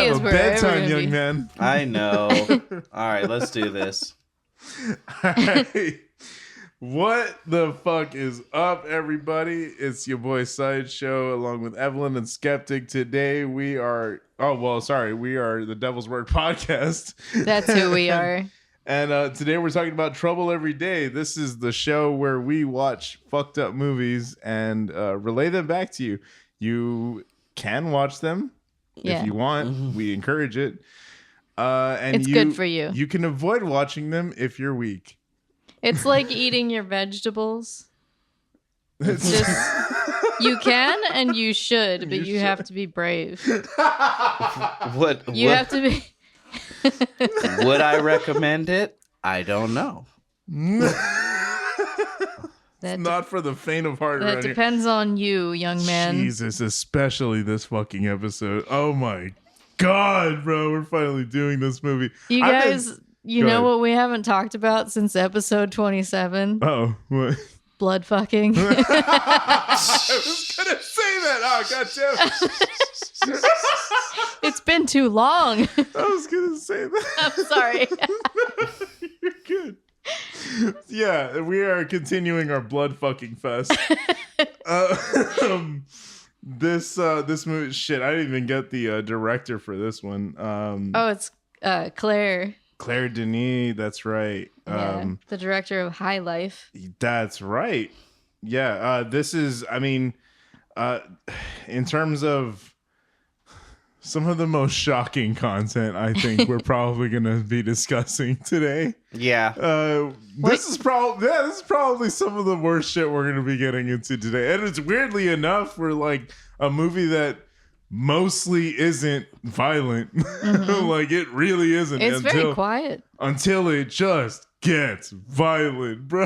have a bedtime, young man. I know. All right, let's do this. All right. What the fuck is up, everybody? It's your boy PsydeShow along with Evelyn and Skeptic. Today we are we are the Devil's Work Podcast. That's who we are. And today we're talking about Trouble Every Day. This is the show where we watch fucked up movies and relay them back to you. You can watch them if you want. Mm-hmm. We encourage it. And it's good for you. You can avoid watching them if you're weak. It's like eating your vegetables. It's just you can and you should, but you have to be brave. You have to be. Would I recommend it? I don't know. It's not for the faint of heart. That depends on you, young man. Jesus, especially this fucking episode. Oh my God, bro. We're finally doing this movie. You guys... You know what we haven't talked about since episode 27? Oh, what? Blood fucking. I was going to say that. Oh, goddamn. It's been too long. I was going to say that. I'm sorry. You're good. Yeah, we are continuing our blood fucking fest. This movie, shit, I didn't even get the director for this one. It's Claire. Claire Denis, that's right. The director of High Life. That's right. Yeah, this is, in terms of some of the most shocking content, I think we're probably going to be discussing today. Yeah. This is probably some of the worst shit we're going to be getting into today. And it's weirdly enough, we're like a movie that mostly isn't violent. Mm-hmm. Like it really isn't. It's very quiet until it just gets violent, bro.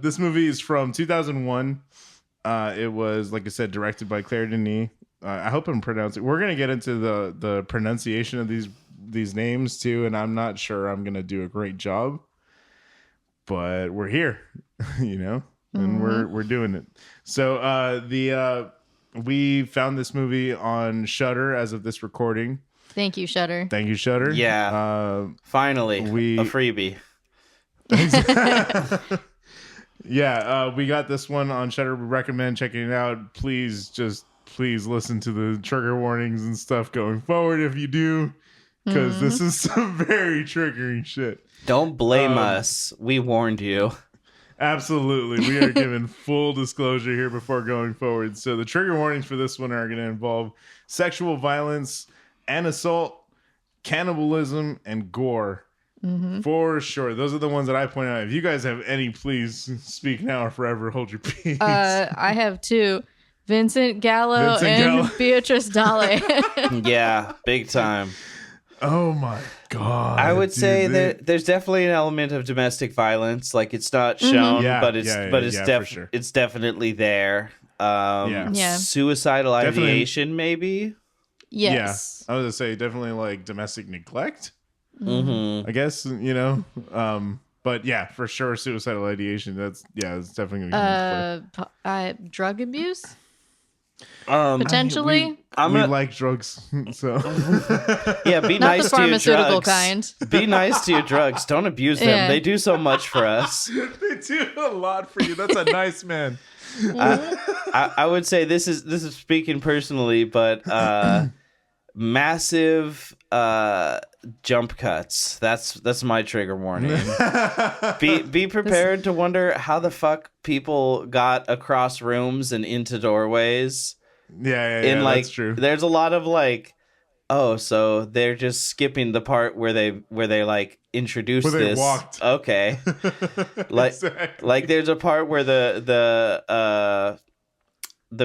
This movie is from 2001. It was, like I said, directed by Claire Denis. I hope I'm pronouncing. We're gonna get into the pronunciation of these names too, and I'm not sure I'm gonna do a great job, but we're here, and we're doing it. So we found this movie on Shudder as of this recording. Thank you, Shudder. Thank you, Shudder. Yeah. Finally, a freebie. Yeah, we got this one on Shudder. We recommend checking it out. Please listen to the trigger warnings and stuff going forward if you do, because this is some very triggering shit. Don't blame us. We warned you. Absolutely. We are giving full disclosure here before going forward. So the trigger warnings for this one are going to involve sexual violence and assault, cannibalism, and gore. Mm-hmm. For sure. Those are the ones that I point out. If you guys have any, please speak now or forever hold your peace. I have two. Vincent Gallo and Beatrice Dalle. Yeah, big time. Oh my God. I would say that there's definitely an element of domestic violence. Like it's not shown, but it's definitely there. Suicidal ideation, maybe. Yes. Yeah. I was gonna say definitely like domestic neglect. Mm-hmm. I guess, but yeah, for sure suicidal ideation. It's definitely gonna be drug abuse. Potentially. We like drugs, so yeah. Be not nice the pharmaceutical to your drugs. kind. Be nice to your drugs. Don't abuse them. Yeah. They do so much for us. They do a lot for you. That's a nice man. I would say this is speaking personally, but massive jump cuts. That's my trigger warning. Be prepared to wonder how the fuck people got across rooms and into doorways. Yeah, that's true. There's a lot of so they're just skipping the part where they like introduce where this. They walked. Okay. Like there's a part where the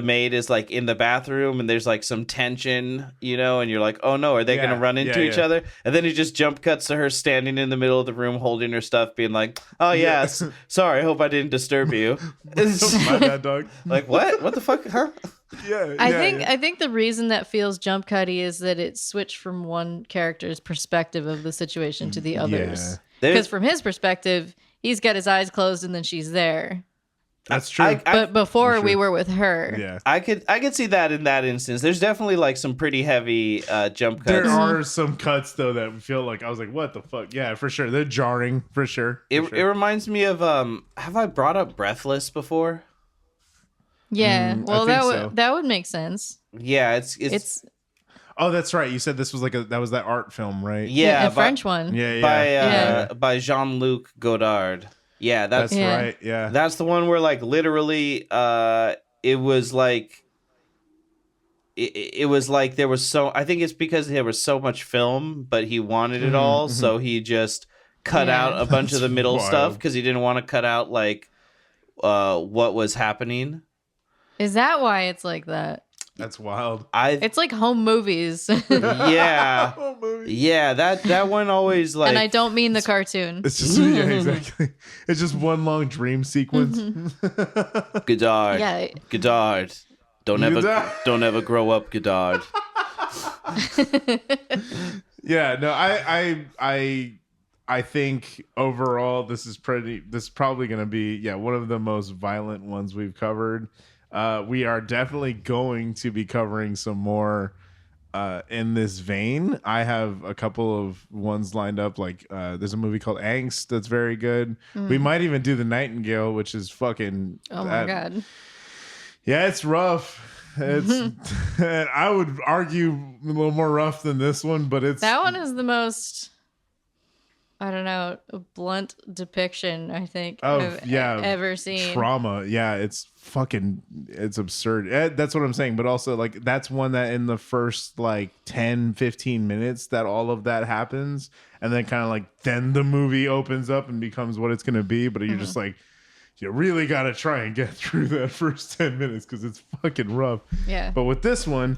maid is like in the bathroom and there's like some tension, and you're like, oh no, are they going to run into each other? And then it just jump cuts to her standing in the middle of the room holding her stuff being like, oh yes, sorry, hope I didn't disturb you. My bad, dog. Like what the fuck? Huh? I think the reason that feels jump cutty is that it switched from one character's perspective of the situation to the others. Because from his perspective, he's got his eyes closed and then she's there. That's true. But before we were with her. Yeah. I could see that in that instance. There's definitely like some pretty heavy jump cuts. There are some cuts though that feel like I was like, what the fuck? Yeah, for sure. They're jarring for sure. It reminds me of have I brought up Breathless before? Yeah. Well, that would make sense. Yeah, it's Oh, that's right. You said this was that was that art film, right? Yeah, a French one. Yeah. By Jean-Luc Godard. Yeah, that's right. Yeah. That's the one where like literally it was like it was like there was so I think it's because there was so much film, but he wanted it all, so he just cut out a bunch of the middle stuff because he didn't want to cut out like what was happening. Is that why it's like that? That's wild. It's like home movies. Yeah. Yeah, that one always like... And I don't mean the cartoon. It's just, yeah, exactly. It's just one long dream sequence. Godard. Yeah. Godard. Don't ever grow up, Godard. Yeah, no, I think overall this is probably going to be one of the most violent ones we've covered. We are definitely going to be covering some more in this vein. I have a couple of ones lined up. Like there's a movie called Angst that's very good. We might even do The Nightingale, which is fucking. Oh my god. Yeah, it's rough. It's I would argue a little more rough than this one, but that one is the most. I don't know, a blunt depiction, I think, I've ever seen. Trauma. Yeah, it's absurd. That's what I'm saying. But also, like, that's one that in the first, like, 10, 15 minutes that all of that happens. And then kind of, like, then the movie opens up and becomes what it's going to be. But you're just like, you really got to try and get through that first 10 minutes because it's fucking rough. Yeah. But with this one,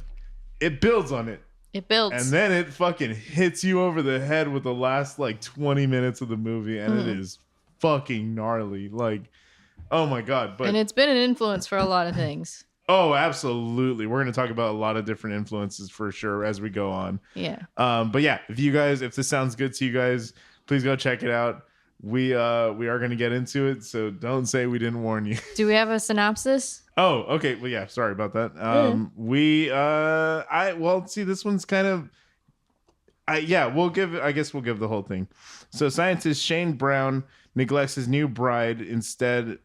it builds on it. It builds. And then it fucking hits you over the head with the last like 20 minutes of the movie. And it is fucking gnarly. Like, oh my God. And it's been an influence for a lot of things. Oh, absolutely. We're going to talk about a lot of different influences for sure as we go on. Yeah. But yeah, if this sounds good to you guys, please go check it out. We are going to get into it. So don't say we didn't warn you. Do we have a synopsis? Oh, okay. Well, yeah. Sorry about that. See, this one's kind of, we'll give the whole thing. So scientist Shane Brown neglects his new bride, instead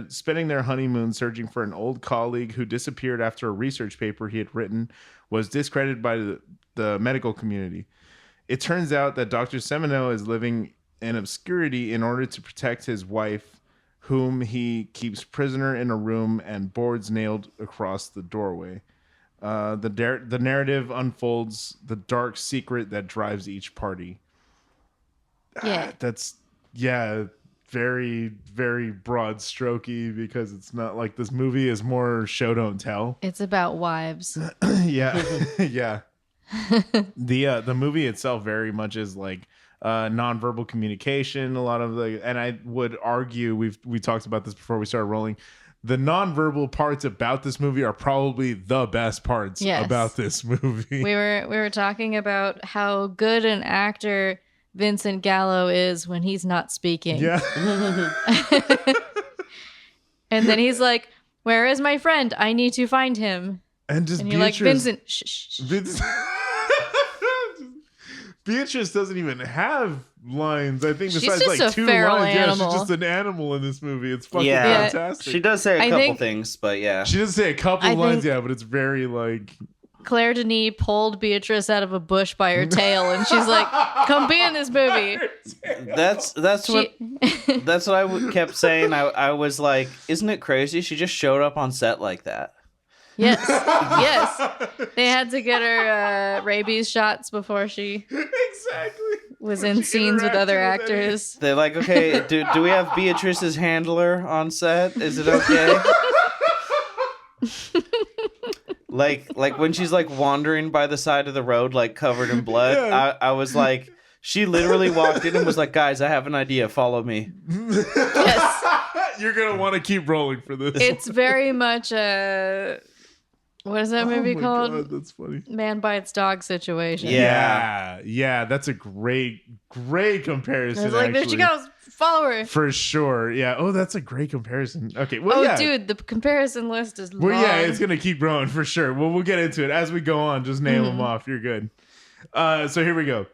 spending their honeymoon searching for an old colleague who disappeared after a research paper he had written was discredited by the medical community. It turns out that Dr. Semino is living in obscurity in order to protect his wife, whom he keeps prisoner in a room and boards nailed across the doorway. The narrative unfolds the dark secret that drives each party. Yeah. That's very, very broad strokey because it's not like this movie is more show don't tell. It's about wives. Yeah. Yeah. The movie itself very much is like nonverbal communication. A lot of and I would argue we talked about this before we started rolling. The nonverbal parts about this movie are probably the best parts about this movie. We were talking about how good an actor Vincent Gallo is when he's not speaking. Yeah. And then he's like, "Where is my friend? I need to find him." And you're like, Vincent, shh. Beatrice doesn't even have lines. I think besides like two lines. Yeah, she's just an animal in this movie. It's fucking fantastic. She does say a couple things, but yeah. She does say a couple lines, but it's very like Claire Denis pulled Beatrice out of a bush by her tail, and she's like, "Come be in this movie." That's what I kept saying. I was like, "Isn't it crazy? She just showed up on set like that." Yes, yes. They had to get her rabies shots before she was in scenes with other actors. They're like, "Okay, do we have Beatrice's handler on set? Is it okay?" Like when she's like wandering by the side of the road, like covered in blood. Yeah. I was like, she literally walked in and was like, "Guys, I have an idea. Follow me." Yes. You're gonna want to keep rolling for this. It's very much What is that movie called? God, that's funny. Man bites dog situation. Yeah. That's a great comparison. It's like, there she goes. Follow her. For sure. Yeah. Oh, that's a great comparison. Okay. Well, dude, the comparison list is long. Well, yeah, it's gonna keep growing for sure. Well, we'll get into it as we go on. Just name them off. You're good. So here we go.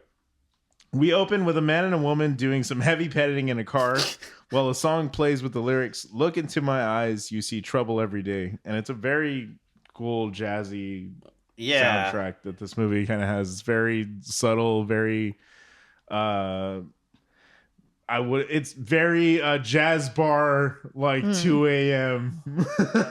We open with a man and a woman doing some heavy petting in a car while a song plays with the lyrics, "Look into my eyes, you see trouble every day." And it's a very cool, jazzy soundtrack that this movie kind of has. It's very subtle, very it's very jazz bar, like 2 a.m.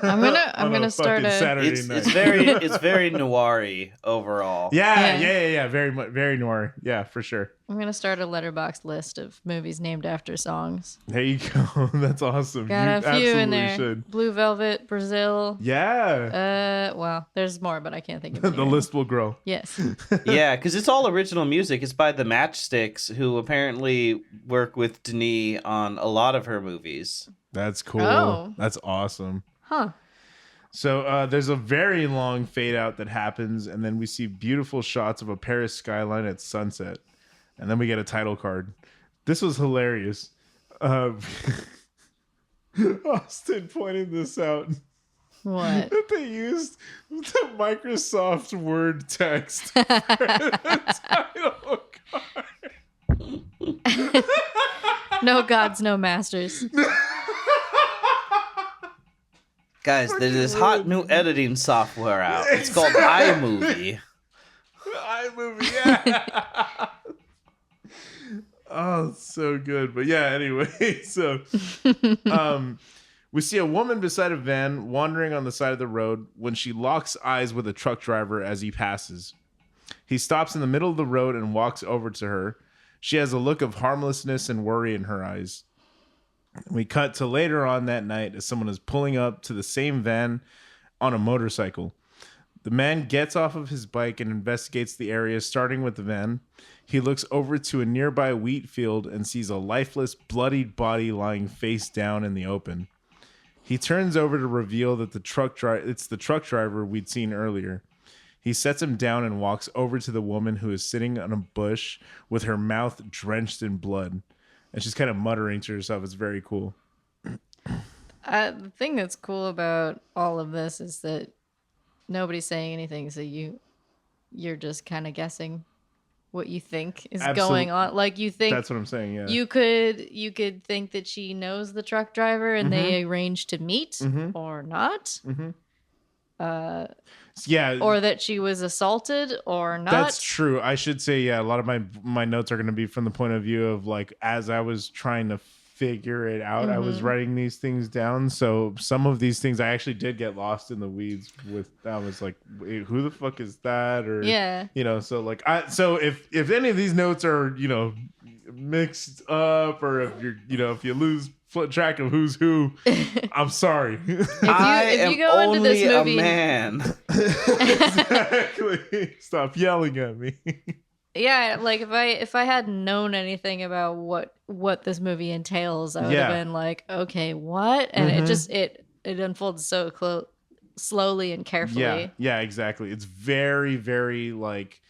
I'm gonna start a Saturday night. It's very noir-y overall. Yeah. Very noir. Yeah, for sure. I'm gonna start a letterbox list of movies named after songs. There you go. That's awesome. Got a few in there. Should. Blue Velvet, Brazil. Yeah. Well, there's more, but I can't think of it. The list will grow. Yes. Yeah, because it's all original music. It's by the Matchsticks, who apparently work with Denis on a lot of her movies. That's cool. Oh. That's awesome. Huh. So there's a very long fade out that happens, and then we see beautiful shots of a Paris skyline at sunset. And then we get a title card. This was hilarious. Austin pointed this out. What? That they used the Microsoft Word text for the title card. No gods, no masters. Guys, there's this hot new editing software out. It's called iMovie. iMovie, yeah. Oh, it's so good. But yeah, anyway, so we see a woman beside a van wandering on the side of the road when she locks eyes with a truck driver as he passes. He stops in the middle of the road and walks over to her. She has a look of harmlessness and worry in her eyes. We cut to later on that night as someone is pulling up to the same van on a motorcycle. The man gets off of his bike and investigates the area, starting with the van. He looks over to a nearby wheat field and sees a lifeless, bloodied body lying face down in the open. He turns over to reveal that it's the truck driver we'd seen earlier. He sets him down and walks over to the woman who is sitting on a bush with her mouth drenched in blood. And she's kind of muttering to herself. It's very cool. The thing that's cool about all of this is that nobody's saying anything, so you're just kind of guessing what you think is going on. Like, you think that's what I'm saying. Yeah, you could think that she knows the truck driver and they arranged to meet or not. Yeah, or that she was assaulted or not. That's true. I should say, yeah, a lot of my notes are going to be from the point of view of, like, as I was trying to figure it out, I was writing these things down. So some of these things I actually did get lost in the weeds with. I was like, wait, who the fuck is that? Or so like so if any of these notes are mixed up, or if you lose track of who's who, I'm sorry. If you go into this movie, a man. Exactly. Stop yelling at me. Yeah, like if I hadn't known anything about what this movie entails, I would have been like, okay, what? And it unfolds so slowly and carefully. Yeah, exactly. It's very, very like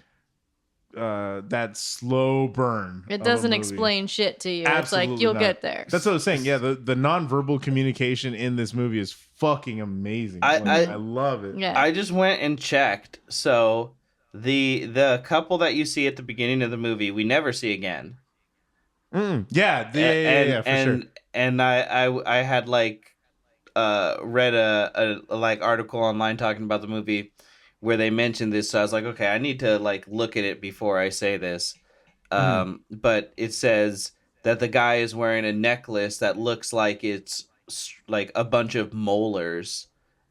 that slow burn. It doesn't explain shit to you. Absolutely it's like you'll not. get there. That's what I was saying. Yeah, the nonverbal communication in this movie is fucking amazing. I love it. Yeah. I just went and checked. So the couple that you see at the beginning of the movie, we never see again. Yeah, for sure. And I had read a like article online talking about the movie where they mentioned this, so I was like, okay, I need to look at it before I say this. But it says that the guy is wearing a necklace that looks like it's like a bunch of molars.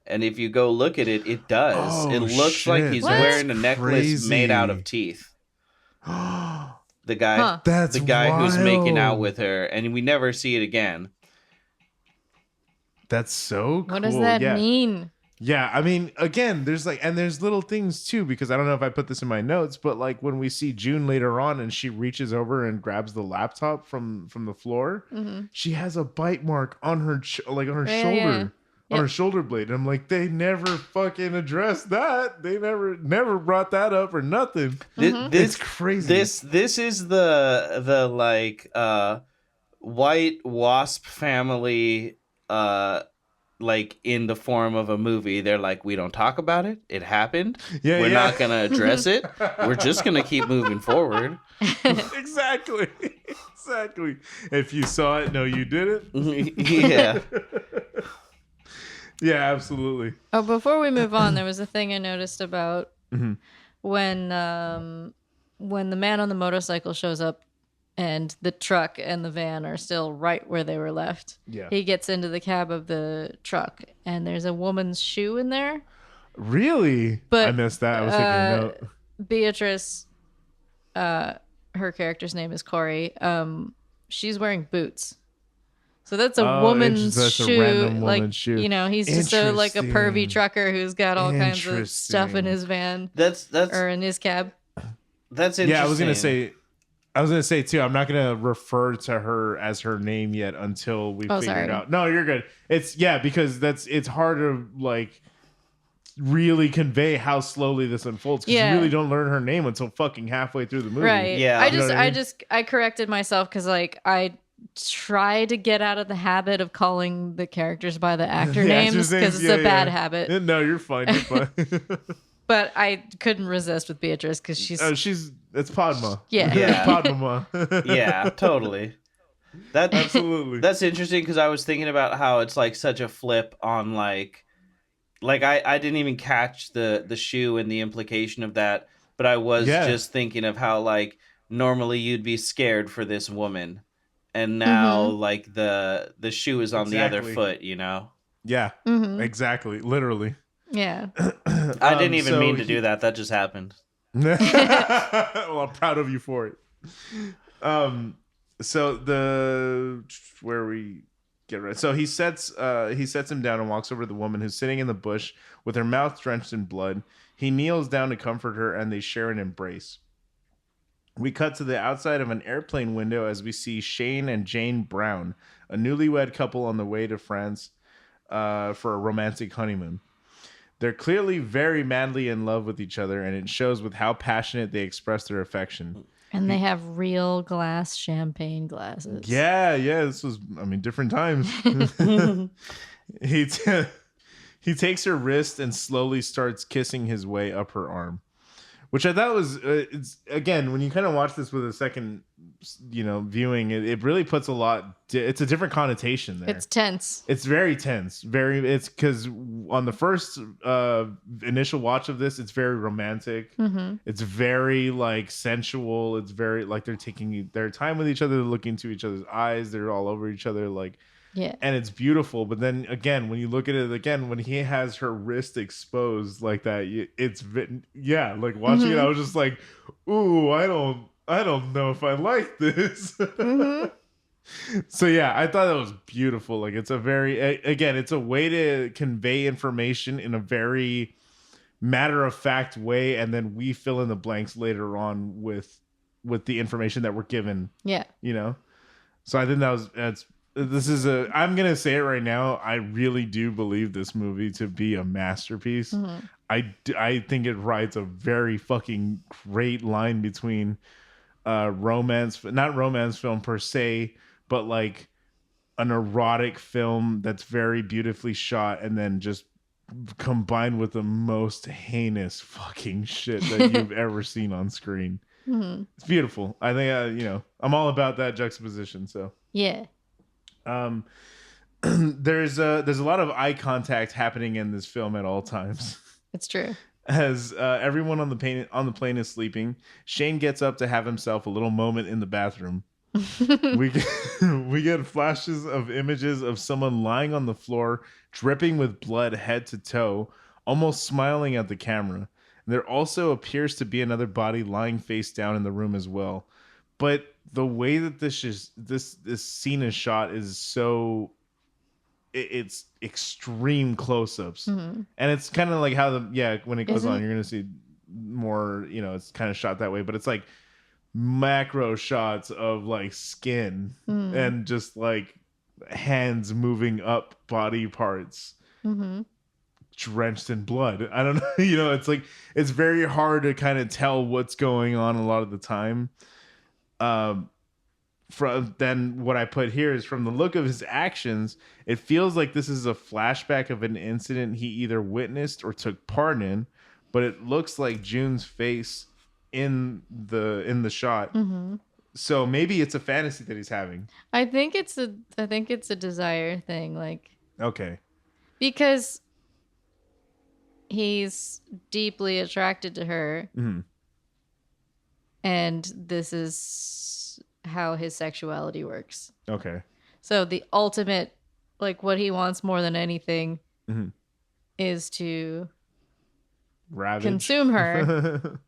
And if you go look at it, it does. It looks like he's wearing a necklace made out of teeth. The guy, That's the guy wild. who's making out with her, and we never see it again. That's so cool. What does that mean? Yeah, I mean, again, there's little things too, because I don't know if I put this in my notes, but like when we see June later on and she reaches over and grabs the laptop from the floor, she has a bite mark on her shoulder. on her shoulder blade. And I'm like, they never fucking addressed that. They never brought that up or nothing. It's crazy. This is the like white wasp family like in the form of a movie. They're like, we don't talk about it. It happened. We're not gonna address it. We're just gonna keep moving forward. Exactly. If you saw it, no, you didn't. Yeah. Yeah, absolutely. Oh, before we move on, there was a thing I noticed about when the man on the motorcycle shows up and the truck and the van are still right where they were left. Yeah. He gets into the cab of the truck and there's a woman's shoe in there. Really? But I missed that. I was taking a note. Beatrice, her character's name is Corey. She's wearing boots. So that's a woman's shoe. A random woman's shoe. You know, he's just like a pervy trucker who's got all kinds of stuff in his van. That's or in his cab. That's interesting. Yeah, I was gonna say too. I'm not gonna refer to her as her name yet until we figure it out. No, you're good. Because it's hard to like really convey how slowly this unfolds because you really don't learn her name until fucking halfway through the movie. Right. Yeah. I corrected myself because like I try to get out of the habit of calling the characters by the actor names because it's a bad habit. No, you're fine. But I couldn't resist with Beatrice because it's Padma. Yeah. Padma. Yeah, totally. Absolutely. That's interesting because I was thinking about how it's like such a flip on like I didn't even catch the shoe and the implication of that, but I was just thinking of how like normally you'd be scared for this woman. And now, like, the shoe is on the other foot, you know? Yeah, exactly. Literally. Yeah. I didn't even mean to do that. That just happened. Well, I'm proud of you for it. So where we get right. So he sets him down and walks over to the woman who's sitting in the bush with her mouth drenched in blood. He kneels down to comfort her, and they share an embrace. We cut to the outside of an airplane window as we see Shane and Jane Brown, a newlywed couple on the way to France for a romantic honeymoon. They're clearly very madly in love with each other, and it shows with how passionate they express their affection. And they have real glass champagne glasses. Yeah. This was, different times. He takes her wrist and slowly starts kissing his way up her arm. Which I thought was, it's again, when you kind of watch this with a second, viewing, it really puts it's a different connotation there. It's tense. It's very tense. It's because on the first initial watch of this, it's very romantic. Mm-hmm. It's very like sensual. It's very like they're taking their time with each other, looking into each other's eyes. They're all over each other. Like, yeah. And it's beautiful. But then again, when you look at it again, when he has her wrist exposed like that, like watching it, I was just like, ooh, I don't know if I like this. Mm-hmm. So yeah, I thought that was beautiful. Like it's it's a way to convey information in a very matter of fact way. And then we fill in the blanks later on with the information that we're given. Yeah. So I think I'm going to say it right now. I really do believe this movie to be a masterpiece. Mm-hmm. I think it rides a very fucking great line between not romance film per se, but like an erotic film that's very beautifully shot and then just combined with the most heinous fucking shit that you've ever seen on screen. Mm-hmm. It's beautiful. I think, I'm all about that juxtaposition. So yeah. There's a lot of eye contact happening in this film at all times. It's true. As everyone on the plane is sleeping, Shane gets up to have himself a little moment in the bathroom. we get flashes of images of someone lying on the floor, dripping with blood head to toe, almost smiling at the camera. And there also appears to be another body lying face down in the room as well. But the way that this scene is shot is so it's extreme close-ups. Mm-hmm. And it's kind of like how when it goes on, you're gonna see more, it's kind of shot that way, but it's like macro shots of like skin and just like hands moving up body parts. drenched in blood. I don't know. It's like, it's very hard to kind of tell what's going on a lot of the time. From then what I put here is, from the look of his actions, it feels like this is a flashback of an incident he either witnessed or took part in, but it looks like June's face in the shot. So maybe it's a fantasy that he's having. I think it's a desire thing, like, okay, because he's deeply attracted to her, and this is how his sexuality works. Okay. So the ultimate, like, what he wants more than anything is to consume her.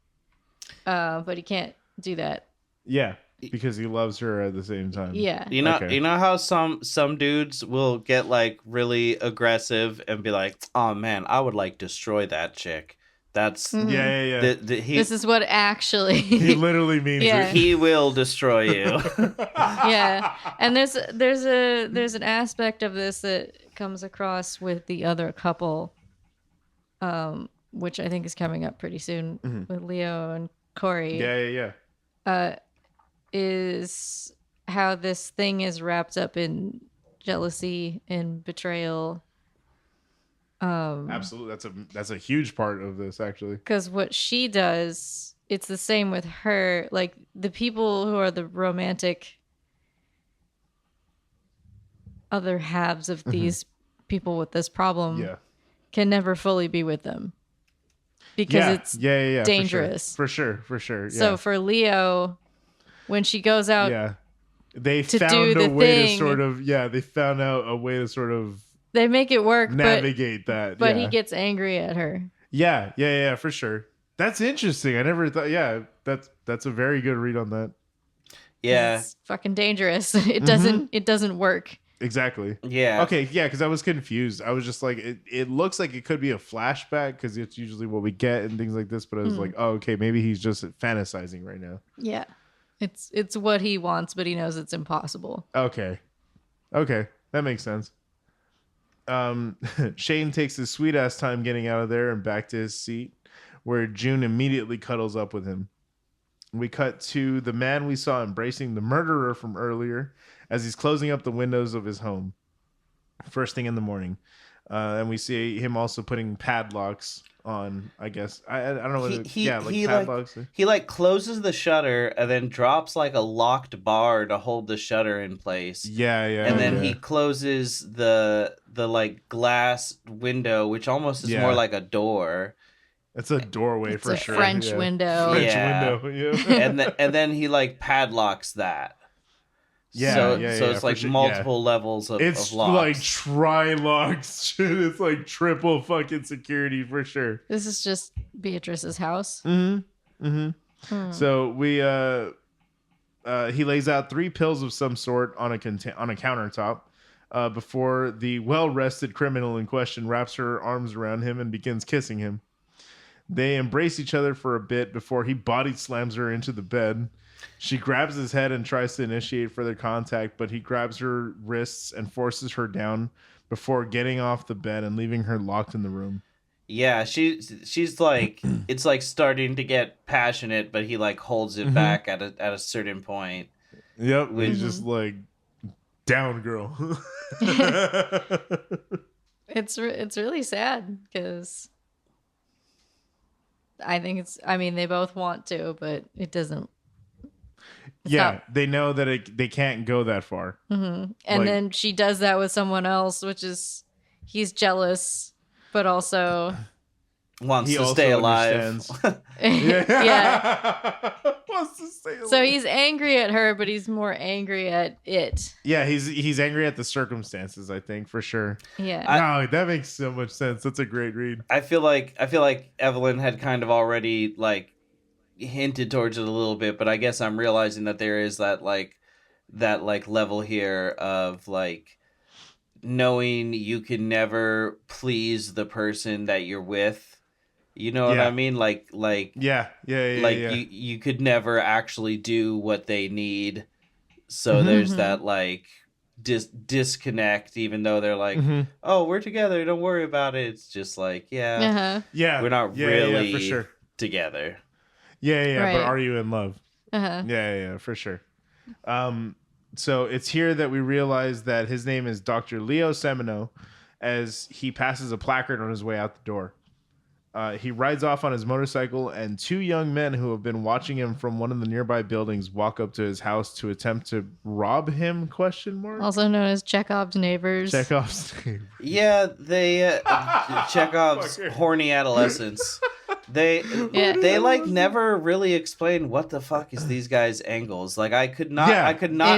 But he can't do that. Yeah, because he loves her at the same time. Yeah. You know how some dudes will get like really aggressive and be like, "Oh man, I would like destroy that chick." That's yeah. This is what actually he literally means it. He will destroy you. Yeah, and there's an aspect of this that comes across with the other couple, which I think is coming up pretty soon with Leo and Corey. Yeah. Is how this thing is wrapped up in jealousy and betrayal. Absolutely, that's a huge part of this, actually. Because what she does, it's the same with her. Like, the people who are the romantic other halves of these people with this problem can never fully be with them because it's dangerous. For sure. Yeah. So for Leo, when she goes out, they to found do the a way thing, to sort of they found out a way to sort of they make it work, navigate that. But he gets angry at her. Yeah, for sure. That's interesting. I never thought. Yeah, that's a very good read on that. Yeah, it's fucking dangerous. It doesn't work. Exactly. Yeah. Okay. Yeah, because I was confused. I was just like, it looks like it could be a flashback because it's usually what we get and things like this. But I was like, oh, okay, maybe he's just fantasizing right now. Yeah, it's what he wants, but he knows it's impossible. Okay, that makes sense. Shane takes his sweet ass time getting out of there and back to his seat, where June immediately cuddles up with him. We cut to the man we saw embracing the murderer from earlier as he's closing up the windows of his home first thing in the morning. And we see him also putting padlocks on, I guess. I don't know what padlocks. He like closes the shutter and then drops like a locked bar to hold the shutter in place. Yeah. And then he closes the like glass window, which almost is more like a door. It's a doorway it's for a sure. French window. Window. Yeah. and then he like padlocks that. So it's like multiple levels of it's locks. Like tri-locks shit. It's like triple fucking security for sure. This is just Beatrice's house. So we he lays out 3 pills of some sort on a countertop before the well-rested criminal in question wraps her arms around him and begins kissing him. They embrace each other for a bit before he body slams her into the bed. She grabs his head and tries to initiate further contact, but he grabs her wrists and forces her down before getting off the bed and leaving her locked in the room. Yeah, she's like, it's like starting to get passionate, but he like holds it back at a certain point. Yep, he's just like, down, girl. It's really sad because I mean, they both want to, but it doesn't. They know that they can't go that far. And then she does that with someone else, which is, he's jealous, but also wants to stay alive. Yeah. Wants to stay alive. So he's angry at her, but he's more angry at it. Yeah, he's angry at the circumstances, I think, for sure. Yeah. No, that makes so much sense. That's a great read. I feel like Evelyn had kind of already like hinted towards it a little bit, but I guess I'm realizing that there is that level here of like knowing you can never please the person that you're with. You know what I mean? Like you could never actually do what they need. So there's that like disconnect, even though they're like, Mm-hmm. oh, we're together, don't worry about it. It's just like, Uh-huh. we're not really for sure. together. Yeah, Right. but are you in love? Uh-huh. Yeah, for sure. So it's here that we realize that his name is Dr. Leo Semino, as he passes a placard on his way out the door. He rides off on his motorcycle, and two young men who have been watching him from one of the nearby buildings walk up to his house to attempt to rob him? ? Also known as Chekhov's neighbors. Chekhov's. Yeah, they Chekhov's horny adolescence. They like never really explain what the fuck is these guys' angles. Like I could not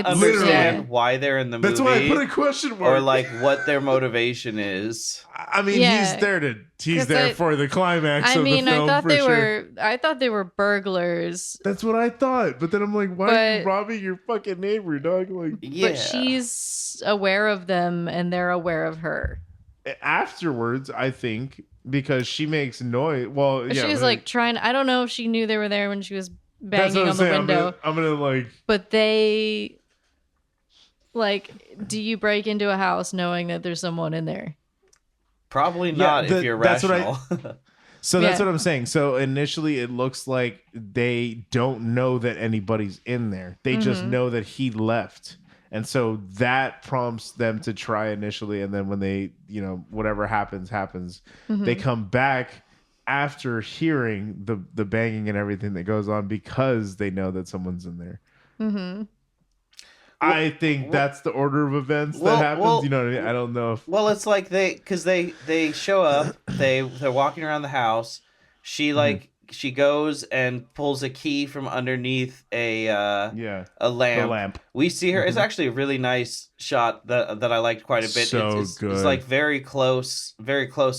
understand why they're in the movie. That's why I put a question mark. Or like what their motivation is. Yeah. he's there for the climax of the film. I thought they were burglars. That's what I thought. But then I'm like, why are you robbing your fucking neighbor, dog? Like, But she's aware of them and they're aware of her. Afterwards, I think, because she makes noise. Well, yeah. She was like trying. I don't know if she knew they were there when she was banging on the window. I'm gonna like. But they, like, do you break into a house knowing that there's someone in there? Probably not if you're rational. So that's what I'm saying. So initially it looks like they don't know that anybody's in there. They just know that he left. And so that prompts them to try initially. And then when they, whatever happens. They come back after hearing the banging and everything that goes on because they know that someone's in there. Mm-hmm. I think that's the order of events that happens. You know what I mean? I don't know if... Well, it's like they show up, they're walking around the house. She she goes and pulls a key from underneath a lamp. The lamp. We see her. It's actually a really nice shot that I liked quite a bit. It's good. It's like very close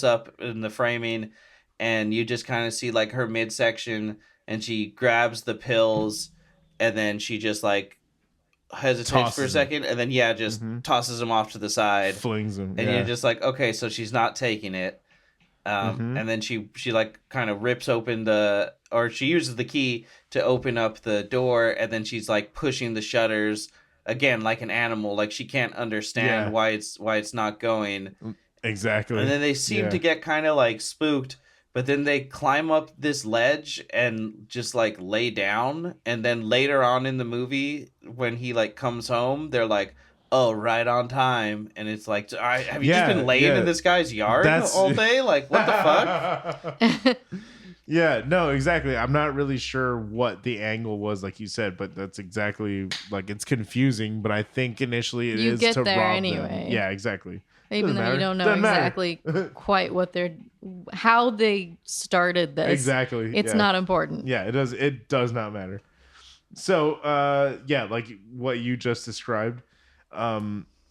up in the framing, and you just kind of see like her midsection, and she grabs the pills, and then she just like hesitates for a second, and then just tosses them off to the side, flings them, and you're just like, okay, so she's not taking it. And then she like kind of rips open she uses the key to open up the door, and then she's like pushing the shutters again like an animal, like she can't understand why it's not going. Exactly. And then they seem to get kind of like spooked, but then they climb up this ledge and just like lay down, and then later on in the movie when he like comes home, they're like, oh, right on time. And it's like, have you just been laying in this guy's yard all day? Like, what the fuck? Yeah, no, exactly. I'm not really sure what the angle was, like you said, but that's exactly, like, it's confusing. But I think initially it is to rob them. You get there anyway. Yeah, exactly. Even though you don't know exactly quite how they started this. Exactly. It's not important. Yeah, it does not matter. So, like what you just described.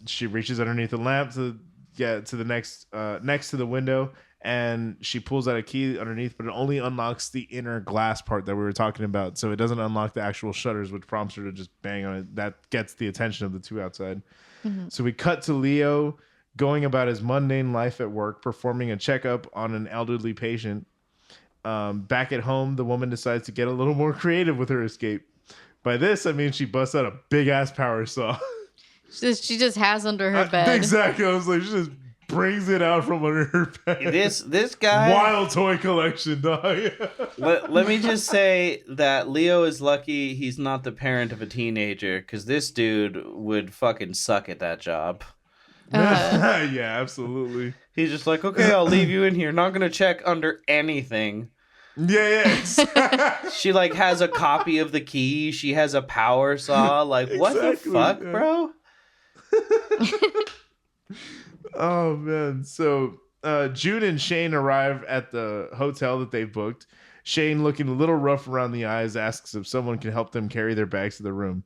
She reaches underneath the lamp to the next to the window, and she pulls out a key underneath, but it only unlocks the inner glass part that we were talking about, so it doesn't unlock the actual shutters, which prompts her to just bang on it. That gets the attention of the two outside. So we cut to Leo going about his mundane life at work, performing a checkup on an elderly patient. Back at home, the woman decides to get a little more creative with her escape. By this, I mean she busts out a big-ass power saw. She just has under her bed. Exactly. I was like, she just brings it out from under her bed. This guy... Wild toy collection, dog. let me just say that Leo is lucky he's not the parent of a teenager, because this dude would fucking suck at that job. Yeah, absolutely. He's just like, okay, I'll leave you in here. Not going to check under anything. Yeah. She like has a copy of the key. She has a power saw. Like, what the fuck, bro? Oh man. So June and Shane arrive at the hotel that they've booked. Shane, looking a little rough around the eyes, asks if someone can help them carry their bags to the room.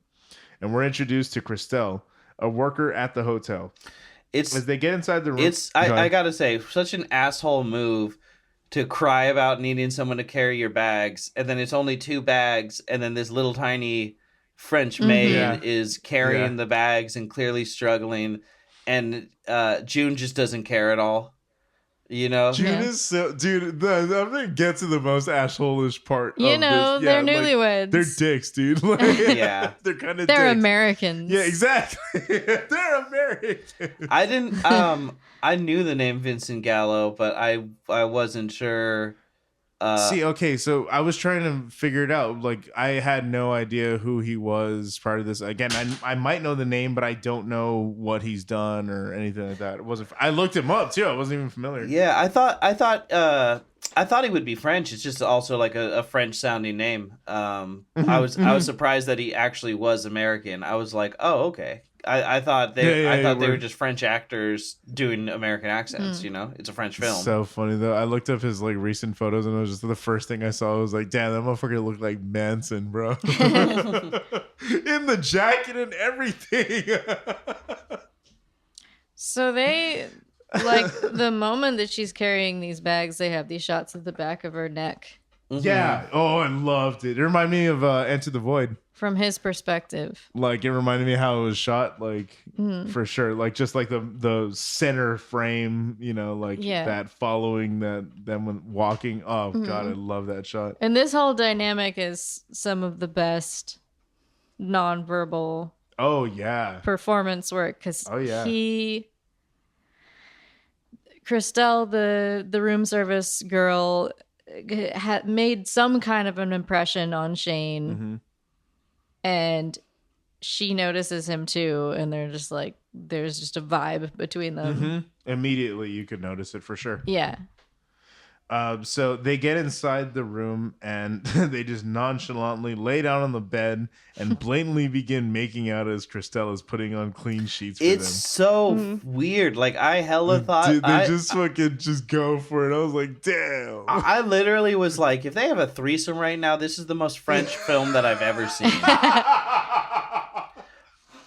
And we're introduced to Christelle, a worker at the hotel. As they get inside the room, I gotta say, such an asshole move to cry about needing someone to carry your bags, and then it's only 2 bags, and then this little tiny French maid is carrying the bags and clearly struggling, and June just doesn't care at all. You know, June is so, dude. I'm gonna get to the most asshole-ish part. You of know, this. they're Yeah, newlyweds. They're dicks, dude. Like, yeah, they're kind of. They're dicks. Americans. Yeah, exactly. They're Americans. I didn't. I knew the name Vincent Gallo, but I wasn't sure. See, okay, so I was trying to figure it out. Like, I had no idea who he was prior to this. Again, I might know the name, but I don't know what he's done or anything like that. It wasn't. I looked him up too. I wasn't even familiar. Yeah, I thought he would be French. It's just also like a French sounding name. I was surprised that he actually was American. I was like, oh, okay. I thought they were just French actors doing American accents. You know, it's a French film. So funny though. I looked up his like recent photos, and it was just the first thing I saw. I was like, damn, that motherfucker looked like Manson, bro. In the jacket and everything. So they, like, the moment that she's carrying these bags, they have these shots of the back of her neck. Mm-hmm. Yeah. Oh, I loved it. It reminded me of Enter the Void. From his perspective. Like, it reminded me how it was shot, like, for sure. Like, just like the center frame, you know, like that following them when walking. Oh, God, I love that shot. And this whole dynamic is some of the best nonverbal performance work. Because Christelle, the room service girl, had made some kind of an impression on Shane. Mm-hmm. And she notices him too, and they're just like, there's just a vibe between them. Mm-hmm. Immediately, you could notice it for sure. Yeah. So they get inside the room, and they just nonchalantly lay down on the bed and blatantly begin making out as Christelle is putting on clean sheets for them. It's so weird. Like, I hella thought... Dude, they just fucking just go for it. I was like, damn. I literally was like, if they have a threesome right now, this is the most French film that I've ever seen.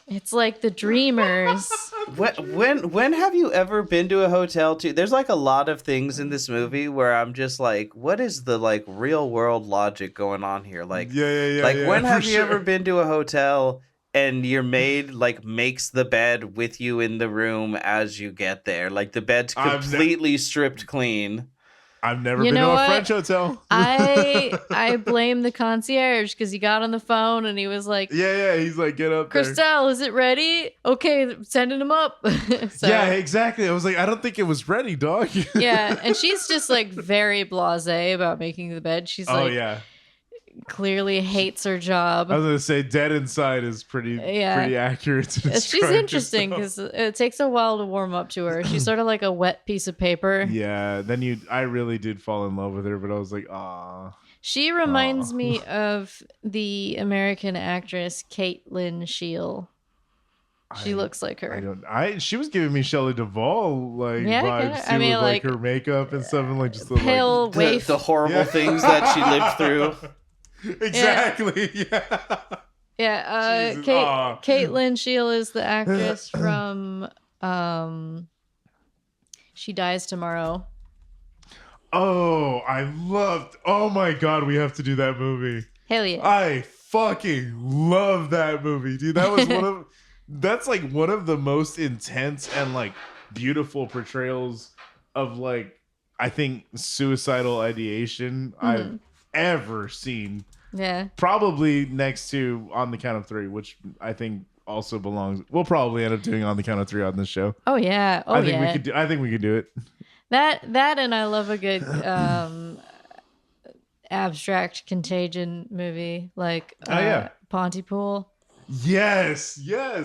It's like The Dreamers. When have you ever been to a hotel too? There's like a lot of things in this movie where I'm just like, what is the like real world logic going on here? Like, when have you ever been to a hotel and your maid like makes the bed with you in the room as you get there? Like, the bed's completely stripped clean. I've never been to a French hotel. I blame the concierge because he got on the phone and he was like, he's like, get up there. Christelle, is it ready? Okay, sending him up. So, yeah, exactly. I was like, I don't think it was ready, dog. Yeah, and she's just like very blasé about making the bed. She's clearly hates her job. I was gonna say Dead Inside is pretty accurate to she's interesting because it takes a while to warm up to her. She's sort of like a wet piece of paper. Yeah, then I really did fall in love with her, but I was like, ah. She reminds me of the American actress Caitlin Scheel. She looks like her. She was giving me Shelley Duvall vibes too, with like her makeup and stuff, and like just the pale waif, the horrible things that she lived through. Exactly. Yeah. Caitlin Scheel is the actress from She Dies Tomorrow. Oh, oh my God, we have to do that movie. Hell yeah. I fucking love that movie, dude. That was that's like one of the most intense and like beautiful portrayals of like, I think, suicidal ideation I've ever seen. Yeah. Probably next to On the Count of Three, which I think also belongs. We'll probably end up doing On the Count of Three on this show. Oh yeah. I think we could do it. That and I love a good abstract contagion movie like Pontypool. Yes.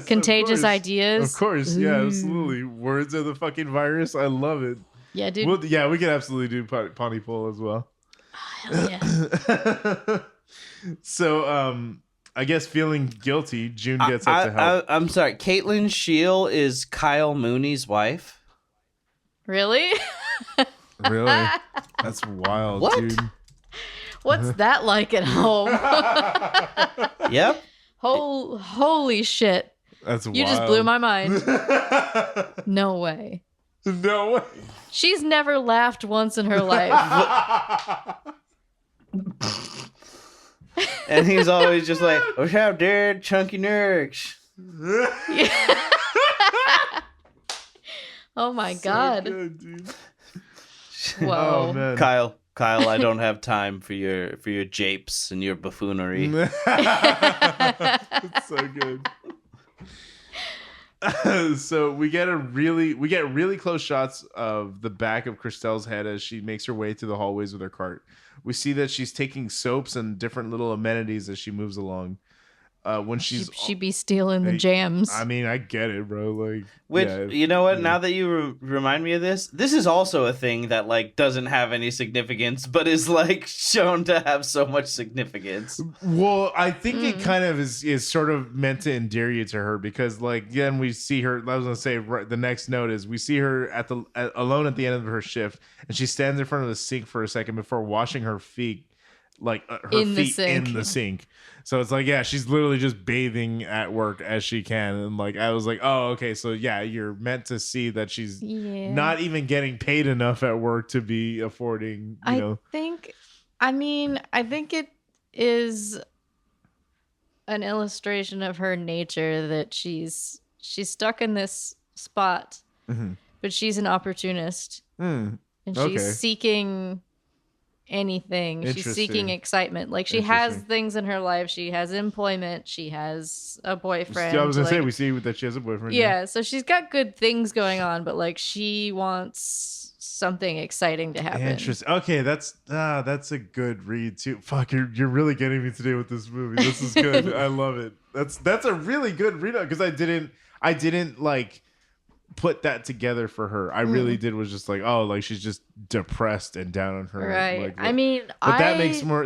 Contagious Ideas. Of course. Yeah, absolutely. Words of the fucking virus. I love it. Yeah, dude. We could absolutely do Pontypool as well. Hell yeah. So, I guess feeling guilty, June gets up to help. I'm sorry. Caitlin Scheel is Kyle Mooney's wife. Really? Really? That's wild, dude. What's that like at home? Yep. Holy shit. That's wild. You just blew my mind. No way. No way. She's never laughed once in her life. And he's always just like, "What's up, dude? Chunky nerds." Oh my God. Good, dude. Whoa. Oh man. Kyle, I don't have time for your japes and your buffoonery. It's so good. So we get really close shots of the back of Christelle's head as she makes her way through the hallways with her cart. We see that she's taking soaps and different little amenities as she moves along. When she be stealing the jams. I mean, I get it, bro. Like, which yeah, you know what? Now that you remind me of this is also a thing that like doesn't have any significance, but is like shown to have so much significance. Well, I think it kind of is sort of meant to endear you to her because, like, then we see her. I was gonna say the next note is we see her alone at the end of her shift, and she stands in front of the sink for a second before washing her feet. Like her feet in the sink. So it's like, yeah, she's literally just bathing at work as she can. And like, I was like, oh, okay. So yeah, you're meant to see that she's not even getting paid enough at work to be affording, you know. I think it is an illustration of her nature that she's stuck in this spot, but she's an opportunist. And she's seeking anything. She's seeking excitement. Like she has things in her life. She has employment. She has a boyfriend. I was gonna say we see that she has a boyfriend. Yeah, so she's got good things going on, but like she wants something exciting to happen. Interesting. Okay, that's a good read too. Fuck, you're really getting me today with this movie. This is good. I love it. That's a really good read because I didn't like put that together for her. I really did was just like, oh, like she's just depressed and down on her. Right. Like, I mean, but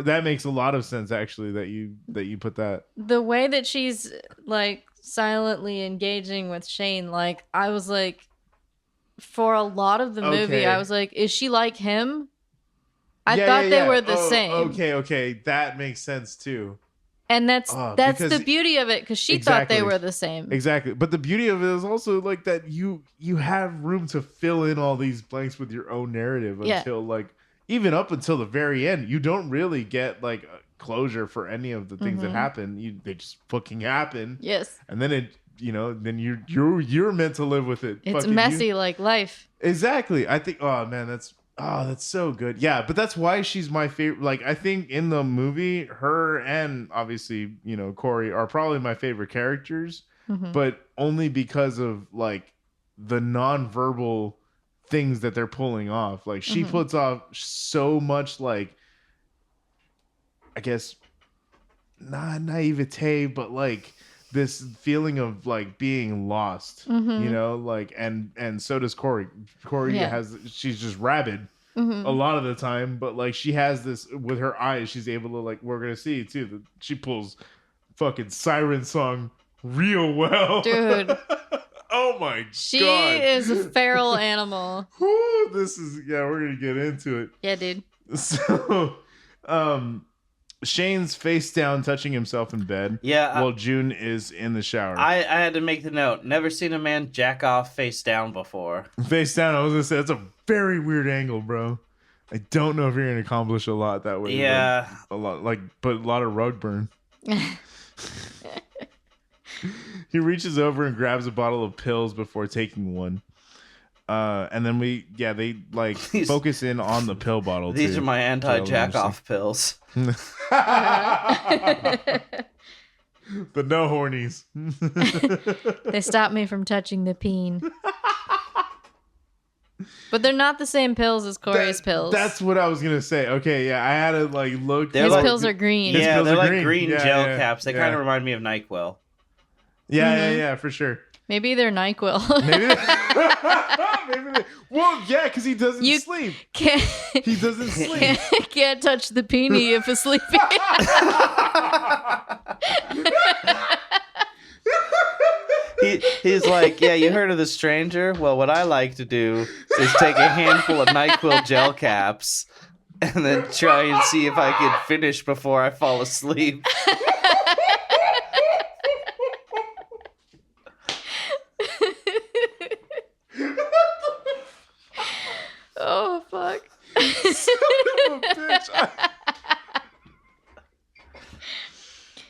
that makes a lot of sense actually that you put that. The way that she's like silently engaging with Shane, like I was like, for a lot of the movie, I was like, is she like him? I thought they were the same. Okay, that makes sense too. And that's the beauty of it because she thought they were the same. Exactly. But the beauty of it is also like that you have room to fill in all these blanks with your own narrative until like even up until the very end. You don't really get like a closure for any of the things that happen. They just fucking happen. Yes. And then then you're meant to live with it. It's messy like life. Exactly. I think that's so good. Yeah, but that's why she's my favorite. Like, I think in the movie, her and obviously, Corey are probably my favorite characters, but only because of like the nonverbal things that they're pulling off. Like, she puts off so much, like, I guess, not naivete, but like this feeling of like being lost, like, and so does Corey. She's just rabid a lot of the time, but like she has this with her eyes, she's able to like, we're gonna see too, that she pulls fucking siren song real well. Dude. Oh my God. She is a feral animal. Whew, we're gonna get into it. Yeah, dude. So, Shane's face down, touching himself in bed. Yeah. While June is in the shower. I had to make the note. Never seen a man jack off face down before. Face down. I was gonna say that's a very weird angle, bro. I don't know if you're gonna accomplish a lot that way. Yeah. A lot, but a lot of rug burn. He reaches over and grabs a bottle of pills before taking one. And then they like focus in on the pill bottle. These are my anti-jack-off pills. The no hornies. They stopped me from touching the peen. But they're not the same pills as Corey's pills. That's what I was gonna say. Okay, yeah, I had to like look. His pills are green. Yeah, they're like green gel caps. They kind of remind me of NyQuil. Yeah, for sure. Maybe they're NyQuil. Maybe well, yeah, because he doesn't sleep. He doesn't sleep. Can't touch the peenie if it's sleeping. He's like, yeah, you heard of the stranger? Well, what I like to do is take a handful of NyQuil gel caps and then try and see if I can finish before I fall asleep. Oh, fuck. Son of a bitch.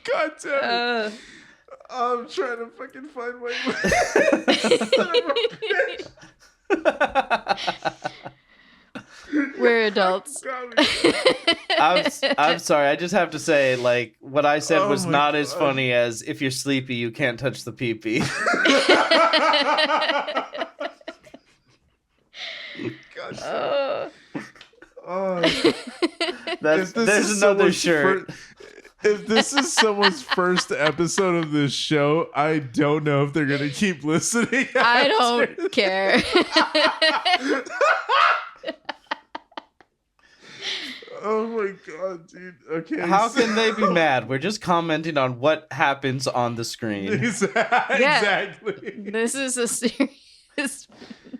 God damn it. I'm trying to fucking find my way. Son of a bitch. We're adults. I'm sorry. I just have to say, like, what I said was not as God. funny as if you're sleepy, you can't touch the pee-pee. There's another shirt. If this is someone's first episode of this show, I don't know if they're gonna keep listening. I don't care. Oh my god, dude. Okay. How can they be mad? We're just commenting on what happens on the screen. Exactly. This is a serious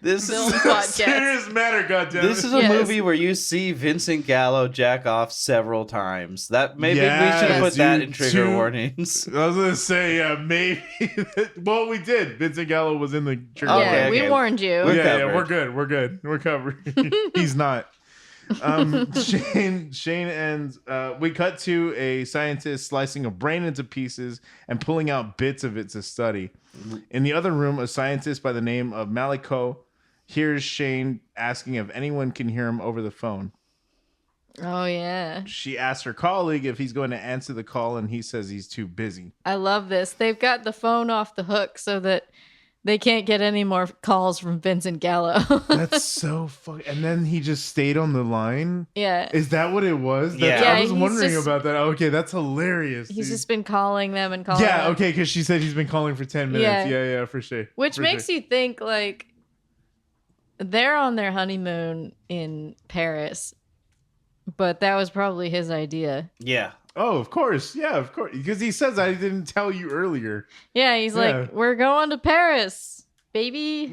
This film is podcast. Serious matter, goddammit. This is a movie where you see Vincent Gallo jack off several times. That maybe we should have put that in trigger warnings. I was gonna say, yeah, maybe. Well, we did. Vincent Gallo was in the trigger Yeah, Okay, we okay. warned you. We're good. We're covered. He's not. Shane ends. We cut to a scientist slicing a brain into pieces and pulling out bits of it to study. In the other room, a scientist by the name of Maliko hears Shane asking if anyone can hear him over the phone. Oh, yeah. She asks her colleague if he's going to answer the call, and he says he's too busy. I love this. They've got the phone off the hook so that they can't get any more calls from Vincent Gallo. That's so funny. And then he just stayed on the line? Yeah. Is that what it was? Yeah. I was he's wondering just- about that. Okay, that's hilarious. He's dude. just been calling them and calling Yeah, them. okay, because she said he's been calling for 10 minutes. Yeah, for sure. Which For makes sure. you think, like, they're on their honeymoon in Paris, but that was probably his idea. Yeah. Oh, of course. Yeah, of course. Because he says, I didn't tell you earlier. Yeah, he's Yeah. like, we're going to Paris, baby.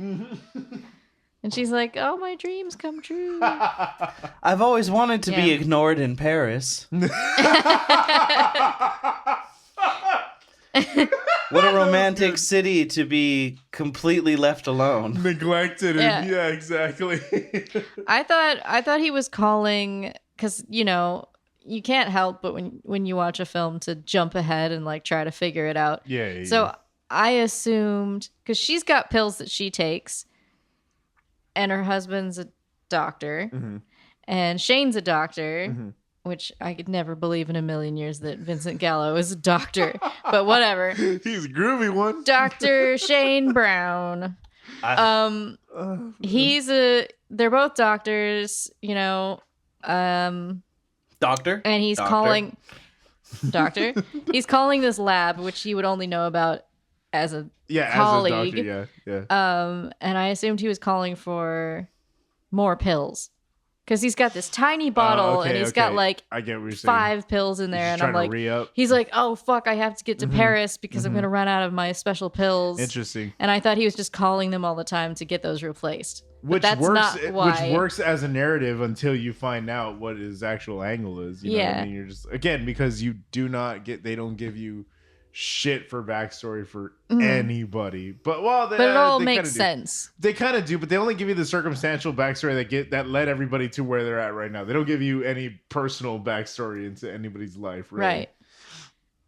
And she's like, oh, my dreams come true. I've always wanted to be Yeah. ignored in Paris. What a romantic city to be completely left alone. Neglected. Yeah. Yeah, exactly. I thought he was calling because, you know, you can't help but when you watch a film to jump ahead and like try to figure it out. Yeah. So I assumed because she's got pills that she takes, and her husband's a doctor, Mhm. and Shane's a doctor, Mhm. which I could never believe in a million years that Vincent Gallo is a doctor, but whatever. He's a groovy one. Dr. Shane Brown. They're both doctors, you know, Doctor? and he's Doctor. calling doctor. He's calling this lab, which he would only know about as a colleague. As a doctor, yeah. And I assumed he was calling for more pills because he's got this tiny bottle and he's got like I get what you're saying. 5 pills in there, He's and I'm trying to like, re-up. he's like, oh fuck, I have to get to Paris because I'm gonna run out of my special pills. Interesting. And I thought he was just calling them all the time to get those replaced. But Which that's works. not why. Which works as a narrative until you find out what his actual angle is. You know what Yeah. I mean? You're just again because you do not get. They don't give you shit for backstory for anybody. But But it all they makes kinda do. sense. They kind of do, but they only give you the circumstantial backstory that led everybody to where they're at right now. They don't give you any personal backstory into anybody's life, really. Right.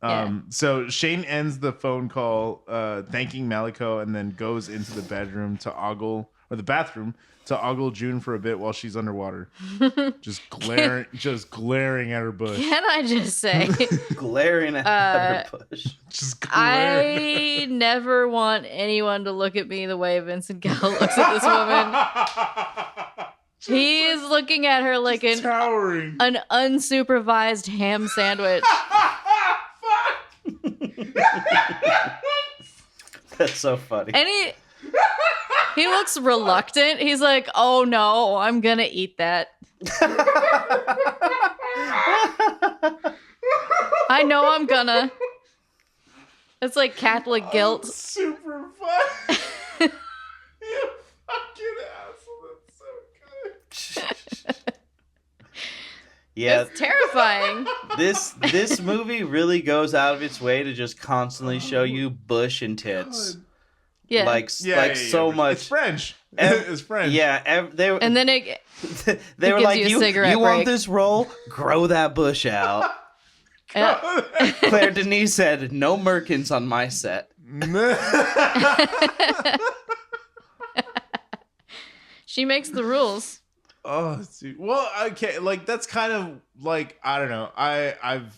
Yeah. So Shane ends the phone call, thanking Maliko, and then goes into the bathroom to ogle June for a bit while she's underwater, just glaring at her bush. Can I just say, Glaring at her bush. Just glaring. I never want anyone to look at me the way Vincent Gallo looks at this woman. He is looking at her like Towering. an unsupervised ham sandwich. That's so funny. And he looks reluctant. He's like, oh no, I'm gonna eat that. I know I'm gonna. It's like Catholic guilt. Super fun. You fucking asshole. That's so good. Yeah, It's terrifying. this movie really goes out of its way to just constantly show you bush and tits. Yeah. So much. It's French. Ev- It's French. Yeah, And then it they were gives like, you a you cigarette want break." this role? Grow that bush out. Claire Denis said, no merkins on my set. she makes the rules. Oh, dude. Well, okay, like that's kind of like I don't know. I've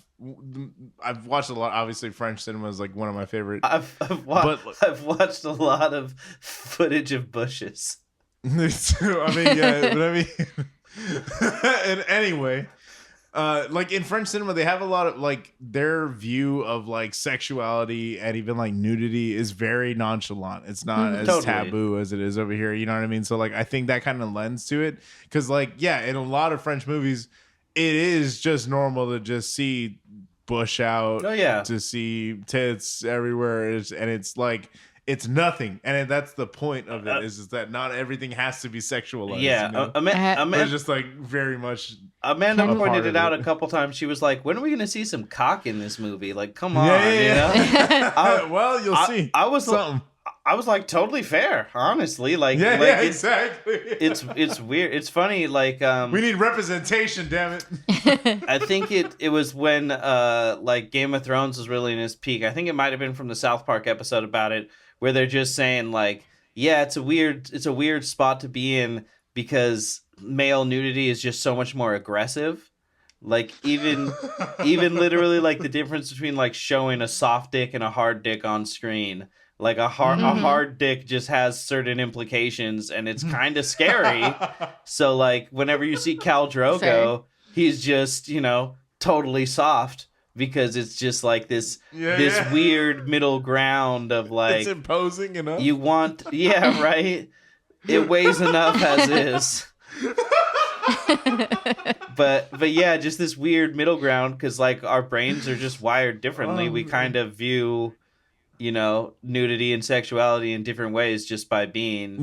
watched a lot. Obviously, French cinema is like one of my favorite. I've watched a lot of footage of bushes. I mean, yeah, but I mean, and anyway, like in French cinema, they have a lot of like their view of like sexuality and even like nudity is very nonchalant. It's not as Totally. taboo as it is over here. You know what I mean? So like, I think that kind of lends to it because like, yeah, in a lot of French movies, it is just normal to just see bush out. Oh yeah, to see tits everywhere, and it's like. It's nothing, and that's the point of it. Is that not everything has to be sexualized? yeah. You know? It's just like very much. Amanda a pointed part it of out it. a couple times. She was like, "When are we going to see some cock in this movie? Like, come on, yeah. Well, you'll see. I was something. I was like, totally fair, honestly. Like, yeah, exactly. It's weird. It's funny. Like, we need representation. Damn it. I think it was when like Game of Thrones was really in its peak. I think it might have been from the South Park episode about it, where they're just saying like, yeah, it's a weird spot to be in because male nudity is just so much more aggressive. Like even literally like the difference between like showing a soft dick and a hard dick on screen. Like a hard dick just has certain implications and it's kind of scary. So like whenever you see Khal Drogo, Fair. he's just, totally soft. Because it's just like this weird middle ground of like it's imposing enough. You want right? It weighs enough as is. but yeah, just this weird middle ground because like our brains are just wired differently. We kind of view, nudity and sexuality in different ways just by being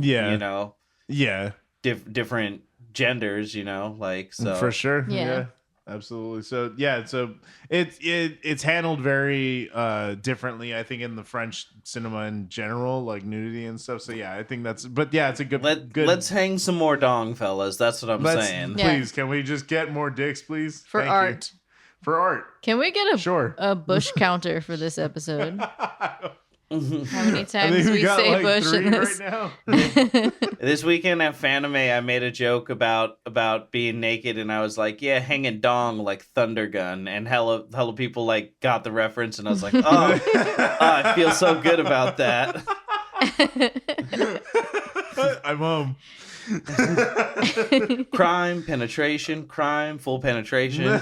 different genders, like so for sure. Yeah. Absolutely. So it's handled very differently, I think, in the French cinema in general, like nudity and stuff. So yeah, I think it's a good. Let's hang some more dong, fellas. That's what I'm saying. Please, can we just get more dicks, please? For Thank art. you. For art. Can we get Sure. a bush counter for this episode? How many I times think we got say like bush 3 in this? right now. This weekend at Fanime, I made a joke about being naked, and I was like, "Yeah, hanging dong like Thunder Gun," and hella people like got the reference, and I was like, "Oh, I feel so good about that." I'm home. Crime, penetration, full penetration.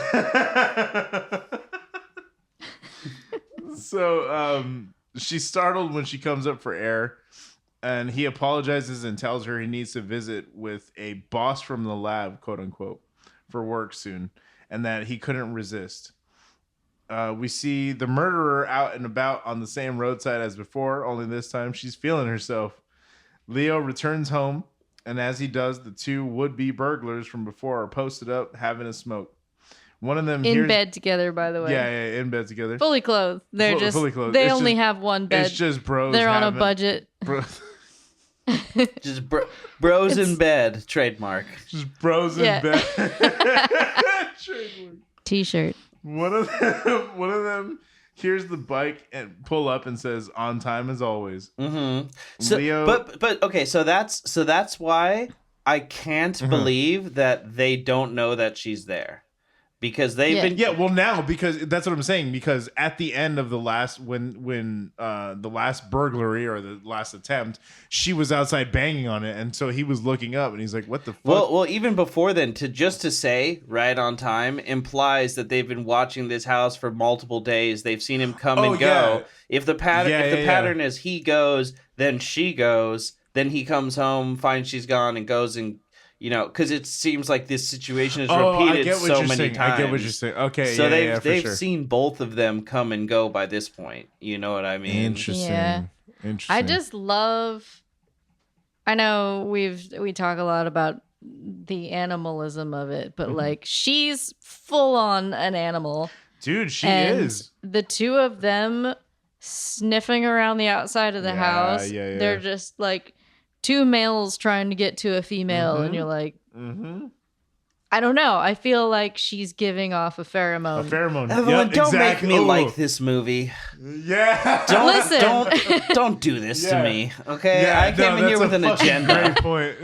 So, she's startled when she comes up for air, and he apologizes and tells her he needs to visit with a boss from the lab, quote unquote, for work soon, and that he couldn't resist. We see the murderer out and about on the same roadside as before, only this time she's feeling herself. Leo returns home, and as he does, the two would-be burglars from before are posted up having a smoke. One of them in bed together, by the way. Yeah, in bed together. Fully clothed. They're just fully clothed. They It's only just- have one bed. It's just bros. They're on a having- budget. Just bros in bed, trademark. Just bros in Yeah. bed. Trademark. T-shirt. One of them hears the bike and pull up and says, "On time as always." Mm-hmm. So, Leo- but okay, so that's why I can't believe that they don't know that she's there. Because they've been well now because that's what I'm saying, because at the end of the last when the last burglary or the last attempt, she was outside banging on it, and so he was looking up and he's like, "What the fuck?" Well, even before then, to say right on time implies that they've been watching this house for multiple days. They've seen him come and go. Yeah. If the pattern is he goes, then she goes, then he comes home, finds she's gone, and goes and because it seems like this situation is repeated so many times. I get what you're saying. Okay, so they've seen both of them come and go by this point. You know what I mean? Interesting. Yeah. Interesting. I just love. I know we talk a lot about the animalism of it, but like she's full on an animal. Dude, she and is. The two of them sniffing around the outside of the house. Yeah. They're just like two males trying to get to a female, and you're like, I don't know. I feel like she's giving off a pheromone. A pheromone. Evelyn, Yep, don't exactly. make me Ooh. like this movie. Yeah. Listen. Don't do this to Yeah. me. Okay, Yeah, I came in here that's with a an fucking agenda. Great point.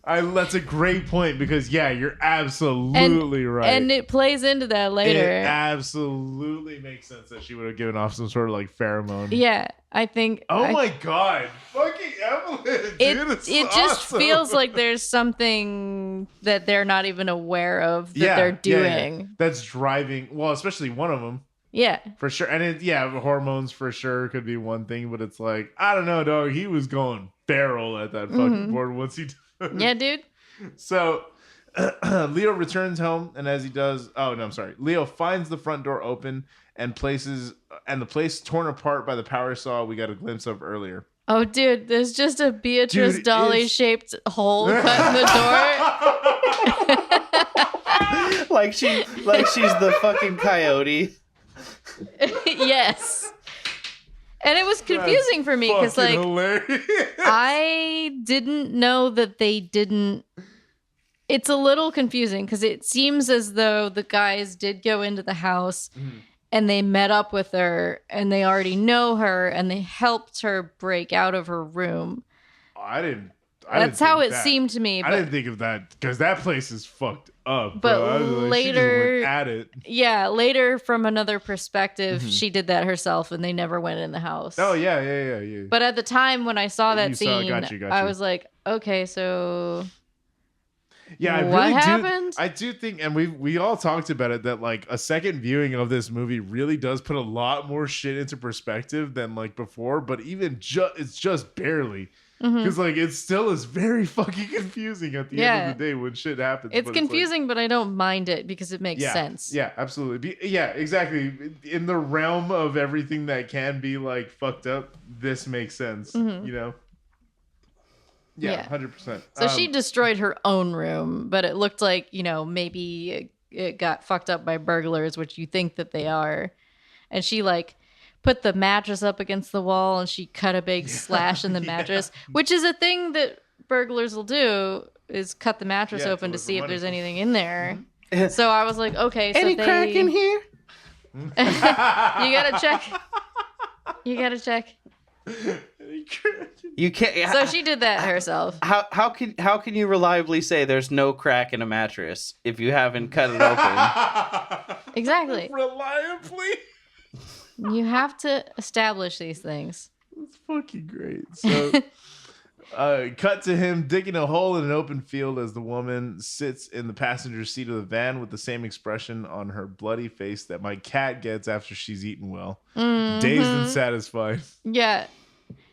That's a great point because you're absolutely right. And it plays into that later. It absolutely makes sense that she would have given off some sort of like pheromone. Yeah, I think. My god, fucking Evelyn, dude, it just feels like there's something that they're not even aware of that they're doing. Yeah. That's driving. Well, especially one of them. Yeah, for sure. And hormones for sure could be one thing, but it's like I don't know, dog. He was going feral at that fucking board once he. Yeah, dude. So Leo returns home, and as he does, Leo finds the front door open and the place torn apart by the power saw we got a glimpse of earlier. Oh, dude, there's just a Beatrice Dalle shaped hole cut in the door. like she's the fucking coyote. Yes. And it was confusing for me because, like, hilarious. I didn't know that they didn't. It's a little confusing because it seems as though the guys did go into the house and they met up with her and they already know her and they helped her break out of her room. That's how it seemed to me. I didn't think of that because that place is fucked up. But later, she just went at it. Yeah, later from another perspective, she did that herself, and they never went in the house. Oh yeah. But at the time when I saw that scene, got you. I was like, okay, so what happened? I do think, and we all talked about it, that like a second viewing of this movie really does put a lot more shit into perspective than like before. But even it's just barely. Because like it still is very fucking confusing at the end of the day when shit happens. It's confusing, but I don't mind it because it makes sense. Yeah, absolutely. Exactly. In the realm of everything that can be like fucked up, this makes sense. You know? Yeah, 100%. So she destroyed her own room, but it looked like, maybe it got fucked up by burglars, which you think that they are. And she like put the mattress up against the wall and she cut a big slash in the mattress, which is a thing that burglars will do, is cut the mattress open to see if there's anything in there. So I was like, okay, so any crack in here? You gotta check. You can't. So she did that herself. How can you reliably say there's no crack in a mattress if you haven't cut it open? Exactly. Reliably. You have to establish these things. That's fucking great. So, cut to him digging a hole in an open field as the woman sits in the passenger seat of the van with the same expression on her bloody face that my cat gets after she's eaten well. Dazed and satisfied. Yeah.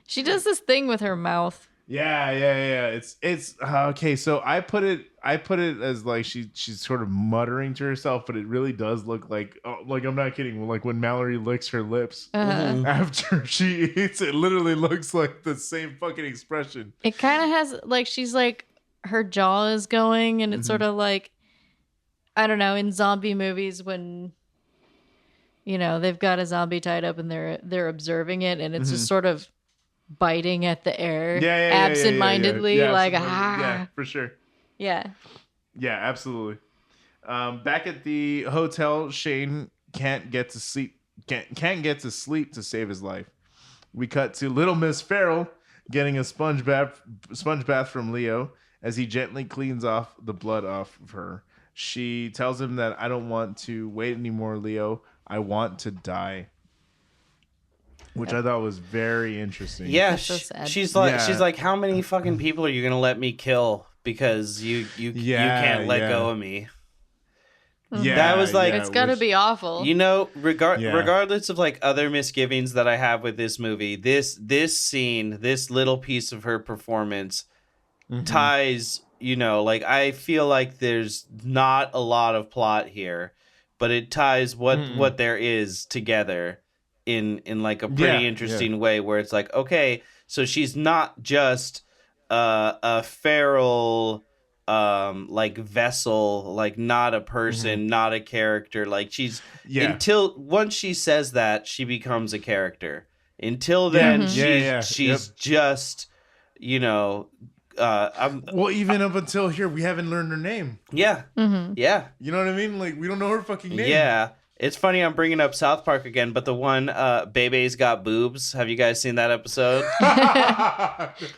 She does this thing with her mouth. Yeah. It's okay. So I put it as like she's sort of muttering to herself, but it really does look like I'm not kidding. Like when Mallory licks her lips after she eats, it literally looks like the same fucking expression. It kind of has like she's like her jaw is going, and it's sort of like, I don't know, in zombie movies when they've got a zombie tied up and they're observing it, and it's just sort of biting at the air absentmindedly, like yeah, for sure. Yeah, absolutely. Back at the hotel, Shane can't get to sleep to save his life. We cut to Little Miss Farrell getting a sponge bath from Leo as he gently cleans off the blood off of her. She tells him that I don't want to wait anymore, Leo. I want to die. Which I thought was very interesting. Yeah, that's so sad. She's like, how many fucking people are you gonna let me kill because you can't let go of me? Yeah, that was like, it's got to be awful. Regardless of like other misgivings that I have with this movie, this scene, this little piece of her performance ties. Like I feel like there's not a lot of plot here, but it ties what there is together in like a pretty interesting way, where it's like, okay, so she's not just a feral like vessel, like not a person, not a character, like she's until once she says that, she becomes a character. Until then she's just well, even up until here we haven't learned her name. Yeah. You know what I mean? Like we don't know her fucking name. It's funny I'm bringing up South Park again, but the one Bebe's Got Boobs. Have you guys seen that episode?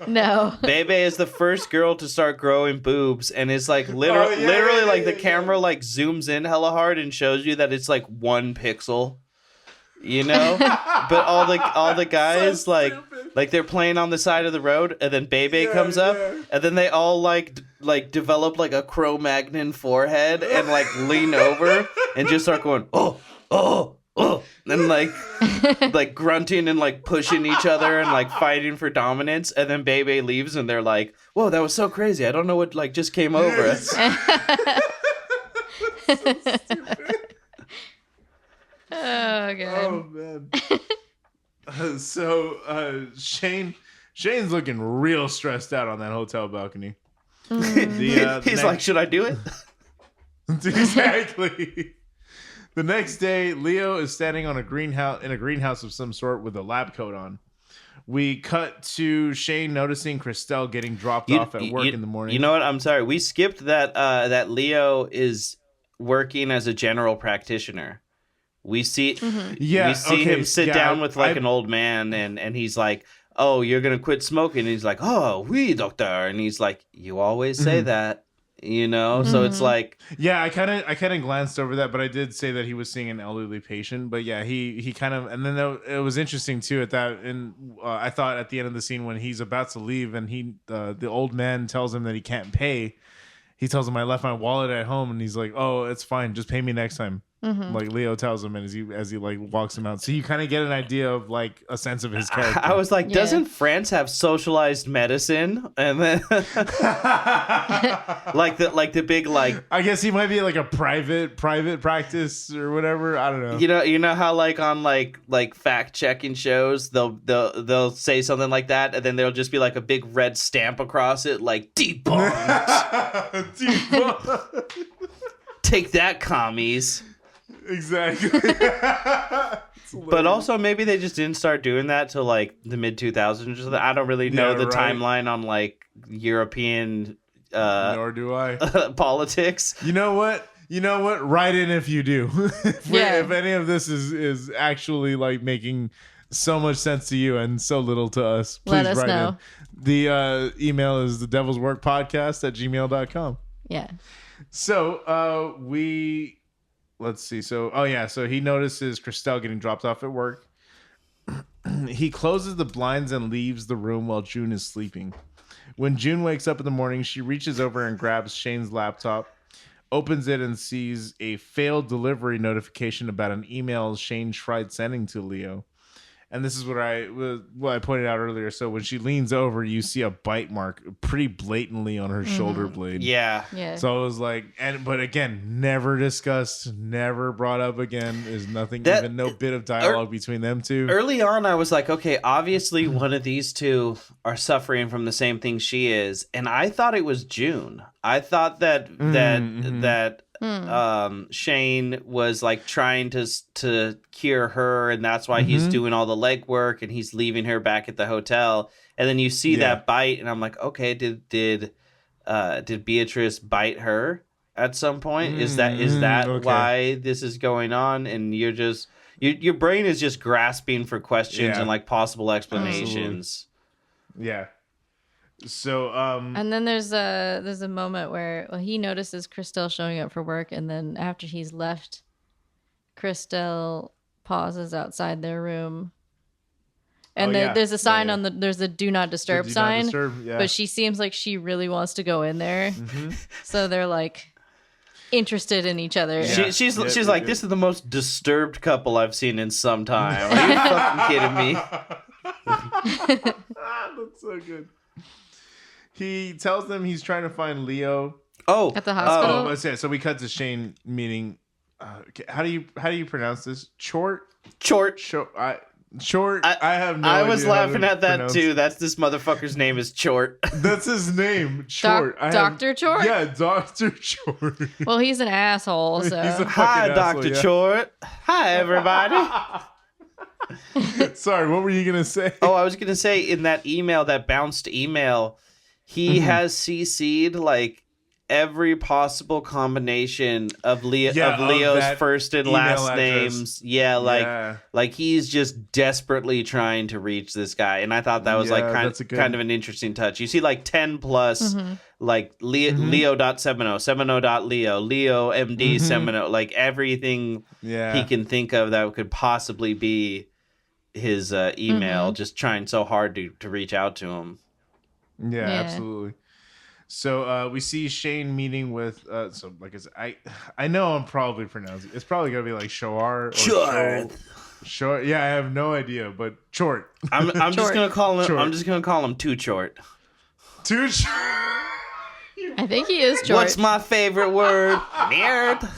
No. Bebe is the first girl to start growing boobs, and it's like literally like the camera like zooms in hella hard and shows you that it's like 1 pixel. You know? But all the guys so like they're playing on the side of the road, and then Bebe comes up, and then they all like develop like a Cro-Magnon forehead and like lean over and just start going and like grunting and like pushing each other and like fighting for dominance, and then Bebe leaves and they're like, whoa, that was so crazy, I don't know what like just came over us. So stupid. Oh god. Oh man. Shane's looking real stressed out on that hotel balcony. He's like, should I do it? Exactly. The next day, Leo is standing on a greenhouse of some sort with a lab coat on. We cut to Shane noticing Christelle getting dropped off at work in the morning. You know what? I'm sorry. We skipped that Leo is working as a general practitioner. We see him sit down with like an old man, and he's like, oh, you're going to quit smoking. And he's like, oh, oui, doctor. And he's like, you always say that, you know? So it's like... Yeah, I kind of glanced over that, but I did say that he was seeing an elderly patient. But yeah, he kind of... And then it was interesting too at that. And I thought at the end of the scene when he's about to leave and the old man tells him that he can't pay. He tells him, I left my wallet at home. And he's like, oh, it's fine. Just pay me next time. Like Leo tells him, and as he like walks him out, so you kind of get an idea of like a sense of his character. I was like, doesn't France have socialized medicine? And then like the big like, I guess he might be like a private practice or whatever. I don't know. You know how like on like fact checking shows they'll say something like that, and then there'll just be like a big red stamp across it, like debunked. Debunked. Take that, commies. Exactly. But also maybe they just didn't start doing that till like the mid 2000s or something. I don't really know the timeline on like European nor do I politics. You know what? Write in if you do. If any of this is actually like making so much sense to you and so little to us, please let us write know. In. The email is thedevilsworkpodcast@gmail.com. Yeah. So let's see. So he notices Christelle getting dropped off at work. He closes the blinds and leaves the room while June is sleeping. When June wakes up in the morning, she reaches over and grabs Shane's laptop, opens it, and sees a failed delivery notification about an email Shane tried sending to Leo. And this is what I pointed out earlier. So when she leans over, you see a bite mark pretty blatantly on her shoulder blade. Yeah. So it was like, but again, never discussed, never brought up again. There's nothing, even no bit of dialogue between them two. Early on, I was like, okay, obviously one of these two are suffering from the same thing she is. And I thought it was June. I thought that Shane was like trying to cure her, and that's why he's doing all the legwork and he's leaving her back at the hotel. And then you see that bite, and I'm like, okay, did Beatrice bite her at some point? Is that okay, why this is going on? And you're just your brain is just grasping for questions and like possible explanations. Absolutely. Yeah. So and then there's a moment where he notices Christelle showing up for work, and then after he's left, Christelle pauses outside their room, and there's a sign on there's a do not disturb sign, but she seems like she really wants to go in there, so they're like interested in each other. She's like, this is the most disturbed couple I've seen in some time. Are you fucking kidding me? That's so good. He tells them he's trying to find Leo. Oh, at the hospital. So we cut to Shane meeting. How do you pronounce this? Chort. I have no idea. I was laughing at that too. That's this motherfucker's name is Chort. That's his name, Chort. Dr. Chort? Yeah, Dr. Chort. Well, he's an asshole. So hi, Dr. Chort. Hi, everybody. Sorry, what were you gonna say? Oh, I was gonna say in that email, that bounced email, he has CC'd like every possible combination of Leo's first and last names. Yeah, like he's just desperately trying to reach this guy, and I thought that was like kind of an interesting touch. You see like 10 plus like Leo.Semino, Semino.Leo, Leo MD Semino, like everything he can think of that could possibly be his email, just trying so hard to reach out to him. Yeah, absolutely. So we see Shane meeting with so like I know I'm probably pronouncing it's probably gonna be like Shoar or Short. Yeah, I have no idea, but Short. I'm just gonna call him Short. I'm just gonna call him Too Short. Too Short. I think he is short. What's my favorite word? Nerd.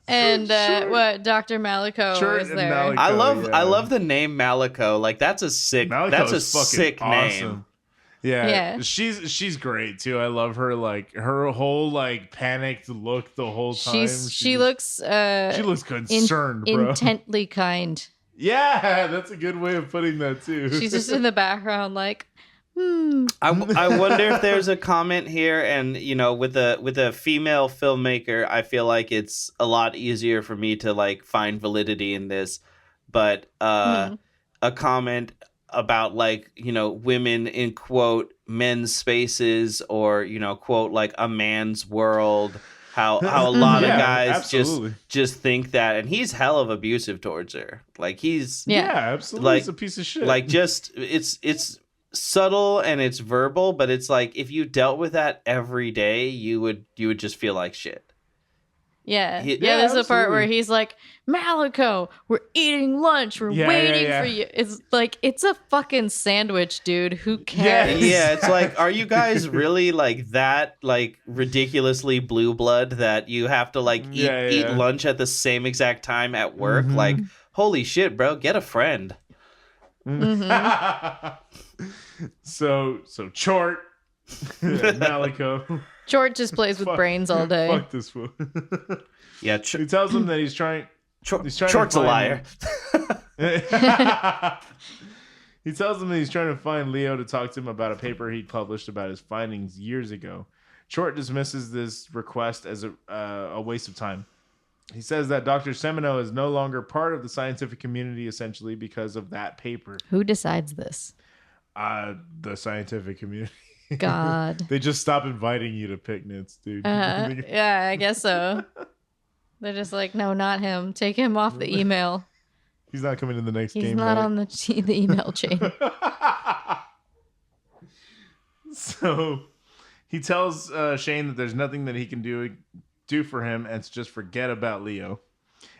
And what Dr. Malico was there. Malico, I love the name Malico. Like that's a sick sick awesome name. Yeah. She's great too. I love her, like her whole like panicked look the whole time. She looks concerned, bro. Intently kind. Yeah, that's a good way of putting that too. She's just in the background like I wonder if there's a comment here, and you know, with a female filmmaker, I feel like it's a lot easier for me to like find validity in this. But a comment about like, you know, women in quote men's spaces, or you know, quote like a man's world. How a lot of guys just think that, and he's hell of abusive towards her. Like he's absolutely, like, he's a piece of shit. Like just it's subtle and it's verbal, but it's like if you dealt with that every day, you would just feel like shit. There's a part where he's like, Malico, we're eating lunch, we're waiting for you. It's like, it's a fucking sandwich, dude. Who cares? It's like, are you guys really like that, like ridiculously blue blood that you have to like eat lunch at the same exact time at work? Like, holy shit, bro, get a friend. So Chort, Malico. Chort just plays with brains all day. Fuck this fool. He tells him that he's trying. Chort's a liar. He tells him that he's trying to find Leo to talk to him about a paper he published about his findings years ago. Chort dismisses this request as a waste of time. He says that Dr. Semino is no longer part of the scientific community, essentially because of that paper. Who decides this? The scientific community. God. They just stop inviting you to picnics, dude. Yeah, I guess so. They're just like, no, not him. Take him off the email. He's not coming to the next game. He's not on the email chain. So he tells Shane that there's nothing that he can do for him, and to just forget about Leo.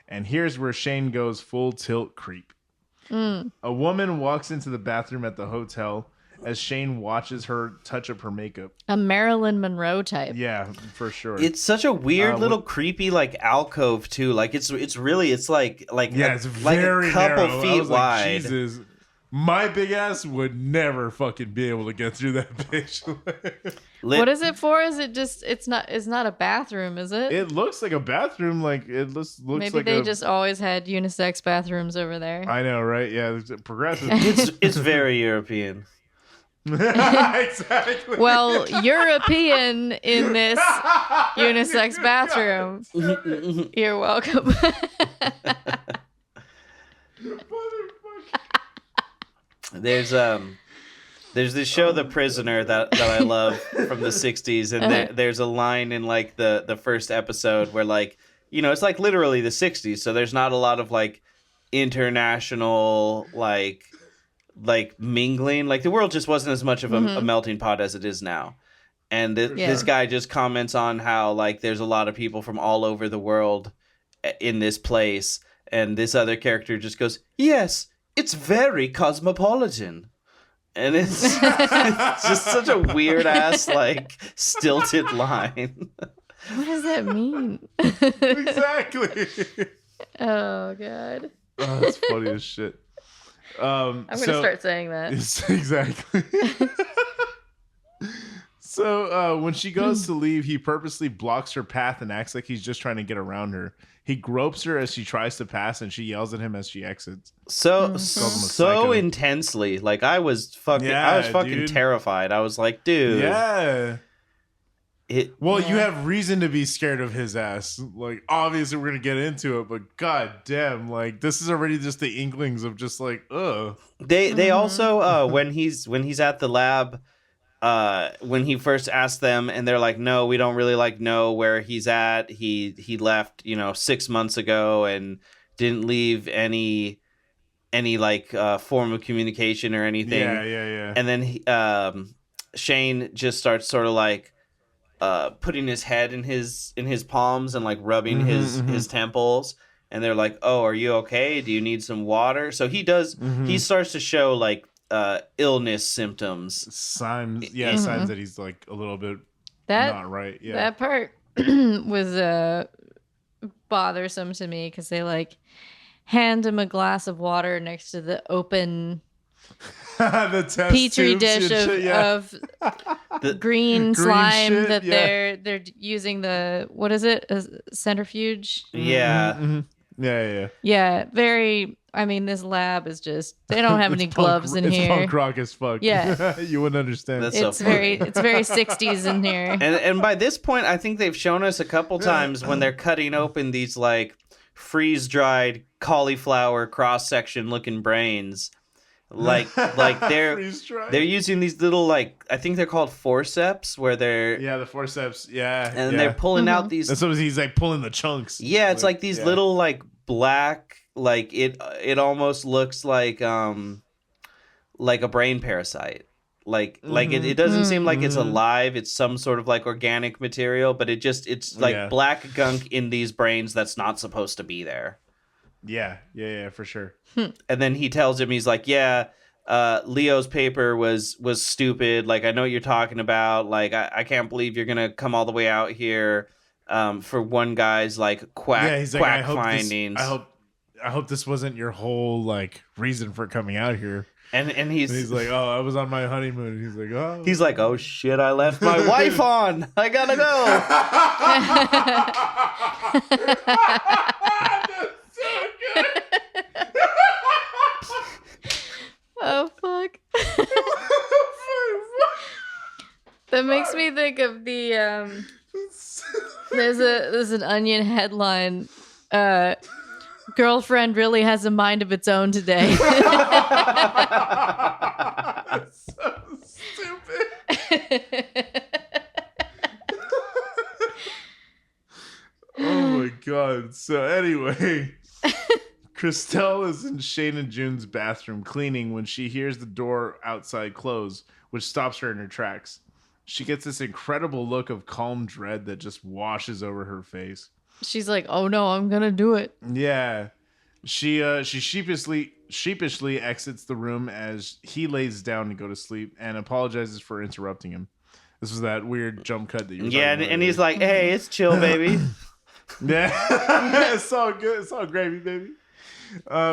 And here's where Shane goes full tilt creep. A woman walks into the bathroom at the hotel as Shane watches her touch up her makeup. A Marilyn Monroe type. Yeah, for sure. It's such a weird little creepy like alcove too. Like it's really it's like it's very like a couple narrow. feet wide. Like, Jesus, my big ass would never fucking be able to get through that bitch. What is it for? Is it just it's not a bathroom, is it? It looks like a bathroom. Like it looks maybe like they just always had unisex bathrooms over there. I know, right? Yeah, it's progressive. it's very European. Exactly. Well, European in this unisex bathroom. You're welcome. There's this show The Prisoner that I love from the 60s, and there's a line in like the first episode where like, you know, it's like literally the 60s, so there's not a lot of like international like mingling. Like the world just wasn't as much of a melting pot as it is now. And this guy just comments on how like there's a lot of people from all over the world in this place, and this other character just goes, yes, it's very cosmopolitan. And it's just such a weird ass like stilted line. What does that mean? Exactly. Oh god. Oh, that's funny as shit. I'm gonna start saying that. Exactly. So when she goes to leave, he purposely blocks her path and acts like he's just trying to get around her. He gropes her as she tries to pass, and she yells at him as she exits. So intensely. Like I was fucking terrified. I was like, dude. Yeah. You have reason to be scared of his ass. Like, obviously we're gonna get into it, but god damn, like this is already just the inklings of just like, ugh. They also when he's at the lab, when he first asked them, and they're like, no, we don't really know where he's at. He left 6 months ago and didn't leave any form of communication or anything. Yeah. And then Shane just starts sort of like putting his head in his palms and like rubbing his temples, and they're like, oh, are you okay? Do you need some water? So he starts to show like illness symptoms, signs that he's like a little bit not right. That part was bothersome to me because they like hand him a glass of water next to the open the test petri dish of the green slime shit, that they're using the, what is it, a centrifuge? Yeah. Very. I mean, this lab is just, they don't have any gloves in here. It's punk rock as fuck. Yeah. You wouldn't understand. It's very 60s in here. And by this point, I think they've shown us a couple times when they're cutting open these like freeze-dried cauliflower cross-section looking brains. Like they're using these little, like, I think they're called forceps, where they're the forceps, and they're pulling out these. That's what he's like, pulling the chunks. Yeah, it's like these little like black, like it almost looks like a brain parasite. Like it doesn't seem like it's alive. It's some sort of like organic material, but it's like black gunk in these brains that's not supposed to be there. Yeah, for sure. And then he tells him, he's like, Leo's paper was stupid. Like, I know what you're talking about. Like, I can't believe you're gonna come all the way out here for one guy's like quack findings. I hope this wasn't your whole like reason for coming out here. And he's like, oh, I was on my honeymoon. He's like, oh shit, I left my wife on. I gotta go. Oh fuck. That makes me think of the there's an Onion headline, girlfriend really has a mind of its own today. That's so stupid. Oh my god. So anyway, Christelle is in Shane and June's bathroom cleaning when she hears the door outside close, which stops her in her tracks. She gets this incredible look of calm dread that just washes over her face. She's like, oh no, I'm gonna do it. Yeah. She sheepishly exits the room as he lays down to go to sleep and apologizes for interrupting him. This was that weird jump cut that you were talking about. And he's like, hey, it's chill, baby. Yeah. It's all good. It's all gravy, baby.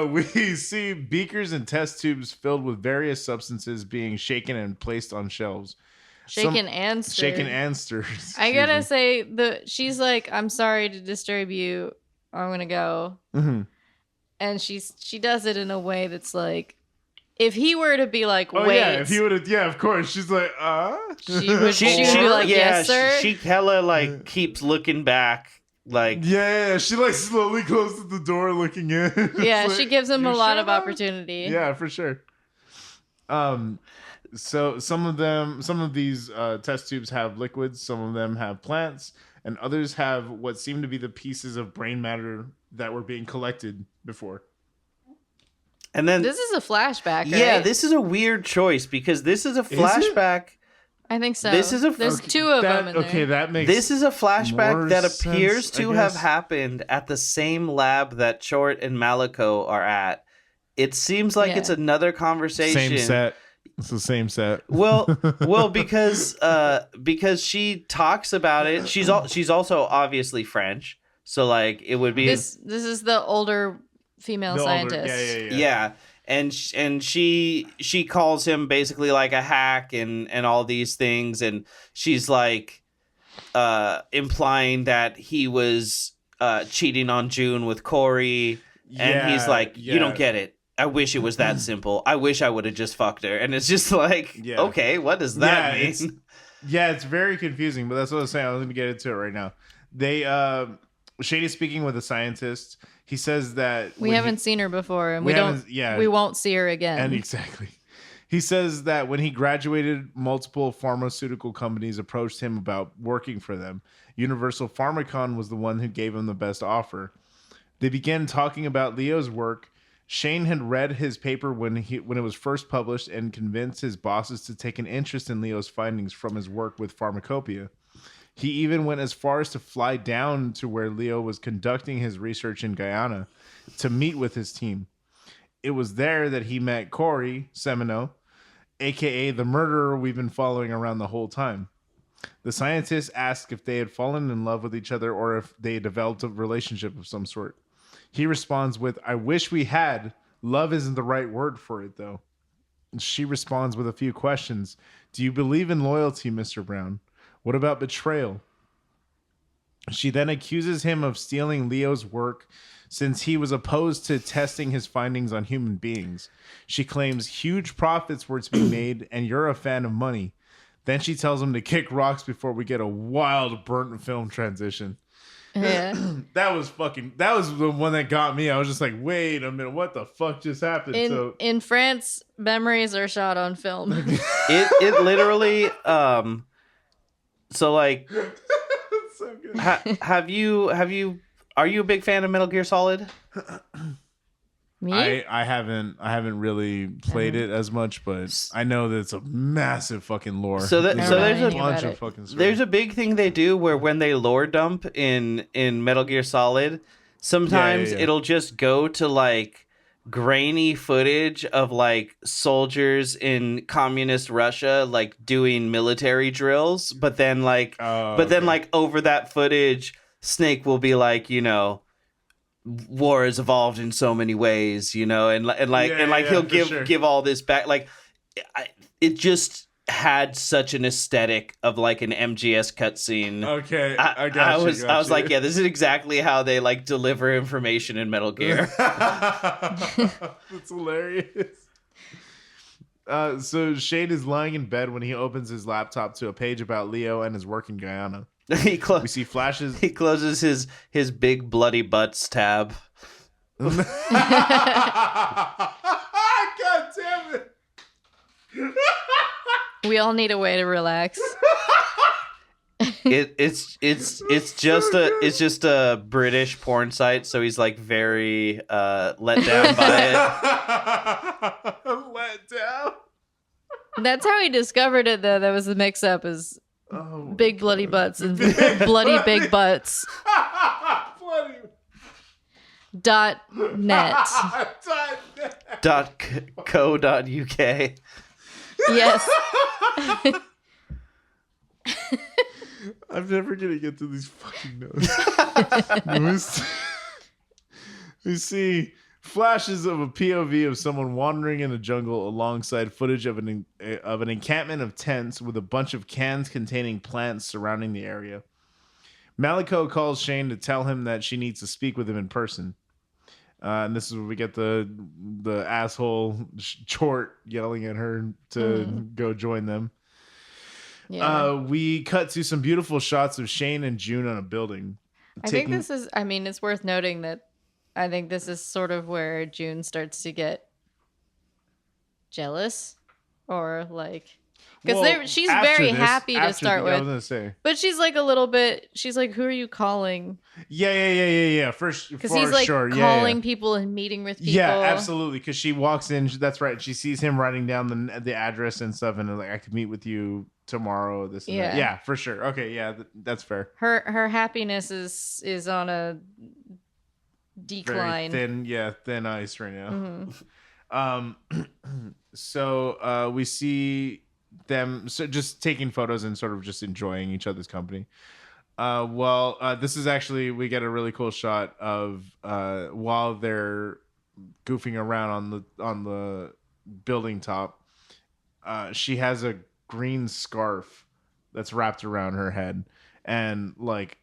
We see beakers and test tubes filled with various substances being shaken and placed on shelves. Shaken and stirred. I gotta say, she's like, I'm sorry to disturb you. I'm gonna go. Mm-hmm. And she does it in a way that's like, if he were to be like, oh, wait. Yeah, if he would have, of course. She's like, She would be like, yes, sir. She hella like keeps looking back. Like, yeah, she like slowly closes the door looking in. Yeah, like, she gives him a lot of opportunity. Yeah, for sure. So some of these test tubes have liquids, some of them have plants, and others have what seem to be the pieces of brain matter that were being collected before. And then this is a flashback, right? Yeah, this is a weird choice because this is a flashback. I think so. There's two of them in there. Okay, that makes This is a flashback that sense, appears to have happened at the same lab that Chort and Maliko are at. It seems like it's another conversation. Same set. It's the same set. Well, because she talks about it. She's also obviously French, so like it would be this is the older female scientist. Yeah. and she calls him basically like a hack and all these things, and she's like implying that he was cheating on June with Corey, and he's like, you don't get it. I wish it was that simple. I wish I would have just fucked her. And it's just like, okay, what does that mean? It's very confusing, but that's what I was saying. I was going to get into it right now. Shady's speaking with a scientist. He says that we haven't seen her before, and we won't see her again. And exactly. He says that when he graduated, multiple pharmaceutical companies approached him about working for them. Universal Pharmacon was the one who gave him the best offer. They began talking about Leo's work. Shane had read his paper when it was first published and convinced his bosses to take an interest in Leo's findings from his work with Pharmacopoeia. He even went as far as to fly down to where Leo was conducting his research in Guyana to meet with his team. It was there that he met Corey Semino, aka the murderer we've been following around the whole time. The scientist asked if they had fallen in love with each other or if they had developed a relationship of some sort. He responds with, I wish we had. Love isn't the right word for it, though. She responds with a few questions. Do you believe in loyalty, Mr. Brown? What about betrayal? She then accuses him of stealing Leo's work since he was opposed to testing his findings on human beings. She claims huge profits were to be made, and you're a fan of money. Then she tells him to kick rocks before we get a wild burnt film transition. Yeah. That was the one that got me. I was just like, wait a minute, what the fuck just happened? In France, memories are shot on film. it literally so like so good. Are you a big fan of Metal Gear Solid? Me? I haven't really played it as much, but I know that it's a massive fucking lore. There's a bunch of fucking stories. There's a big thing they do where when they lore dump in Metal Gear Solid, sometimes it'll just go to like grainy footage of like soldiers in communist Russia like doing military drills, but then like over that footage, Snake will be like, war has evolved in so many ways, and he'll give all this back. Like, it just had such an aesthetic of like an MGS cutscene. Okay, I was like, yeah, this is exactly how they like deliver information in Metal Gear. That's hilarious. So Shane is lying in bed when he opens his laptop to a page about Leo and his work in Guyana. We see flashes. He closes his big bloody butts tab. God damn it! We all need a way to relax. It's just a British porn site, so he's like very let down by it. Let down. That's how he discovered it, though. That was the mix-up. Is big bloody butts and bloody big butts. .net. .co.uk. Yes. I'm never gonna get to these fucking notes. We see flashes of a POV of someone wandering in the jungle alongside footage of an encampment of tents with a bunch of cans containing plants surrounding the area. Maliko calls Shane to tell him that she needs to speak with him in person. And this is where we get the asshole Chort yelling at her to go join them. Yeah. We cut to some beautiful shots of Shane and June on a building. It's worth noting that I think this is sort of where June starts to get jealous or like... Because she's very happy to start with. I was gonna say. But she's like a little bit... She's like, who are you calling? Yeah. Because he's like calling people and meeting with people. Yeah, absolutely. Because she walks in. That's right. She sees him writing down the address and stuff. And like, I could meet with you tomorrow. This and that. Yeah, for sure. Okay, yeah, that's fair. Her happiness is on a decline. Very thin ice right now. Mm-hmm. So we see them just taking photos and sort of just enjoying each other's company. This is actually, we get a really cool shot of while they're goofing around on the building top, she has a green scarf that's wrapped around her head. And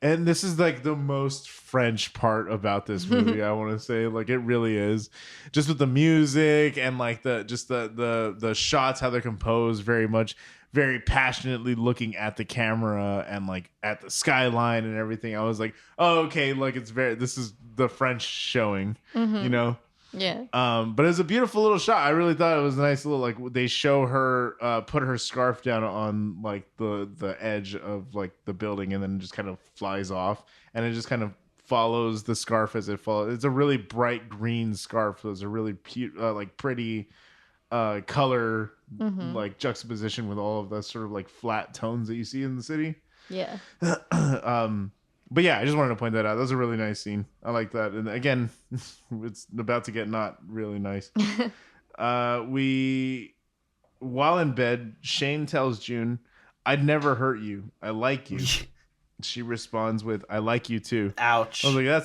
this is like the most French part about this movie. I want to say, like, it really is, just with the music and like the shots, how they're composed, very passionately looking at the camera and like at the skyline and everything. I was like, oh, okay, like this is the French showing, you know. Yeah. But it was a beautiful little shot. I really thought it was a nice little, like, they show her put her scarf down on like the edge of like the building, and then it just kind of flies off, and it just kind of follows the scarf as it follows. It's a really bright green scarf. So it's a really pretty color, like juxtaposition with all of the sort of like flat tones that you see in the city. Yeah. But yeah, I just wanted to point that out. That was a really nice scene. I like that. And again, it's about to get not really nice. While in bed, Shane tells June, "I'd never hurt you. I like you." She responds with, "I like you too." Ouch. I was like, I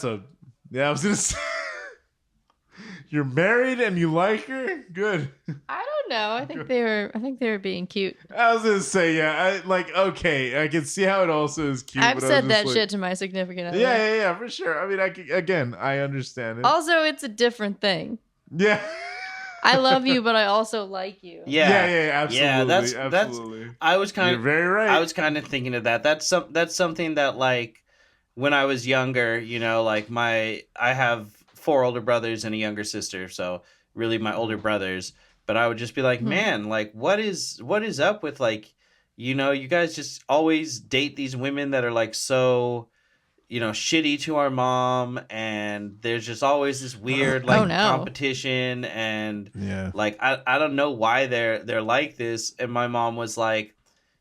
was going to say, you're married and you like her? Good. I don't know. I think they were being cute. I was gonna say, yeah. Okay, I can see how it also is cute. I've said that shit to my significant other. Yeah, for sure. I mean, I understand it. Also, it's a different thing. Yeah. I love you, but I also like you. Yeah, absolutely. Yeah, absolutely. I was kind of You're very right. I was kind of thinking of that. That's something that, like, when I was younger, you know, like I have 4 older brothers and a younger sister, so really my older brothers. But I would just be like, man, like, what is up with, like, you know, you guys just always date these women that are like so, you know, shitty to our mom, and there's just always this weird like competition, and like I don't know why they're like this. And my mom was like,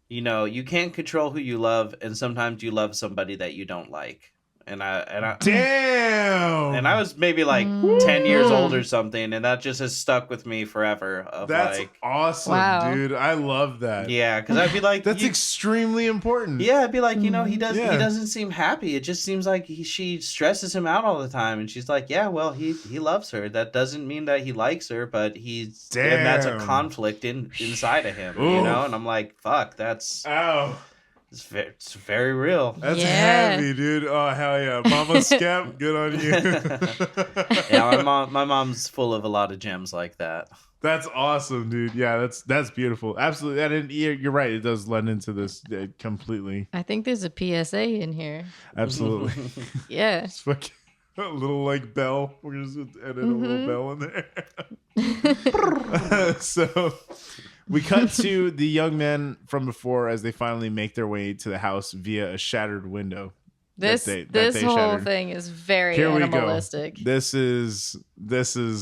you know, you can't control who you love, and sometimes you love somebody that you don't like. And I damn. And I was maybe like 10 years old or something, and that just has stuck with me forever. That's like, awesome, dude. I love that. Yeah, because I'd be like, that's extremely important. Yeah, I'd be like, you know, he doesn't seem happy. It just seems like she stresses him out all the time, and she's like, yeah, well, he loves her. That doesn't mean that he likes her, but and that's a conflict inside of him, you know. And I'm like, fuck, that's It's very real. That's heavy, dude. Oh, hell yeah. Mama Scap, good on you. Yeah, my mom's full of a lot of gems like that. That's awesome, dude. Yeah, that's beautiful. Absolutely. And you're right. It does lend into this completely. I think there's a PSA in here. Absolutely. Yeah. It's fucking a little like bell. We're just edit a little bell in there. So we cut to the young men from before as they finally make their way to the house via a shattered window. This whole shattered. Thing is very animalistic. This is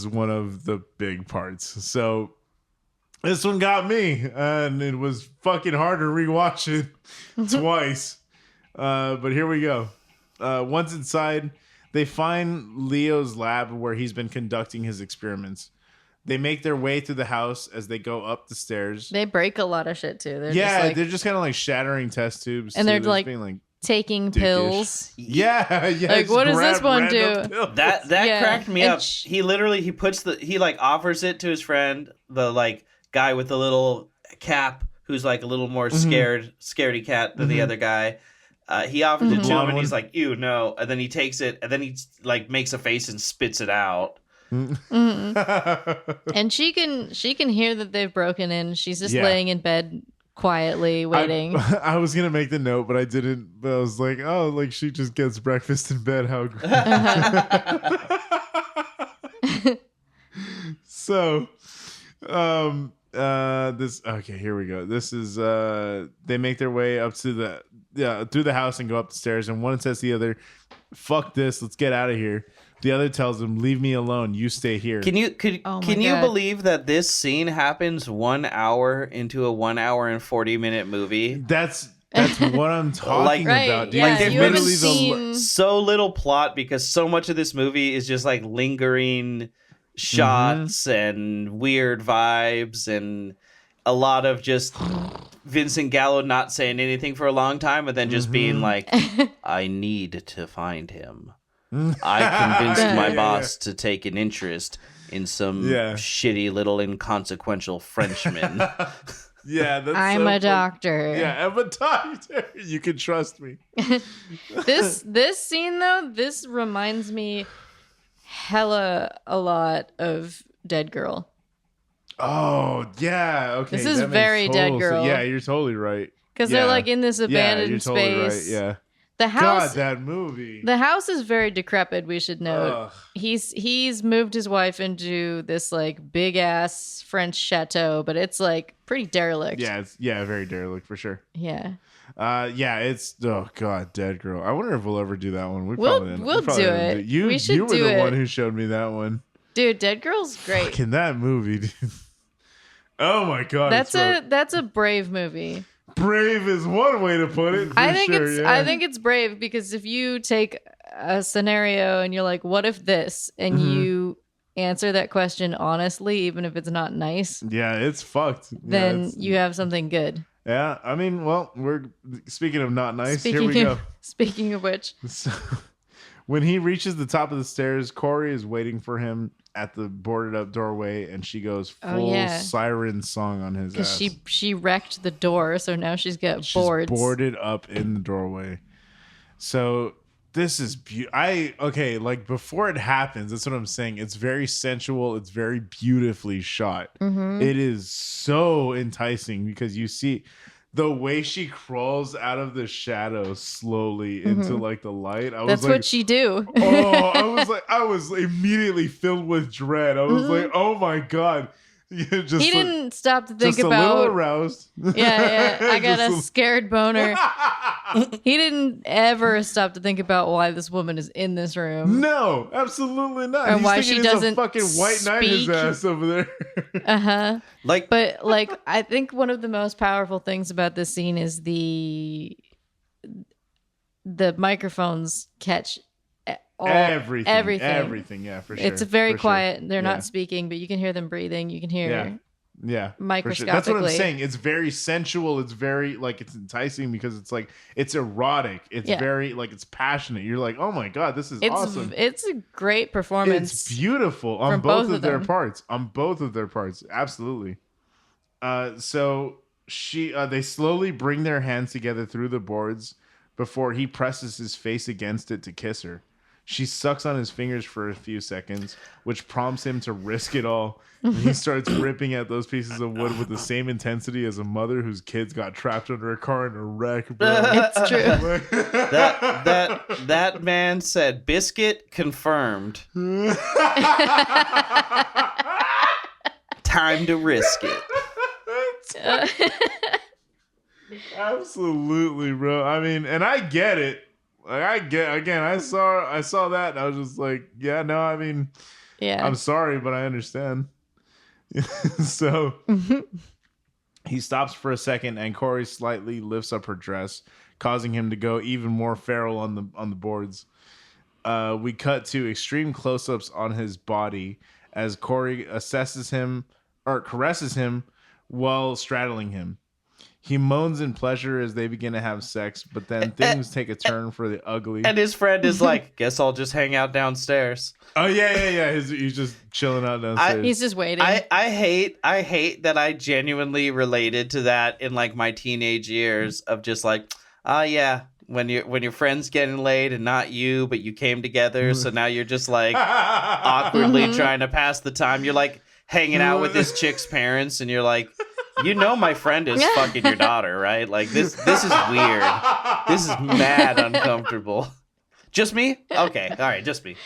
one of the big parts. So this one got me, and it was fucking hard to rewatch it twice. But here we go. Once inside, they find Leo's lab where he's been conducting his experiments. They make their way through the house as they go up the stairs. They break a lot of shit too. They're just kind of like shattering test tubes. And they're like taking pills. Yeah. Like, what does this one do? Pills. That cracked me up. He offers it to his friend, the like guy with the little cap, who's like a little more scaredy cat than the other guy. He offers it to him, and he's like, "Ew, no!" And then he takes it, and then he like makes a face and spits it out. And she can hear that they've broken in. She's just laying in bed quietly waiting. I was gonna make the note, but I didn't. But I was like, oh, like she just gets breakfast in bed. How great. So here we go. This is they make their way up to through the house and go up the stairs, and one says to the other, "Fuck this, let's get out of here." The other tells him, "Leave me alone. You stay here." Can you believe that this scene happens 1 hour into a 1 hour and 40-minute movie? That's what I'm talking about. Yeah, like, you haven't seen so little plot because so much of this movie is just like lingering shots and weird vibes and a lot of just Vincent Gallo not saying anything for a long time and then just being like, "I need to find him. I convinced my boss to take an interest." in some shitty little inconsequential Frenchman. Yeah, I'm a doctor. Yeah, I'm a doctor. You can trust me. This scene though, this reminds me hella a lot of Dead Girl. Oh yeah, okay. This is very Dead Girl. Yeah, you're totally right. Because they're like in this abandoned totally space. right. Yeah. The house. God, that movie. The house is very decrepit. We should note. Ugh. He's moved his wife into this like big ass French chateau, but it's like pretty derelict. Yeah, it's very derelict for sure. Yeah. It's God, Dead Girl. I wonder if we'll ever do that one. We'll do it. You were the one who showed me that one. Dude, Dead Girl's great. Fucking that movie, dude. Oh my God. That's a brave movie. Brave is one way to put it. I think it's brave because if you take a scenario and you're like, what if this? And you answer that question honestly, even if it's not nice. Yeah, it's fucked. Then you have something good. Yeah, I mean, well, we're speaking of not nice. Here we go. Speaking of which. So, when he reaches the top of the stairs, Corey is waiting for him at the boarded up doorway, and she goes full siren song on his ass. Because she wrecked the door, so now she's boards. Boarded up in the doorway. So this is like before it happens, that's what I'm saying. It's very sensual. It's very beautifully shot. Mm-hmm. It is so enticing because you see the way she crawls out of the shadows slowly into like the light. That's what she do. I was immediately filled with dread. I was like, oh my God. He didn't stop to think about. Just a little aroused. Yeah. I got a scared boner. He didn't ever stop to think about why this woman is in this room. No, absolutely not. And why she doesn't fucking white knight his ass over there. But I think one of the most powerful things about this scene is the microphones catch everything. Yeah, for sure. It's very quiet. They're not speaking, but you can hear them breathing. You can hear microscopically. Sure. That's what I'm saying. It's very sensual. It's very it's enticing because it's like it's erotic. It's very it's passionate. You're like, oh my God, this is awesome. It's a great performance. It's beautiful on both of their parts. On both of their parts, absolutely. So they slowly bring their hands together through the boards before he presses his face against it to kiss her. She sucks on his fingers for a few seconds, which prompts him to risk it all. And he starts ripping at those pieces of wood with the same intensity as a mother whose kids got trapped under a car in a wreck, bro. It's true. that man said, "Biscuit confirmed." Time to risk it. Absolutely, bro. I mean, and I get it. I saw that and I was just like, yeah, no, I mean, I'm sorry, but I understand. So he stops for a second and Corey slightly lifts up her dress, causing him to go even more feral on the boards. We cut to extreme close-ups on his body as Corey caresses him while straddling him. He moans in pleasure as they begin to have sex, but then things take a turn for the ugly. And his friend is like, guess I'll just hang out downstairs. Oh, yeah. He's just chilling out downstairs. He's just waiting. I hate that I genuinely related to that in like my teenage years of just like, when your friend's getting laid and not you, but you came together, so now you're just like awkwardly trying to pass the time. You're like hanging out with this chick's parents and you're like, you know my friend is fucking your daughter, right? Like this is weird. This is mad uncomfortable. Just me? Okay, all right, just me.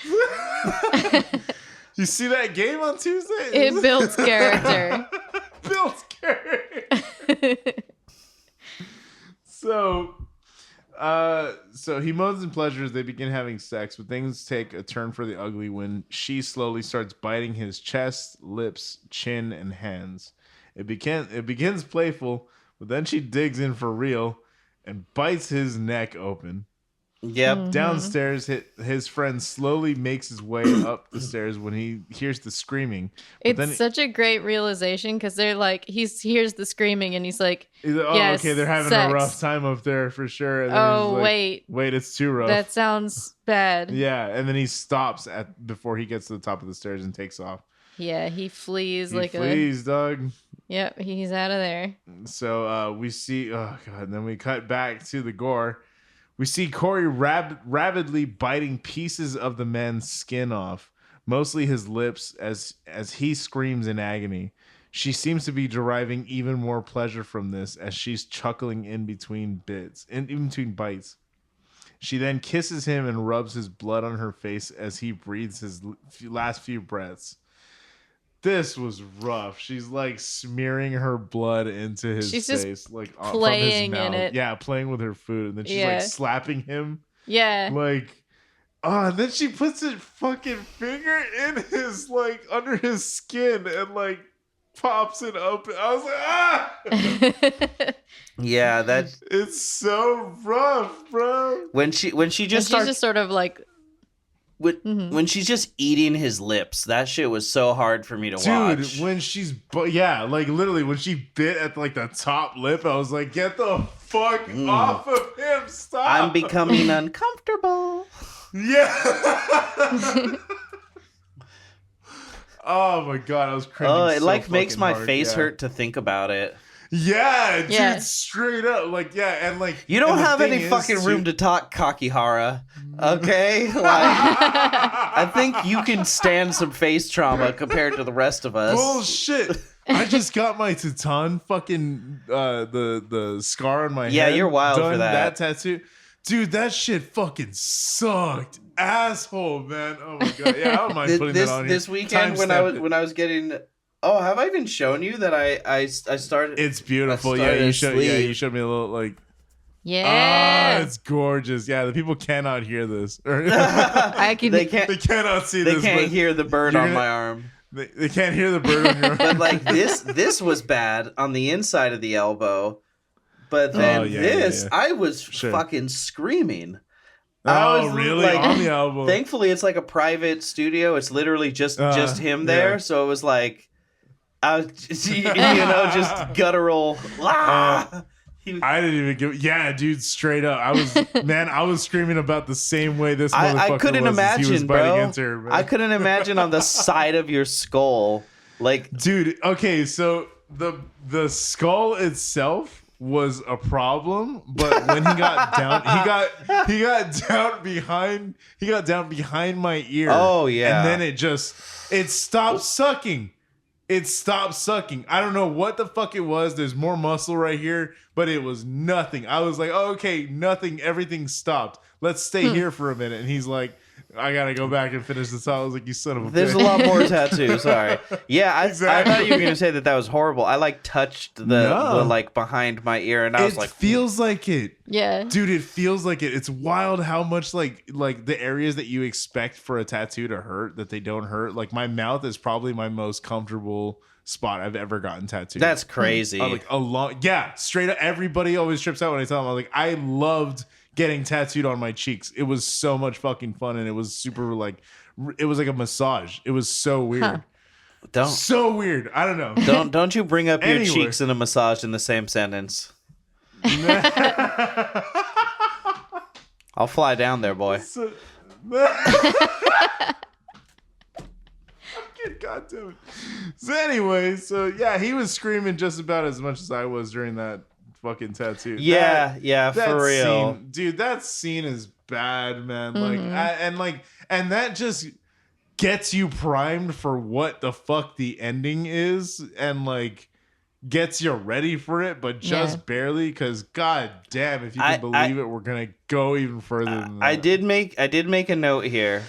You see that game on Tuesday? It builds character. So he moans in pleasure as they begin having sex, but things take a turn for the ugly when she slowly starts biting his chest, lips, chin, and hands. It begins playful, but then she digs in for real and bites his neck open. Yep. Mm-hmm. Downstairs, his friend slowly makes his way up the stairs when he hears the screaming. It's such a great realization because they're like, he hears the screaming and he's like, yes, okay, they're having a rough time up there for sure. And then wait, it's too rough. That sounds bad. Yeah, and then he stops before he gets to the top of the stairs and takes off. Yeah, he flees He flees, dog. Yep, he's out of there. So we see, oh god, and then we cut back to the gore. We see Corey rabidly biting pieces of the man's skin off, mostly his lips, as he screams in agony. She seems to be deriving even more pleasure from this as she's chuckling in between bites. She then kisses him and rubs his blood on her face as he breathes his last few breaths. This was rough. She's like smearing her blood into his face, like playing from his mouth. in it. Yeah, playing with her food, and then she's like slapping him. Yeah, like, and then she puts her fucking finger in his like under his skin and like pops it up. I was like, ah. Yeah, it's so rough, bro. When she just starts, she's just sort of like. When she's just eating his lips, that shit was so hard for me to watch. Dude, when she's like literally when she bit at like the top lip, I was like, get the fuck off of him, stop. I'm becoming uncomfortable. Yeah. Oh my god, I was cringing. Oh, it so like makes my hard. face hurt to think about it. Yeah, dude, straight up, like, yeah, and like you don't have any fucking room to talk, Kakihara. Okay, like I think you can stand some face trauma compared to the rest of us. Bullshit. I just got my Titan fucking the scar on my head. Yeah, you're wild for that tattoo, dude. That shit fucking sucked, asshole, man. Oh my god, yeah, I don't mind putting that on here. This weekend when I was getting. Oh, have I even shown you that I started? It's beautiful. You showed me a little like. Yeah. It's gorgeous. Yeah, the people cannot hear this. They cannot see this. They can't hear the bird on my arm. They can't hear the bird on your arm. But like this was bad on the inside of the elbow. But then I was fucking screaming. Oh, really? Like, on the elbow. Thankfully, it's like a private studio. It's literally just him there. Yeah. So it was like. I was, just guttural. I didn't even give. Yeah, dude, straight up. I was screaming about the same way this motherfucker I couldn't imagine, he was bro. Against her, I couldn't imagine on the side of your skull, like, dude. Okay, so the skull itself was a problem, but when he got down, he got down behind my ear. Oh yeah, and then it stopped sucking. It stopped sucking. I don't know what the fuck it was. There's more muscle right here, but it was nothing. I was like, oh, okay, nothing. Everything stopped. Let's stay here for a minute. And he's like, I gotta go back and finish this out. I was like, you son of a bitch. There's a lot more tattoos. Sorry. Yeah, exactly. I thought you were gonna say that was horrible. I like touched the like behind my ear, and I was like, it feels like it. Yeah, dude, it feels like it. It's wild how much like the areas that you expect for a tattoo to hurt that they don't hurt. Like my mouth is probably my most comfortable spot I've ever gotten tattooed. That's crazy. Straight up. Everybody always trips out when I tell them. I'm like, I loved getting tattooed on my cheeks. It was so much fucking fun, and it was super like, it was like a massage. It was so weird. So weird. I don't know. Don't you bring up your cheeks and a massage in the same sentence. I'll fly down there, boy. God damn it. So anyway, he was screaming just about as much as I was during that fucking tattoo. Yeah, for real. Dude, that scene is bad, man. And that just gets you primed for what the fuck the ending is, and like gets you ready for it, but just barely, because god damn, if you can believe it, we're gonna go even further than that. I did make a note here.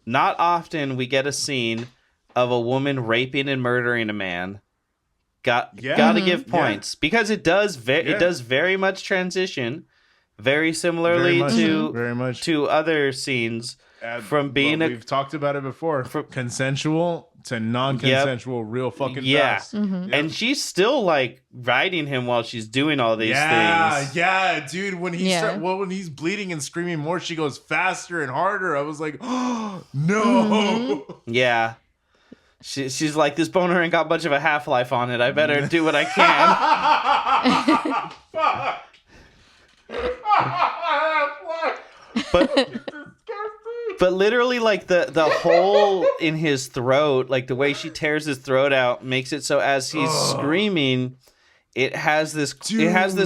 Not often we get a scene of a woman raping and murdering a man. Gotta give points because it does very much transition, very similarly to other scenes from being we've talked about it before, from consensual to non-consensual, real fucking fast. And she's still like riding him while she's doing all these things. Yeah, dude. When he's bleeding and screaming more, she goes faster and harder. I was like, oh no. Yeah. She's like, this boner ain't got much of a half-life on it. I better do what I can. But literally, like the hole in his throat, like the way she tears his throat out, makes it so as he's screaming, it has this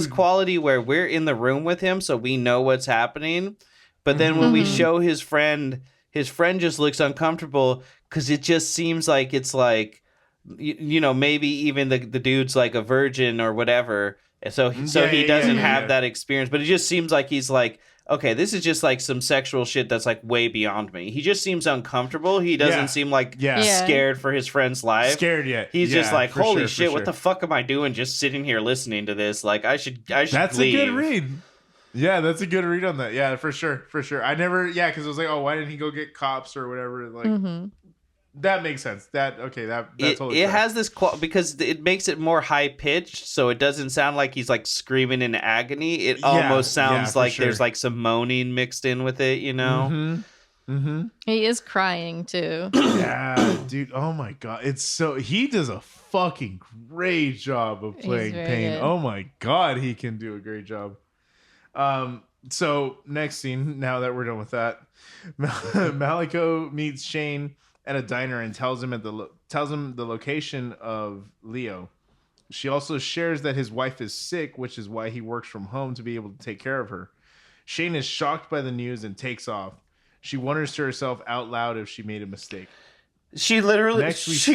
quality where we're in the room with him, so we know what's happening. But then when we show his friend just looks uncomfortable because it just seems like it's like, you know, maybe even the dude's like a virgin or whatever. So he doesn't have that experience, but it just seems like he's like, okay, this is just like some sexual shit that's like way beyond me. He just seems uncomfortable. He doesn't seem like scared for his friend's life. Scared yet. He's just like, holy shit, what the fuck am I doing just sitting here listening to this? Like, I should That's leave. a good read. Yeah, that's a good read on that. Yeah, for sure. I never, because it was like, oh, why didn't he go get cops or whatever? Like, that makes sense. That totally it has this because it makes it more high pitched, so it doesn't sound like he's like screaming in agony. It almost sounds like there's like some moaning mixed in with it, you know. He is crying too. Yeah, dude. Oh my god, he does a fucking great job of playing pain. Good. Oh my god, he can do a great job. So next scene, now that we're done with that, Maliko meets Shane at a diner and tells him the location of Leo. She also shares that his wife is sick, which is why he works from home to be able to take care of her. Shane is shocked by the news and takes off. She wonders to herself out loud if she made a mistake. She literally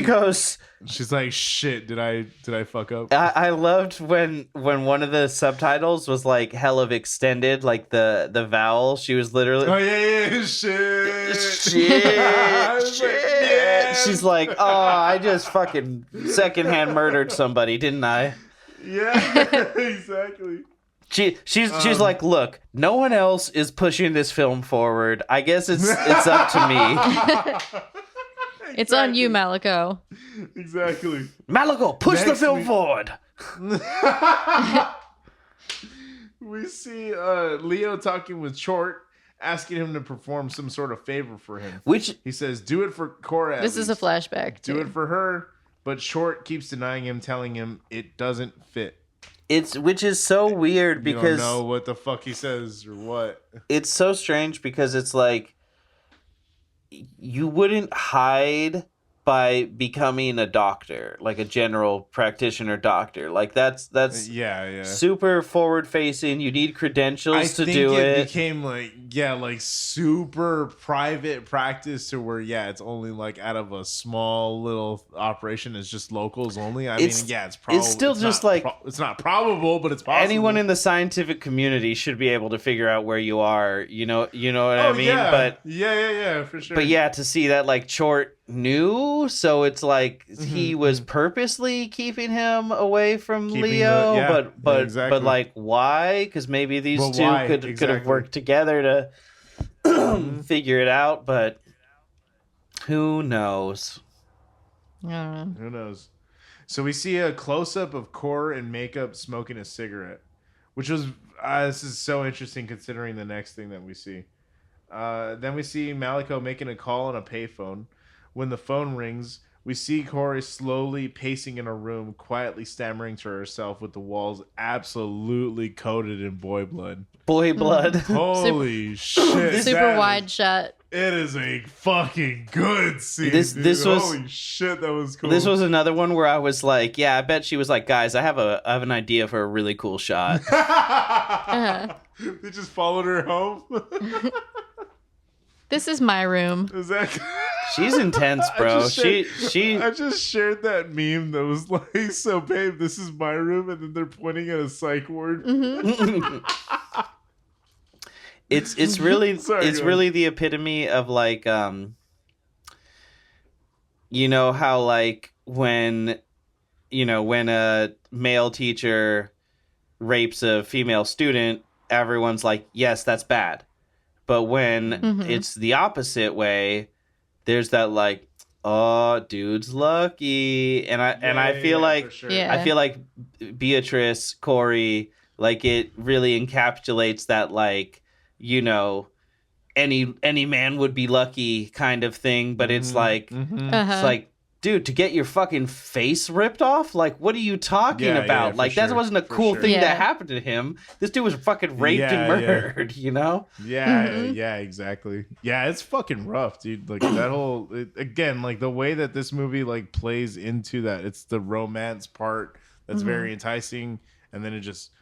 goes, she's like, shit, did I fuck up? I loved when one of the subtitles was like hell of extended, like the vowel. She was literally, oh yeah, shit. She's like, oh, I just fucking secondhand murdered somebody, didn't I? Yeah, exactly. She's like, look, no one else is pushing this film forward. I guess it's up to me. It's on you, Maliko. Exactly. Maliko, push the film forward. We see Leo talking with Short, asking him to perform some sort of favor for him. Which he says, do it for Cora. This is a flashback. Do it for her, but Short keeps denying him, telling him it doesn't fit. Which is so weird because you don't know what the fuck he says or what. It's so strange because it's like you wouldn't hide by becoming a doctor, like a general practitioner doctor. Like that's super forward facing. You need credentials to do it. It became like super private practice to where it's only like out of a small little operation. It's just locals only. It's probably it's still just like it's not probable, but it's possible. Anyone in the scientific community should be able to figure out where you are. You know what I mean? Yeah. But yeah, for sure. But to see that like Short knew, so it's like he was purposely keeping him away from Leo, but like why? Because maybe these two could have worked together to figure it out, but who knows? I don't know. Who knows? So we see a close up of Core in makeup smoking a cigarette, which was this is so interesting considering the next thing that we see. Then we see Maliko making a call on a payphone. When the phone rings, we see Corey slowly pacing in a room, quietly stammering to herself with the walls absolutely coated in boy blood. Boy blood. Holy shit. Super wide shot. It is a fucking good scene. This was holy shit, that was cool. This was another one where I was like, I bet she was like, guys, I have an idea for a really cool shot. They just followed her home. This is my room. Exactly. She's intense, bro. I just shared that meme that was like, so babe, this is my room, and then they're pointing at a psych ward. It's really really the epitome of like you know how like when a male teacher rapes a female student, everyone's like, yes, that's bad. But when it's the opposite way, there's that like, oh, dude's lucky, and I feel like sure. I feel like Beatrice, Corey, like it really encapsulates that like, any man would be lucky kind of thing, but it's like it's like dude, to get your fucking face ripped off? Like, what are you talking about? Yeah, like, that wasn't a cool thing Yeah. that happened to him. This dude was fucking raped and murdered, you know? Yeah, exactly. Yeah, it's fucking rough, dude. Like that whole again, like the way that this movie like plays into that. It's the romance part that's very enticing, and then it just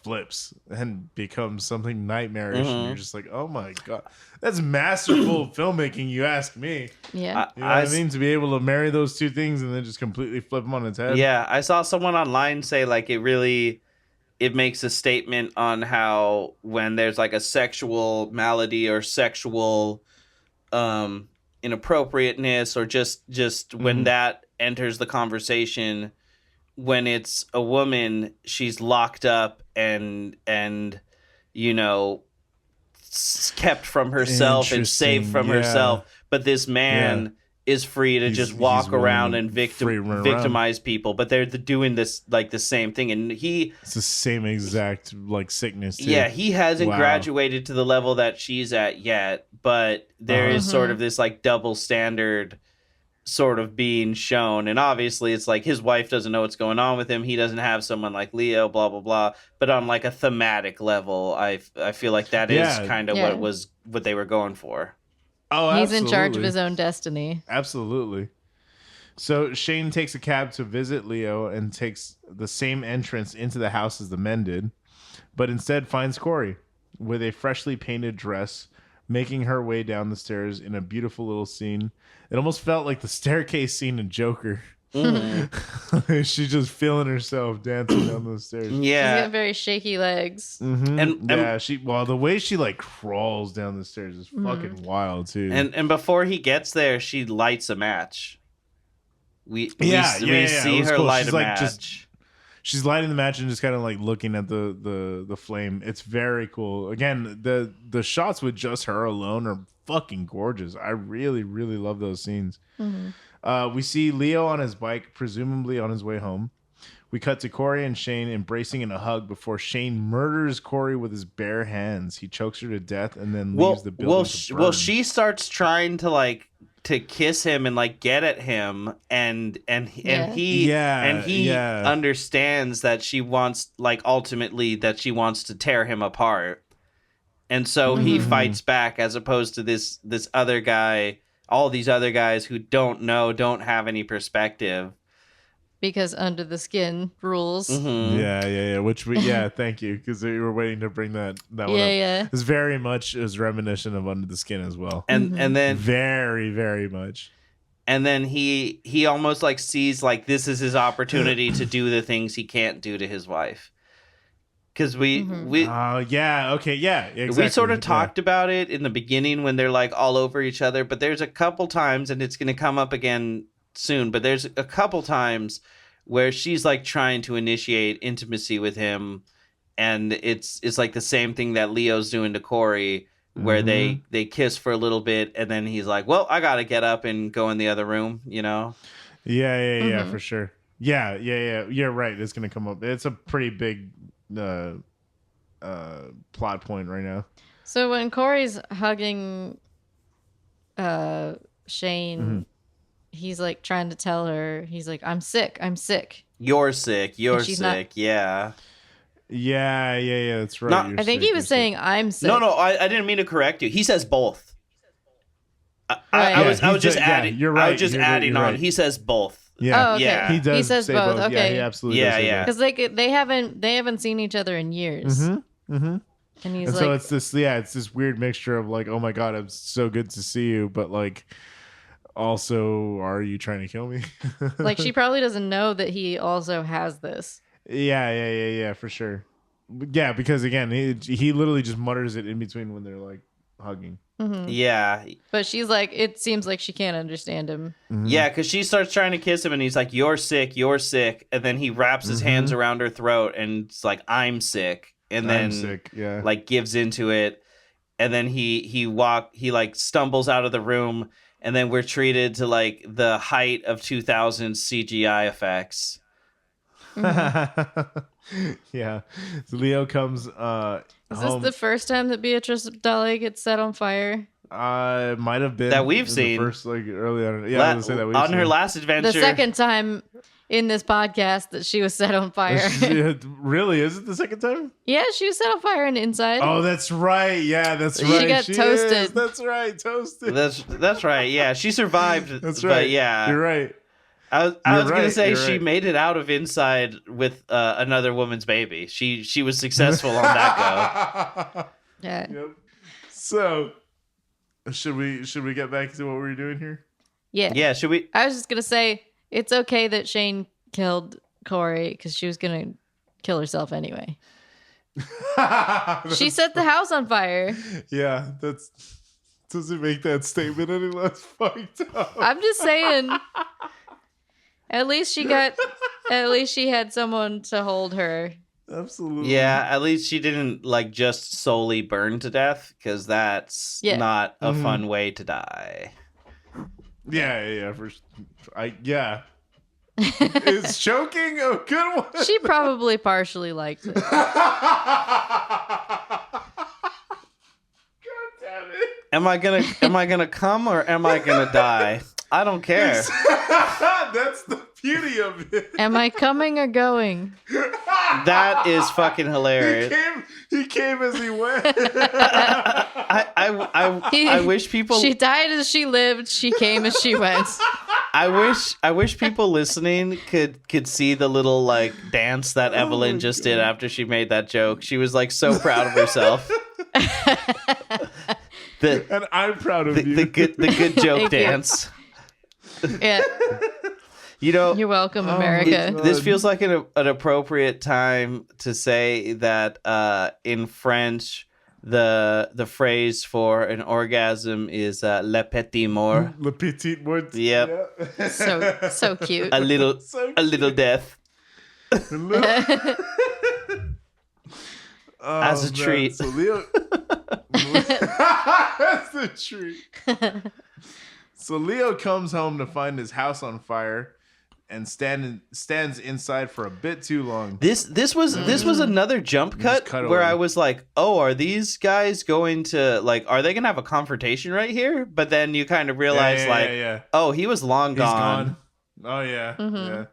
flips and becomes something nightmarish, and you're just like, oh my god, that's masterful filmmaking, you ask me. Yeah, You know what I mean? To be able to marry those two things and then just completely flip them on its head. Yeah, I saw someone online say like it makes a statement on how when there's like a sexual malady or sexual inappropriateness, or just when that enters the conversation, when it's a woman, she's locked up and you know, kept from herself and safe from herself, but this man is free to just walk around and victimize people, but they're doing this like the same thing, and it's the same exact like sickness too. Yeah, he hasn't graduated to the level that she's at yet, but there is sort of this like double standard sort of being shown, and obviously it's like his wife doesn't know what's going on with him, he doesn't have someone like Leo, blah blah blah, but on like a thematic level, I feel like that is kind of what they were going for. Oh, he's in charge of his own destiny. Absolutely. So Shane takes a cab to visit Leo and takes the same entrance into the house as the men did, but instead finds Corey with a freshly painted dress, making her way down the stairs in a beautiful little scene. It almost felt like the staircase scene in Joker. She's just feeling herself dancing down those stairs. Yeah, she's got very shaky legs. And the way she like crawls down the stairs is fucking wild too. And before he gets there, she lights a match. We see her cool. light she's a like match. She's lighting the match and just kind of like looking at the flame. It's very cool. Again, the shots with just her alone are fucking gorgeous. I really, really love those scenes. We see Leo on his bike, presumably on his way home. We cut to Corey and Shane embracing in a hug before Shane murders Corey with his bare hands. He chokes her to death and then leaves the building to burn. Well, she starts trying to kiss him and like get at him, and he understands that she wants ultimately that she wants to tear him apart, and so he fights back, as opposed to this other guy, all these other guys who don't have any perspective. Because under the skin rules. Which thank you, because we were waiting to bring that one up. It's very much is reminiscent of Under the Skin as well, and then very, very much. And then he almost like sees like this is his opportunity to do the things he can't do to his wife. Because exactly. We sort of talked about it in the beginning when they're like all over each other, but there's a couple times, and it's going to come up again soon, but there's a couple times where she's like trying to initiate intimacy with him, and it's like the same thing that Leo's doing to Corey, where they kiss for a little bit, and then he's like, well, I gotta get up and go in the other room, you know? For sure. You're right, it's gonna come up. It's a pretty big plot point right now. So when Corey's hugging Shane, he's like trying to tell her, he's like, I'm sick. You're sick. Yeah, that's right. I think he was saying I'm sick. No, I didn't mean to correct you. He says both. I was just adding. You're right. I was just adding on. Right. He says both. Yeah. Oh, okay. Yeah. He does. He says say both. Okay. Yeah, he absolutely does. Yeah. Because they haven't seen each other in years. And he's so it's this weird mixture of like, oh my god, it's so good to see you, but like, also, are you trying to kill me? Like, she probably doesn't know that he also has this. Yeah, for sure. Yeah, because again, he literally just mutters it in between when they're like hugging. Yeah. But she's like, it seems like she can't understand him. Yeah, because she starts trying to kiss him, and he's like, you're sick. And then he wraps his hands around her throat, and it's like, I'm sick. And then like gives into it. And then he like stumbles out of the room. And then we're treated to like the height of 2000 CGI effects. Yeah. So Leo comes Is this the first time that Beatrice Dalle gets set on fire? Might have been that we've seen first, like early on. Yeah, I was gonna say that we've on seen. her last adventure. The second time in this podcast that she was set on fire. Really? Is it the second time? Yeah, she was set on fire on the inside. Oh, that's right. Yeah, that's right. She got toasted. Is. That's right, toasted. That's right. Yeah, she survived. That's right. But yeah, you're right. I was gonna say she right. made it out of inside with another woman's baby. She was successful on that go. Yeah. Yep. So, should we get back to what we were doing here? Yeah. Yeah. Should we? I was just gonna say it's okay that Shane killed Corey because she was gonna kill herself anyway. She set the house on fire. Yeah, doesn't make that statement any less fucked up. I'm just saying. At least she had someone to hold her. Absolutely. Yeah. At least she didn't like just solely burn to death, because that's not a fun way to die. Yeah. Yeah. Is choking a good one? She probably partially liked it. God damn it. Am I gonna come or am I gonna die? I don't care. That's the beauty of it. Am I coming or going? That is fucking hilarious. He came as he went. I wish people. She died as she lived. She came as she went. I wish people listening could see the little like dance that Evelyn just did after she made that joke. She was like so proud of herself. And I'm proud of you. The good joke dance. Yeah. You know, You're welcome, America. This feels like an appropriate time to say that in French, the phrase for an orgasm is le petit mort. Le petit mort. Yep. Yeah. So cute. A little death. As a treat. So Leo. That's the treat. So Leo comes home to find his house on fire and stands inside for a bit too long. This was another jump cut where away. I was like, oh, are these guys going to are they gonna have a confrontation right here? But then you kind of realize oh, he was long gone. Oh yeah. Mm-hmm.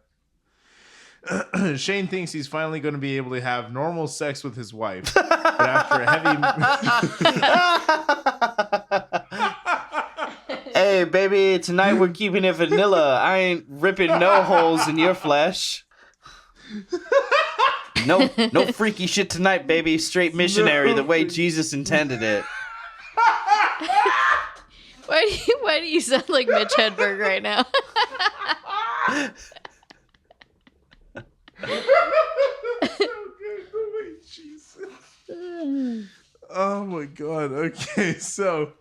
Yeah. Shane thinks he's finally going to be able to have normal sex with his wife, but after a heavy Hey, baby, tonight we're keeping it vanilla. I ain't ripping no holes in your flesh. No freaky shit tonight, baby. Straight missionary, the way Jesus intended it. Why do you sound like Mitch Hedberg right now? Oh my god. Okay, so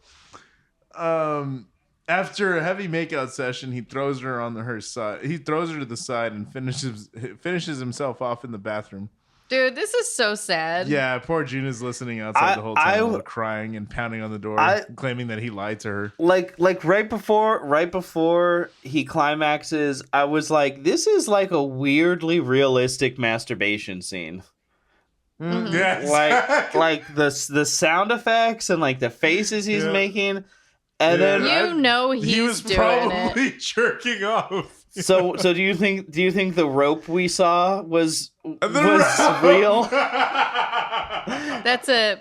after a heavy makeout session, he throws her on her side. He throws her to the side and finishes himself off in the bathroom. Dude, this is so sad. Yeah, poor Gina's listening outside the whole time, crying and pounding on the door, claiming that he lied to her. Like right before he climaxes, I was like, this is like a weirdly realistic masturbation scene. Mm-hmm. Yeah, like the sound effects and like the faces he's making. And then he was doing probably it. jerking off. So do you think the rope we saw was real? That's a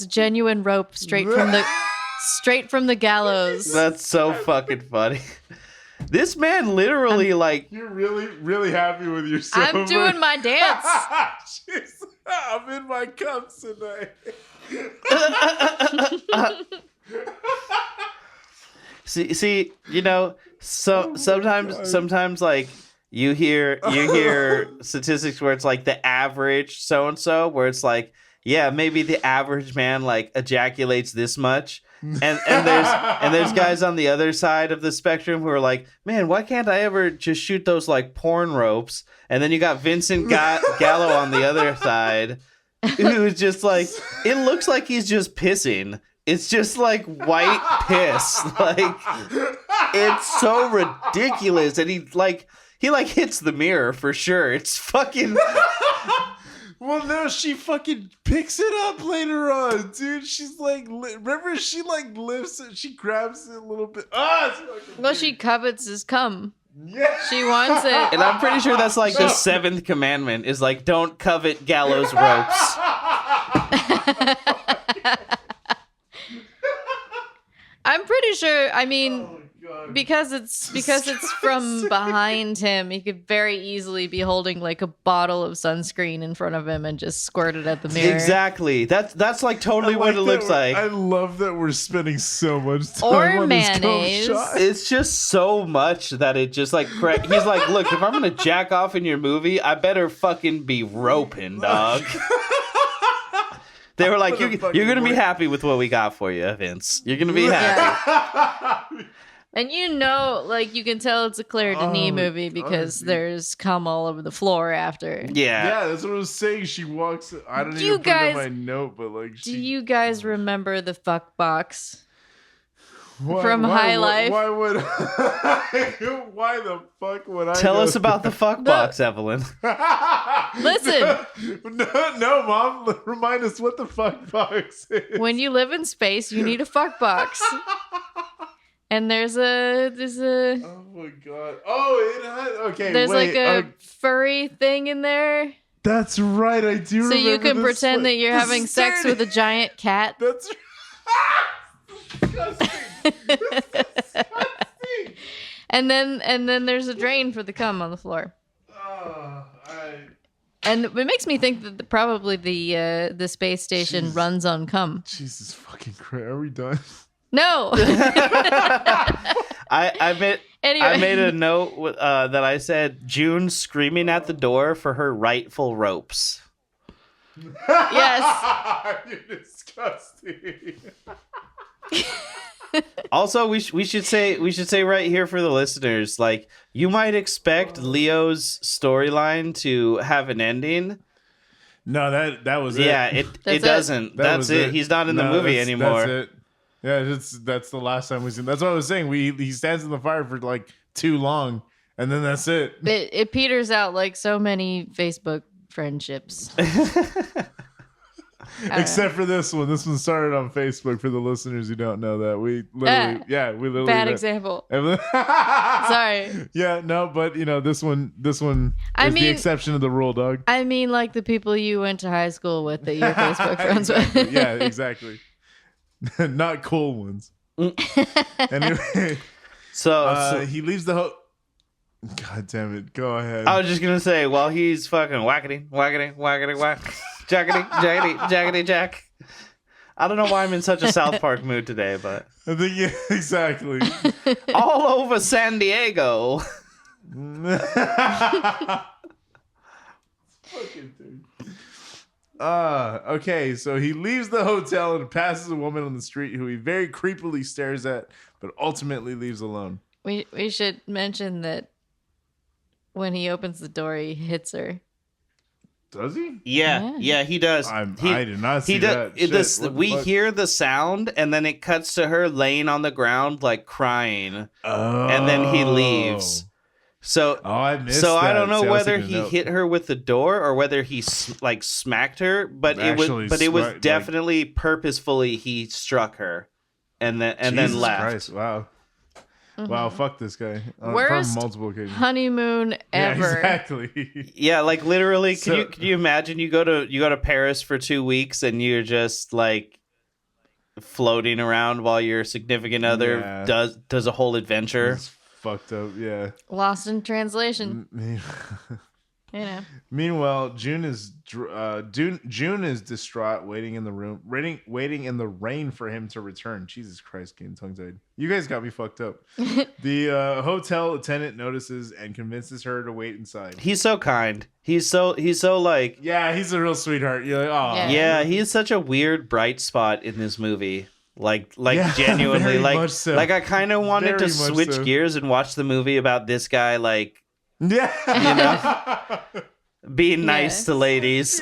genuine rope straight from the gallows. That's so fucking funny. This man literally You're really, really happy with yourself. I'm doing my dance. I'm in my cups tonight. See, sometimes like you hear statistics where it's like the average so and so, where it's like, yeah, maybe the average man like ejaculates this much, and there's guys on the other side of the spectrum who are like, man, why can't I ever just shoot those like porn ropes? And then you got Vincent Gallo on the other side, who's just like, it looks like he's just pissing. It's just like white piss. Like, it's so ridiculous. And he hits the mirror for sure. It's fucking Well, no, she fucking picks it up later on, dude. She's like, remember, she like lifts it, she grabs it a little bit. Well, she covets his cum. Yeah. She wants it. And I'm pretty sure that's like the seventh commandment is like, don't covet gallows ropes. I'm pretty sure. I mean, because it's from behind him, he could very easily be holding like a bottle of sunscreen in front of him and just squirt it at the mirror. Exactly. That's like totally what it looks like. I love that we're spending so much time on mayonnaise. this cum shot. It's just so much that it just like he's like, look, if I'm gonna jack off in your movie, I better fucking be roping, dog. They were like, you're gonna be happy with what we got for you, Vince. You're gonna be happy. And like you can tell it's a Claire Denis movie because there's cum all over the floor after. Yeah, that's what I was saying. She walks. I don't even put it in my note, but like, do you guys remember the fuck box? From High Life? Why would? Why the fuck would I? Tell us about the fuck box, Evelyn. Listen. No, Mom. Remind us what the fuck box is. When you live in space, you need a fuck box. And there's a. Oh my god! Oh, it had. Okay, there's like a furry thing in there. That's right. I do. So remember you can this pretend that you're having sex with a giant cat. That's disgusting. And then there's a drain for the cum on the floor. And it makes me think that probably the space station runs on cum. Jesus fucking Christ! Are we done? No. I made a note that I said June screaming at the door for her rightful ropes. Yes. You're disgusting. Also, we should say right here for the listeners, like, you might expect Leo's storyline to have an ending. No, that was it. Yeah, it doesn't. That's it. He's not in the movie anymore. That's it. Yeah, that's the last time we see him. That's what I was saying. He stands in the fire for like too long, and then that's it. It peters out like so many Facebook friendships. Except for this one. This one started on Facebook for the listeners who don't know that. We literally bad example. Sorry. Yeah, no, but this one is the exception of the rule, dog. I mean, like the people you went to high school with that you're Facebook friends with. Yeah, exactly. Not cool ones. Anyway, so he leaves the God damn it! Go ahead. I was just gonna say, while he's fucking whackity, whackity, whackity, whack, jackety, jackety, jackety, jack. I don't know why I'm in such a South Park mood today, but I think exactly. All over San Diego. Fucking dude. Okay, so he leaves the hotel and passes a woman on the street who he very creepily stares at, but ultimately leaves alone. We should mention that when he opens the door, he hits her. Does he? Yeah, he does. I did not see that. We hear the sound, and then it cuts to her laying on the ground, like crying, and then he leaves. So, I missed so that. I don't know whether he note. hit her with the door or whether he like smacked her, but it was definitely purposefully he struck her, and then left. Christ, wow. Mm-hmm. Wow, fuck this guy. Worst from multiple occasions. Honeymoon ever. Yeah, exactly. Yeah, like literally. Can you imagine you go to Paris for 2 weeks and you're just like floating around while your significant other does a whole adventure. It's fucked up. Yeah. Lost in translation. Meanwhile, June is distraught, waiting in the rain for him to return. Jesus Christ, getting tongue-tied. You guys got me fucked up. The hotel attendant notices and convinces her to wait inside. He's so kind. He's so like, yeah, he's a real sweetheart. You're like, oh yeah, he's such a weird bright spot in this movie. Like genuinely, like so. Like I kind of wanted to switch gears and watch the movie about this guy, like. Yeah, being nice to ladies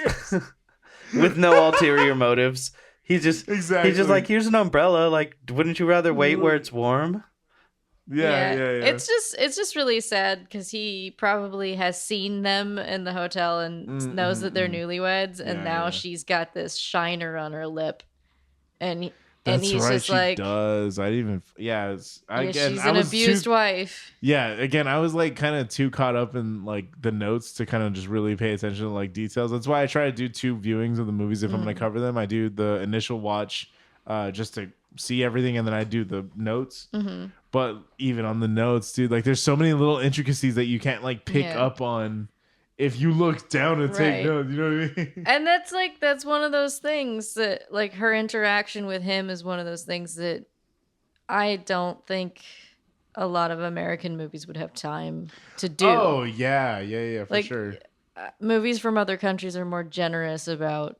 with no ulterior motives. He's just like, here's an umbrella. Like, wouldn't you rather wait where it's warm? Yeah. It's just really sad because he probably has seen them in the hotel and knows that they're newlyweds, and now she's got this shiner on her lip, and That's he's right. just She like, does. I didn't even. Yeah. she's an abused wife. Yeah. Again, I was like kind of too caught up in like the notes to kind of just really pay attention to like details. That's why I try to do 2 viewings of the movies if I'm going to cover them. I do the initial watch just to see everything, and then I do the notes. But even on the notes, dude, like there's so many little intricacies that you can't like pick up on if you look down and take notes. You know what I mean? And that's one of those things that, like, her interaction with him is one of those things that I don't think a lot of American movies would have time to do. Oh yeah, for sure. Movies from other countries are more generous about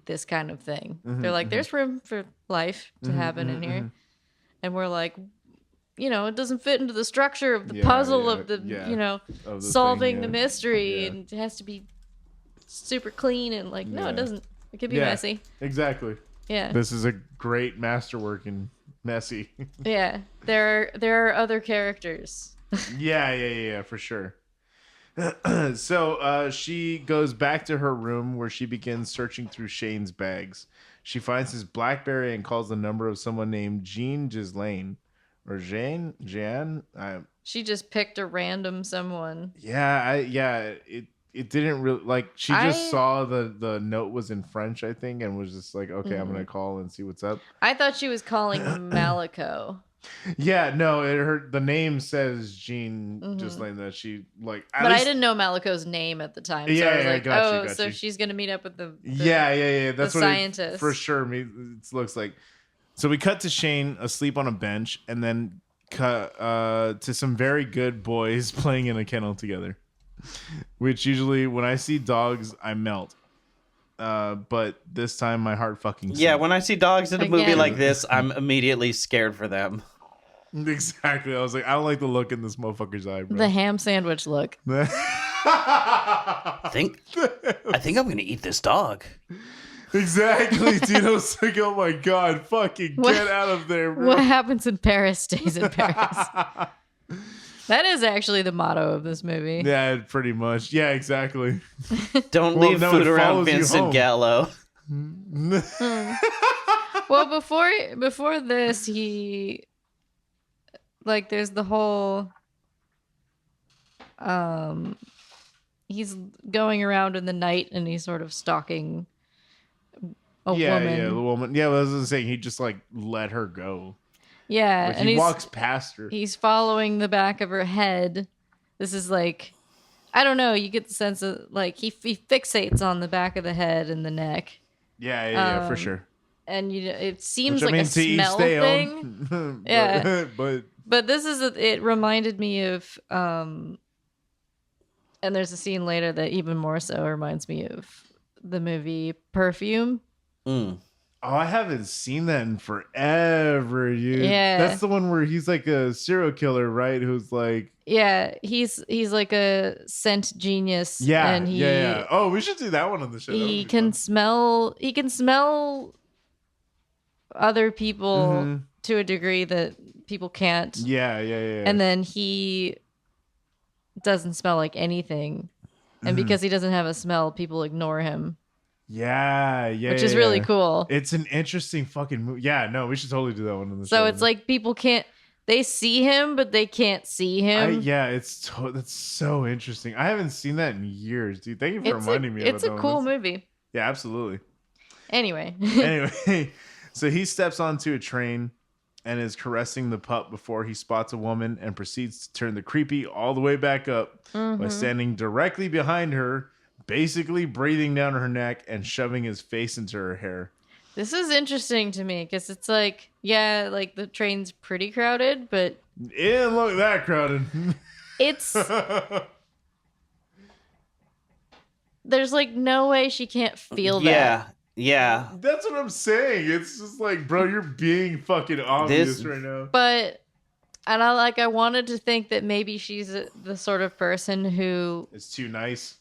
this kind of thing. They're like, there's room for life to happen in here, and we're like, it doesn't fit into the structure of the puzzle of the, of the solving the mystery, and it has to be super clean, and like, no, it doesn't. It could be messy. Exactly. Yeah. This is a great masterwork in messy. Yeah. There are other characters. Yeah, for sure. So she goes back to her room where she begins searching through Shane's bags. She finds his BlackBerry and calls the number of someone named Jean Ghislaine. Or Jeanne? She just picked a random someone. It didn't really, like, she just saw the note was in French, I think, and was just like, okay, I'm gonna call and see what's up. I thought she was calling Malico. Yeah, no, the name says Jean Ghislaine, that she like. But I didn't know Malico's name at the time. So I was like, got you. She's gonna meet up with the That's the what scientist. For sure, it looks like. So we cut to Shane asleep on a bench, and then cut to some very good boys playing in a kennel together. Which usually, when I see dogs, I melt. But this time, my heart fucking sinks. Yeah, when I see dogs in a movie like this, I'm immediately scared for them. Exactly. I was like, I don't like the look in this motherfucker's eye, bro. The ham sandwich look. I think I'm gonna eat this dog. Exactly, dude. I was like, oh my god, fucking get out of there, bro. What happens in Paris stays in Paris. That is actually the motto of this movie. Yeah, pretty much. Yeah, exactly. Don't leave food around Vincent Gallo. Well, before this, he, like, there's the whole he's going around in the night and he's sort of stalking a woman. Yeah, the woman. Yeah, I was saying, he just like let her go. Yeah, like, and he walks past her. He's following the back of her head. This is like, I don't know. You get the sense of like he fixates on the back of the head and the neck. Yeah, for sure. And it seems like a smell thing. Yeah, but this is it reminded me of and there's a scene later that even more so reminds me of the movie Perfume. Oh, I haven't seen that in forever, dude. Yeah, that's the one where he's like a serial killer, right? Who's like, yeah, he's like a scent genius. Yeah, and yeah. Oh, we should do that one on the show. He can smell. He can smell other people to a degree that people can't. Yeah. And then he doesn't smell like anything, and because he doesn't have a smell, people ignore him. Yeah, which is really cool. It's an interesting fucking movie. Yeah, no, we should totally do that one on the show. So it's like people can't, they see him, but they can't see him. That's so interesting. I haven't seen that in years, dude. Thank you for reminding me of it. It's a cool movie. Yeah, absolutely. Anyway, so he steps onto a train and is caressing the pup before he spots a woman and proceeds to turn the creepy all the way back up by standing directly behind her, basically breathing down her neck and shoving his face into her hair. This is interesting to me because it's like, yeah, like the train's pretty crowded, but it didn't look that crowded. It's there's like no way she can't feel that. Yeah. That's what I'm saying. It's just like, bro, you're being fucking obvious right now. But I wanted to think that maybe she's the sort of person who is too nice.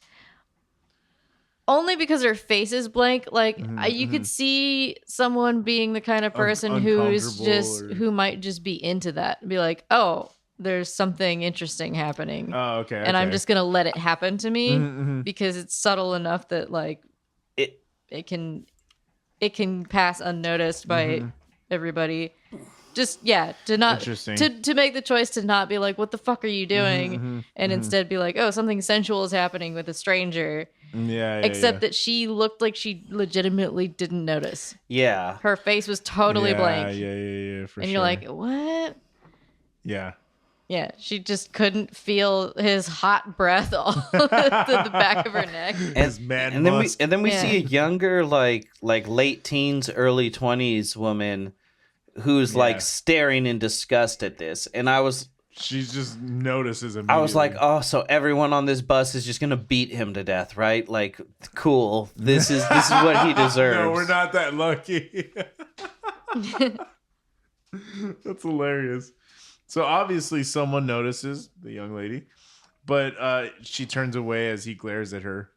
Only because her face is blank. Like you could see someone being the kind of person who might just be into that. Be like, oh, there's something interesting happening. Oh, okay. And I'm just gonna let it happen to me because it's subtle enough that like it can pass unnoticed by everybody. Just to not to make the choice to not be like, what the fuck are you doing, and instead be like, oh, something sensual is happening with a stranger. Except that she looked like she legitimately didn't notice. Yeah, her face was totally blank. Yeah, for sure. And you're like, what? Yeah, she just couldn't feel his hot breath all to the back of her neck. And then we see a younger, like late teens, early 20s woman who's like staring in disgust at this. And she just notices immediately. I was like, oh, so everyone on this bus is just gonna beat him to death, right? Like, cool. This is what he deserves. No, we're not that lucky. That's hilarious. So obviously someone notices the young lady, but she turns away as he glares at her.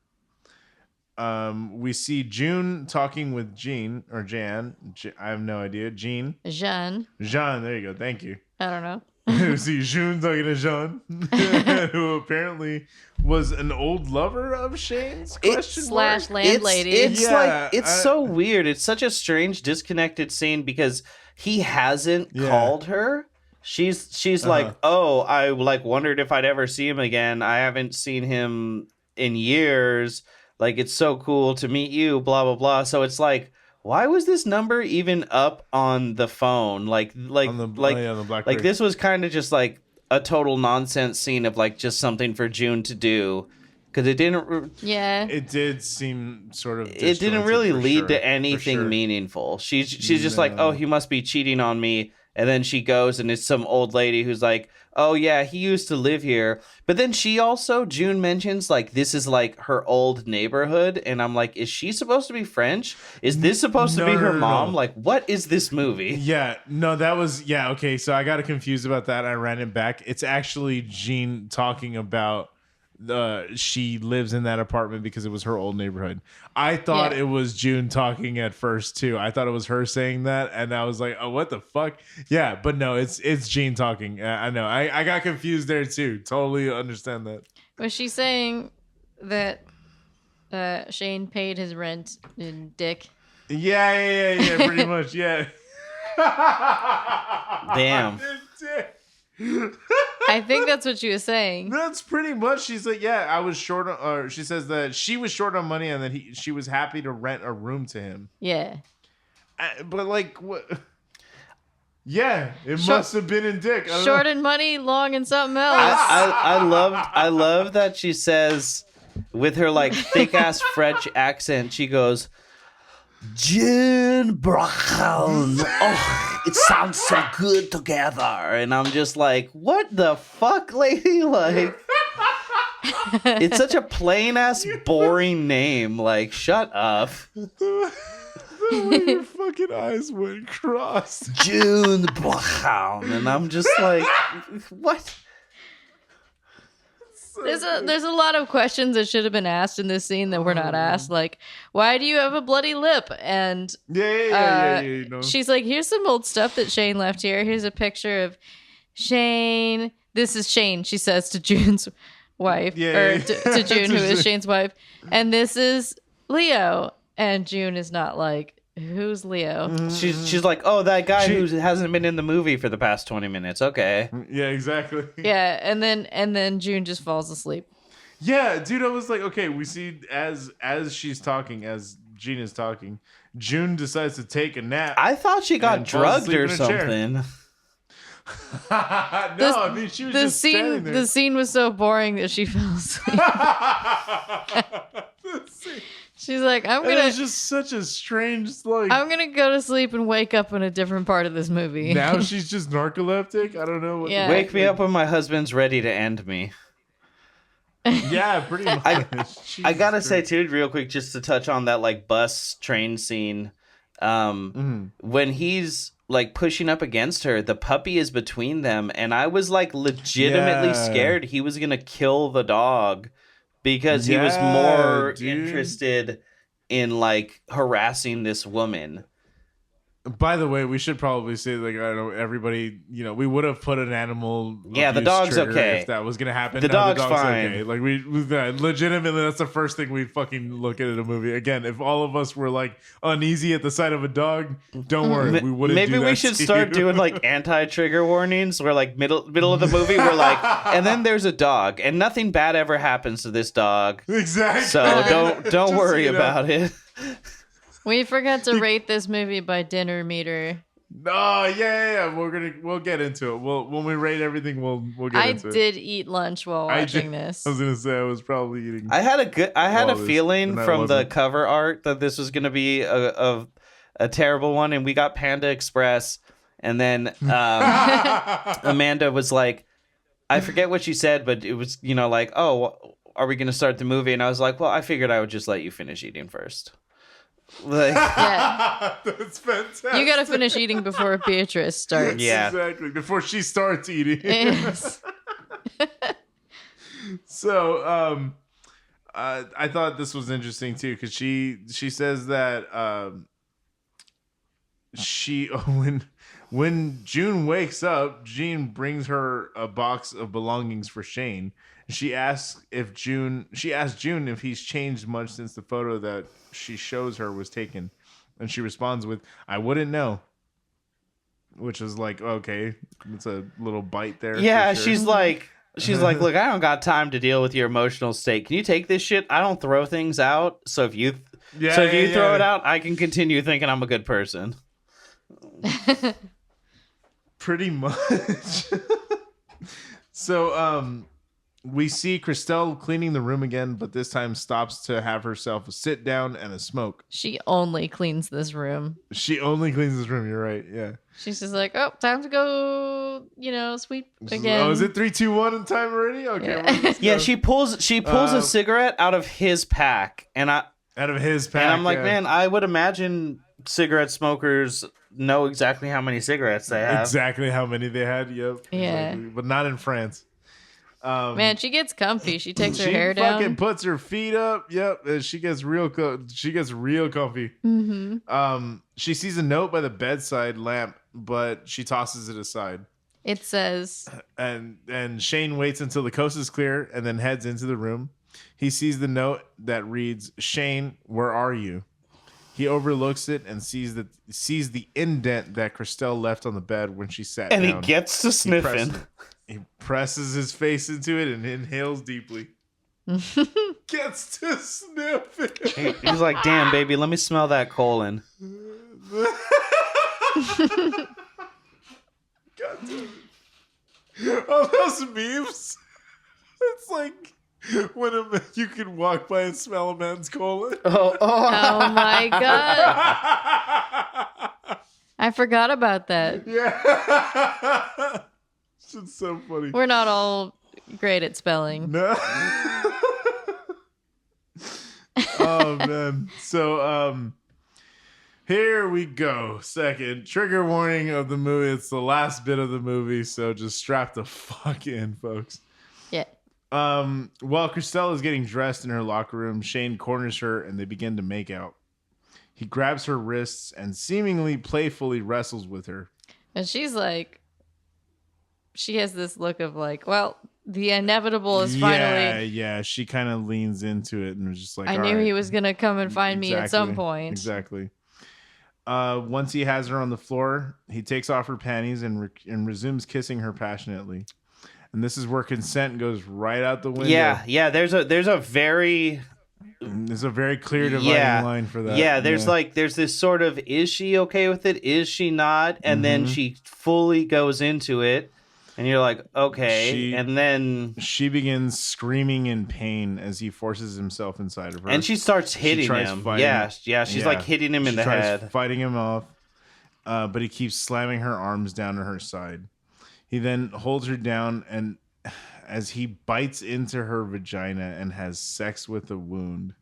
We see June talking with Jean or Jan. I have no idea. Jean. Jean. There you go. Thank you. I don't know. We see June talking to Jean, who apparently was an old lover of Shane's. Slash landlady. It's so weird. It's such a strange, disconnected scene because he hasn't called her. She's like, oh, I like wondered if I'd ever see him again. I haven't seen him in years. Like, it's so cool to meet you, blah, blah, blah. So it's like, why was this number even up on the phone? Like the BlackBerry. Like this was kind of just like a total nonsense scene of like just something for June to do. Because it didn't... It did seem sort of... It didn't really lead to anything meaningful. She's just like, oh, he must be cheating on me. And then she goes and it's some old lady who's like, oh, yeah, he used to live here. But then June mentions, like, this is, like, her old neighborhood. And I'm like, is she supposed to be French? Is this supposed to be her mom? No. Like, what is this movie? Yeah, no, that was... Yeah, okay, so I got confused about that. I ran it back. It's actually Jean talking about... she lives in that apartment because it was her old neighborhood. I thought it was June talking at first too. I thought it was her saying that, and I was like, "Oh, what the fuck?" Yeah, but no, it's Jean talking. I know. I got confused there too. Totally understand that. Was she saying that Shane paid his rent in dick? Yeah, pretty much. Yeah. Damn. I think that's what she was saying. That's pretty much. She's like, yeah, I was short. Or she says that she was short on money and that she was happy to rent a room to him. Yeah. But like, what? Yeah, it must have been in dick. Short in money, long in something else. I love that she says with her like thick ass French accent. She goes, June Brown. Oh, it sounds so good together. And I'm just like, what the fuck, lady? Like, it's such a plain ass boring name. Like, shut up. The way your fucking eyes went crossed. June Brown. And I'm just like, what? There's a lot of questions that should have been asked in this scene that were not asked. Like, why do you have a bloody lip? And you know. She's like, here's some old stuff that Shane left here. Here's a picture of Shane. This is Shane, she says to June's wife. To June, who is Shane's wife. And this is Leo. And June is not like, who's Leo? She's like, oh, that guy who hasn't been in the movie for the past 20 minutes. Okay. Yeah, exactly. Yeah, and then June just falls asleep. Yeah, dude, I was like, okay, we see as she's talking, as Jean is talking, June decides to take a nap. I thought she got drugged or something. No, I mean, she was just standing there. The scene was so boring that she fell asleep. She's like, it was just such a strange, like... I'm going to go to sleep and wake up in a different part of this movie. Now she's just narcoleptic? I don't know. Wake me up when my husband's ready to end me. Yeah, pretty much. I gotta say, too, real quick, just to touch on that, like, bus train scene. When he's, like, pushing up against her, the puppy is between them, and I was, like, legitimately scared he was going to kill the dog. Because he was more interested in, like, harassing this woman. By the way, we should probably say, like, I don't know, everybody, we would have put an animal. Yeah, the dog's okay. If that was going to happen. The dog's fine. Okay. Like, we legitimately, that's the first thing we fucking look at in a movie. Again, if all of us were, like, uneasy at the sight of a dog, don't worry. We wouldn't Maybe do that we should start doing, like, anti-trigger warnings where, like, middle of the movie, we're like, and then there's a dog, and nothing bad ever happens to this dog. Exactly. So don't worry about it. We forgot to rate this movie by dinner meter. Oh yeah. We'll get into it. When we rate everything, we'll get into it. I did eat lunch while watching this. I was gonna say I was probably eating. I had a feeling from the cover art that this was gonna be a terrible one, and we got Panda Express, and then Amanda was like, I forget what she said, but it was like, oh, are we gonna start the movie? And I was like, well, I figured I would just let you finish eating first. Like, yeah. That's fantastic. You gotta finish eating before Beatrice starts. Yeah, exactly. Before she starts eating. Yes. So, I thought this was interesting too, because she says that when June wakes up, Jean brings her a box of belongings for Shane. She asks June if he's changed much since the photo that she shows her was taken, and she responds with, "I wouldn't know," which is like, okay, it's a little bite there. Yeah, sure. She's like, look, I don't got time to deal with your emotional state. Can you take this shit? I don't throw things out, so if you throw it out, I can continue thinking I'm a good person. Pretty much. So, we see Christelle cleaning the room again, but this time stops to have herself a sit down and a smoke. She only cleans this room. You're right. Yeah. She's just like, oh, time to go, sweep again. Oh, is it 3, 2, 1 in time already? Okay. Yeah, she pulls a cigarette out of his pack, and I'm like, man, I would imagine cigarette smokers know exactly how many cigarettes they have. Exactly how many they had. Yep. Yeah. Exactly. But not in France. Man, she gets comfy. She takes her hair down. She fucking down. puts her feet up. Yep, and she gets real comfy. Mm-hmm. She sees a note by the bedside lamp, but she tosses it aside. It says, and Shane waits until the coast is clear and then heads into the room. He sees the note that reads, "Shane, where are you?" He overlooks it and sees the indent that Christelle left on the bed when she sat down. And he gets to sniffing. He presses his face into it and inhales deeply. Gets to sniff it. He's like, damn, baby, let me smell that colon. God damn it. Oh, those memes. It's like when you can walk by and smell a man's colon. Oh my God. I forgot about that. Yeah. It's so funny. We're not all great at spelling. No. Oh man. So here we go. Second trigger warning of the movie. It's the last bit of the movie, so just strap the fuck in, folks. Yeah. While Christelle is getting dressed in her locker room, Shane corners her and they begin to make out. He grabs her wrists and seemingly playfully wrestles with her. And she's like, she has this look of like, well, the inevitable is finally. Yeah. She kind of leans into it and was just like, I knew he was gonna come and find me at some point. Exactly. Once he has her on the floor, he takes off her panties and resumes kissing her passionately. And this is where consent goes right out the window. Yeah. There's a very clear dividing line for that. Yeah, there's this sort of, is she okay with it? Is she not? And then she fully goes into it. And you're like, okay. And then she begins screaming in pain as he forces himself inside of her. And she starts hitting him. Yeah. She's like hitting him in the head. Fighting him off. But he keeps slamming her arms down to her side. He then holds her down and as he bites into her vagina and has sex with the wound.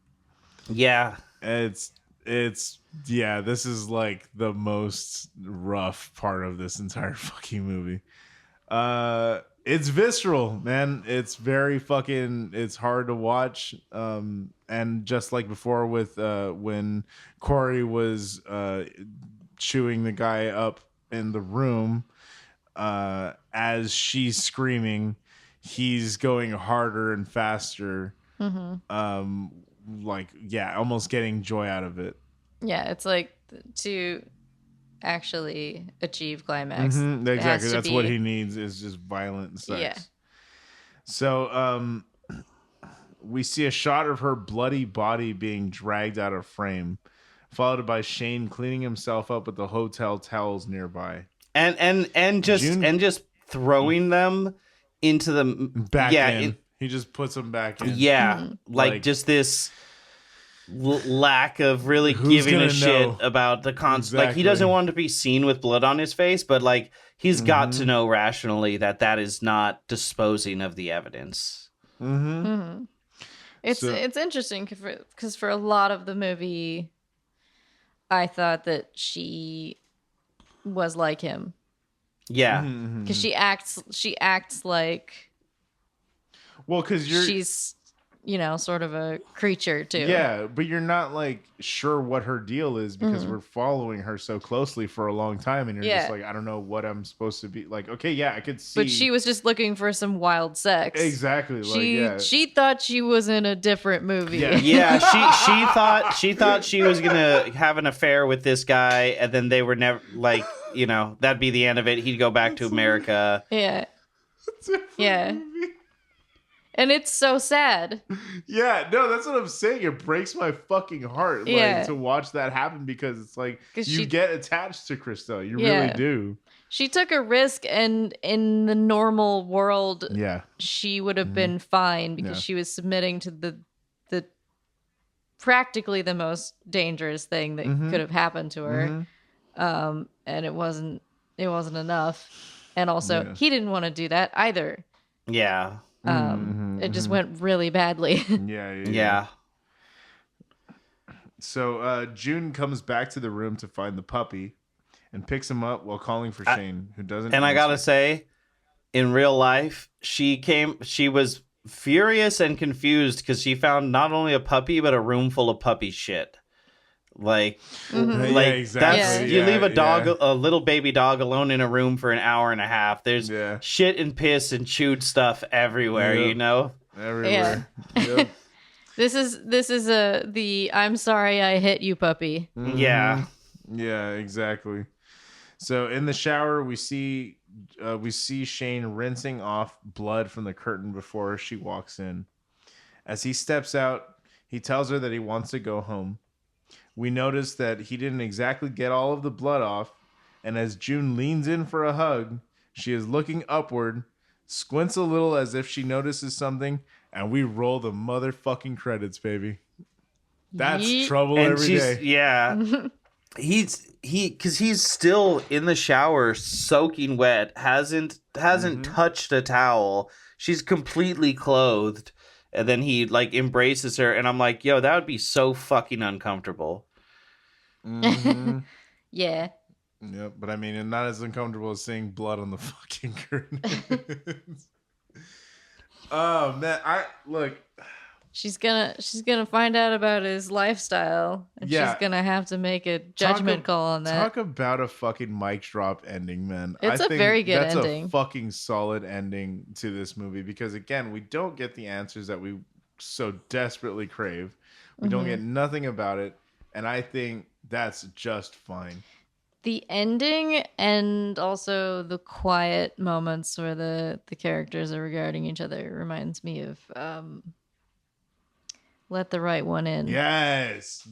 Yeah. This is like the most rough part of this entire fucking movie. It's visceral, man. It's very fucking, it's hard to watch. And just like before with when Corey was chewing the guy up in the room. As she's screaming, he's going harder and faster. Almost getting joy out of it. Yeah, it's like to actually achieve climax. Exactly, that's what he needs is just violent sex. Yeah. So we see a shot of her bloody body being dragged out of frame, followed by Shane cleaning himself up with the hotel towels nearby. And just throwing them into the back in. He just puts them back in. Yeah, like just this lack of really giving a shit about the concept. Exactly. Like he doesn't want to be seen with blood on his face, but like he's got to know rationally that is not disposing of the evidence. It's interesting because for a lot of the movie, I thought that she was like him. Yeah, because she acts like. Well, because she's, sort of a creature too. Yeah, but you're not like sure what her deal is because we're following her so closely for a long time, and you're just like, I don't know what I'm supposed to be like. Okay, yeah, I could see. But she was just looking for some wild sex. Exactly. She thought she was in a different movie. Yeah. She thought she was gonna have an affair with this guy, and then they were never like, that'd be the end of it. He'd go back to America. Yeah. Yeah. And it's so sad. Yeah, no, that's what I'm saying. It breaks my fucking heart to watch that happen because it's like you get attached to Christelle. You really do. She took a risk, and in the normal world, she would have been fine because she was submitting to the practically the most dangerous thing that could have happened to her. And it wasn't enough. And also, he didn't want to do that either. Yeah. It just went really badly. Yeah. So June comes back to the room to find the puppy and picks him up while calling for Shane, who doesn't. And I gotta say, in real life, she was furious and confused because she found not only a puppy but a room full of puppy shit. Like, exactly. You leave a little baby dog alone in a room for an hour and a half. There's shit and piss and chewed stuff everywhere. Everywhere. Yep. This is the I'm sorry I hit you puppy. Yeah, exactly. So in the shower, we see Shane rinsing off blood from the curtain before she walks in. As he steps out, he tells her that he wants to go home. We notice that he didn't exactly get all of the blood off, and as June leans in for a hug, she is looking upward, squints a little as if she notices something, and we roll the motherfucking credits, baby. That's trouble every day. Yeah. Because he's still in the shower, soaking wet, hasn't touched a towel. She's completely clothed. And then he embraces her, and I'm like, yo, that would be so fucking uncomfortable. Yeah. Yep, but I mean, not as uncomfortable as seeing blood on the fucking curtain. Oh man, she's gonna find out about his lifestyle, and she's gonna have to make a judgment call on that. Talk about a fucking mic drop ending, man. It's a very good ending. That's a fucking solid ending to this movie because again, we don't get the answers that we so desperately crave. We don't get nothing about it, and I think that's just fine. The ending and also the quiet moments where the characters are regarding each other reminds me of Let the Right One In. Yes,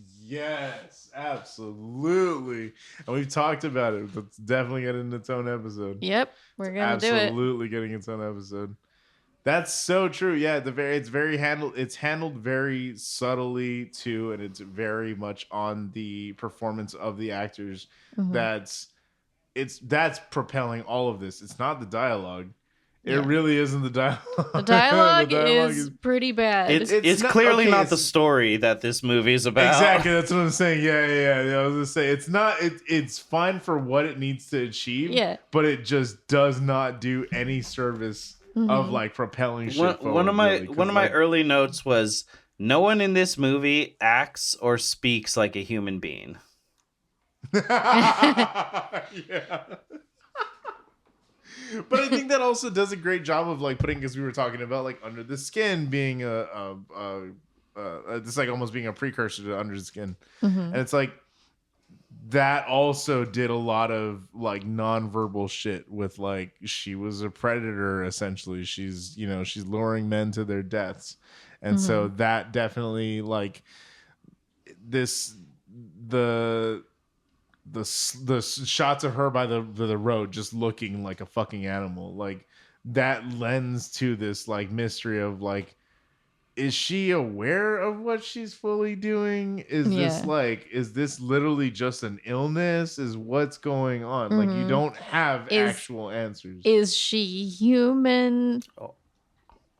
absolutely. And we've talked about it. Let's definitely get into its own episode. Yep, we're gonna do it. Absolutely getting its own episode. That's so true. Yeah, it's handled very subtly too, and it's very much on the performance of the actors. That's propelling all of this. It's not the dialogue. It really isn't the dialogue. The dialogue is pretty bad. It's clearly not the story that this movie is about. Exactly, that's what I'm saying. Yeah. I was gonna say it's not. It's fine for what it needs to achieve. Yeah, but it just does not do any service of propelling shit forward. One of my early notes was no one in this movie acts or speaks like a human being. Yeah. But I think that also does a great job of like putting, because we were talking about like Under the Skin being it's like almost being a precursor to Under the Skin. And it's like that also did a lot of like nonverbal shit with like she was a predator essentially. She's she's luring men to their deaths. And so that definitely like the shots of her by the road just looking like a fucking animal, like that lends to this like mystery of like, is she aware of what she's fully doing? Is this literally just an illness? Is what's going on? Like you don't have actual answers. Is she human?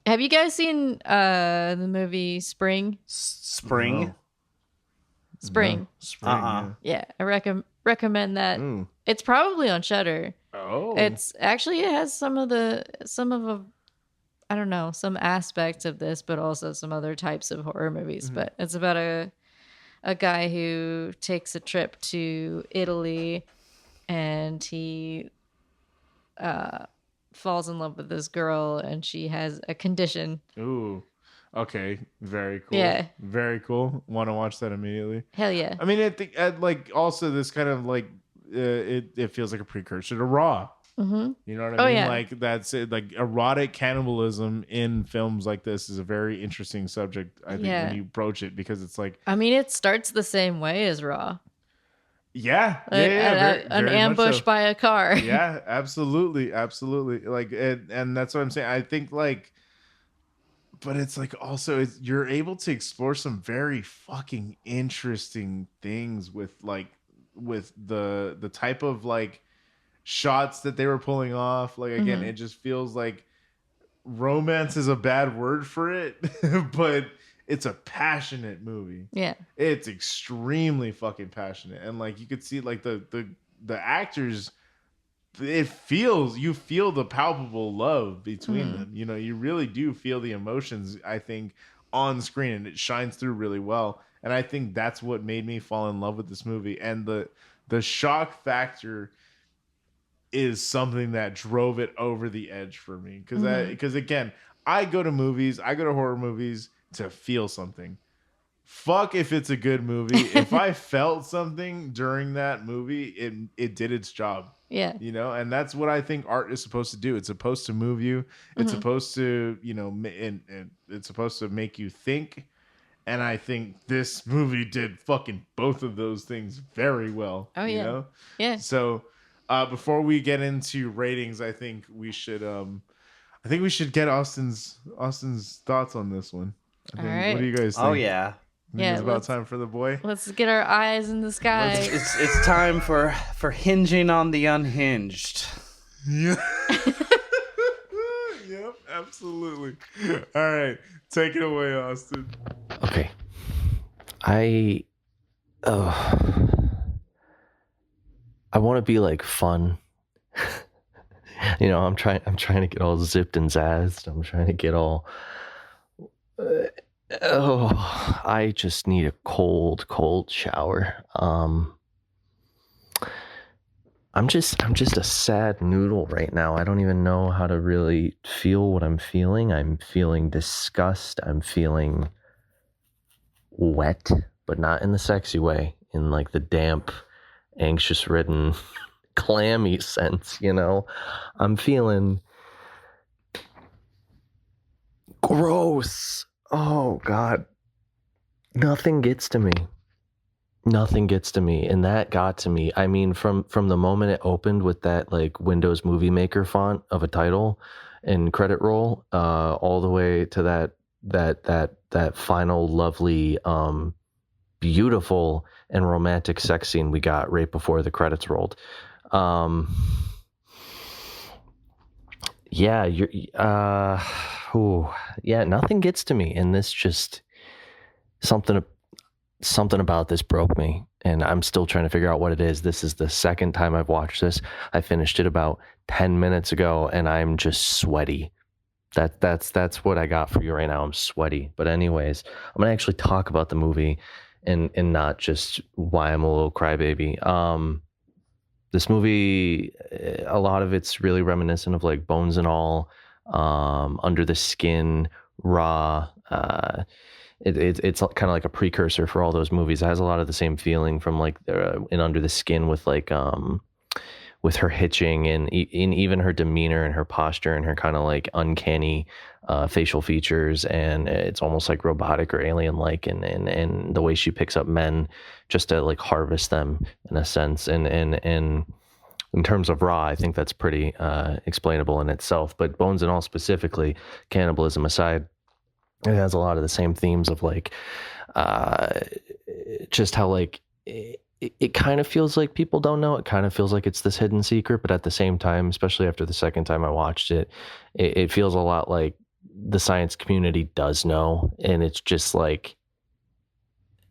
Have you guys seen the movie Spring? Spring? No. Spring. No. Spring. Yeah, I recommend that. It's probably on Shudder. Oh. It has some of I don't know, some aspects of this, but also some other types of horror movies. But it's about a guy who takes a trip to Italy, and he falls in love with this girl, and she has a condition. Ooh. Okay, very cool. Yeah, very cool. Want to watch that immediately? Hell yeah! I mean, I think like also this kind of like it feels like a precursor to Raw. You know what I mean? Yeah. Like that's it. Like erotic cannibalism in films like this is a very interesting subject. I think when you approach it, because it's like, I mean, it starts the same way as Raw. Yeah, an ambush by a car. Yeah, absolutely. Like, and that's what I'm saying. I think like. But it's like also you're able to explore some very fucking interesting things with the type of like shots that they were pulling off. Like again, it just feels like romance is a bad word for it, but it's a passionate movie. Yeah, it's extremely fucking passionate, and like you could see like the actors. You feel the palpable love between them. You really do feel the emotions, I think, on screen, and it shines through really well. And I think that's what made me fall in love with this movie. And the shock factor is something that drove it over the edge for me. Because again, I go to horror movies to feel something. Fuck if it's a good movie. If I felt something during that movie, it did its job. Yeah. And that's what I think art is supposed to do. It's supposed to move you. It's supposed to, and it's supposed to make you think. And I think this movie did fucking both of those things very well. Oh, yeah. Yeah. So before we get into ratings, I think we should get Austin's thoughts on this one. All right. What do you guys think? Oh, yeah. It's about time for the boy. Let's get our eyes in the sky. It's time for hinging on the unhinged. Yeah. Yep, absolutely. All right, take it away, Austin. Okay. I want to be like fun. I'm trying to get all zipped and zazzed. I'm trying to get all I just need a cold shower. I'm just a sad noodle right now. I don't even know how to really feel what I'm feeling. I'm feeling disgust. I'm feeling wet, but not in the sexy way, in like the damp, anxious-ridden, clammy sense, I'm feeling gross. Oh, God. Nothing gets to me. And that got to me. I mean, from the moment it opened with that like Windows Movie Maker font of a title and credit roll, all the way to that final lovely, beautiful and romantic sex scene we got right before the credits rolled. Nothing gets to me, and this just something about this broke me, and I'm still trying to figure out what it is. This is the second time I've watched this. I finished it about 10 minutes ago, and I'm just sweaty. That's what I got for you right now. I'm sweaty. But anyways, I'm gonna actually talk about the movie and not just why I'm a little crybaby. This movie, a lot of it's really reminiscent of like Bones and All, Under the Skin, Raw. It's kind of like a precursor for all those movies. It has a lot of the same feeling from like in Under the Skin with like with her hitching and in even her demeanor and her posture and her kind of like uncanny facial features, and it's almost like robotic or alien like, and the way she picks up men just to like harvest them in a sense, and in terms of Raw, I think that's pretty explainable in itself. But Bones and All specifically, cannibalism aside, it has a lot of the same themes of like just how like it kind of feels like people don't know. It kind of feels like it's this hidden secret, but at the same time, especially after the second time I watched it, it feels a lot like the science community does know, and it's just like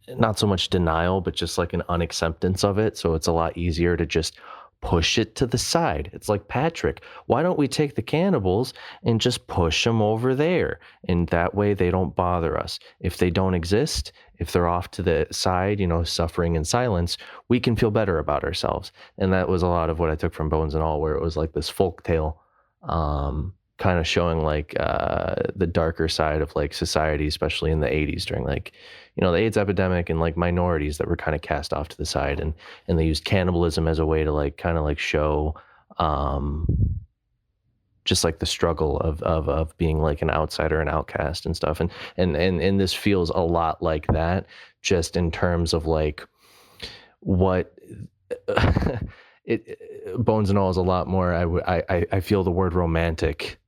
not so much denial, but just like an unacceptance of it. So it's a lot easier to just push it to the side. It's like, Patrick, why don't we take the cannibals and just push them over there? And that way they don't bother us. If they don't exist, if they're off to the side, you know, suffering in silence, we can feel better about ourselves. And that was a lot of what I took from Bones and All, where it was like this folk tale, kind of showing like the darker side of like society, especially in the 80s during like, you know, the AIDS epidemic, and like minorities that were kind of cast off to the side, and they used cannibalism as a way to like kind of like show just like the struggle of being like an outsider, an outcast and stuff, and this feels a lot like that, just in terms of like what Bones and All is a lot more. I feel the word romantic,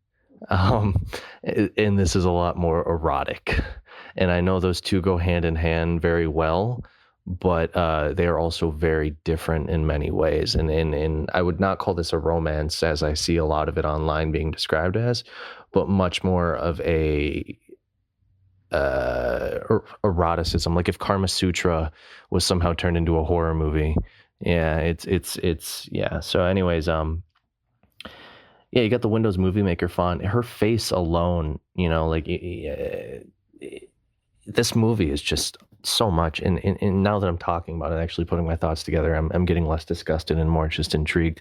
and this is a lot more erotic. And I know those two go hand in hand very well, but they are also very different in many ways. And I would not call this a romance, as I see a lot of it online being described as, but much more of a eroticism. Like if Karma Sutra was somehow turned into a horror movie. Yeah, it's yeah. So anyways, yeah, you got the Windows Movie Maker font. Her face alone, you know, like this movie is just so much. And now that I'm talking about it, actually putting my thoughts together, I'm getting less disgusted and more just intrigued.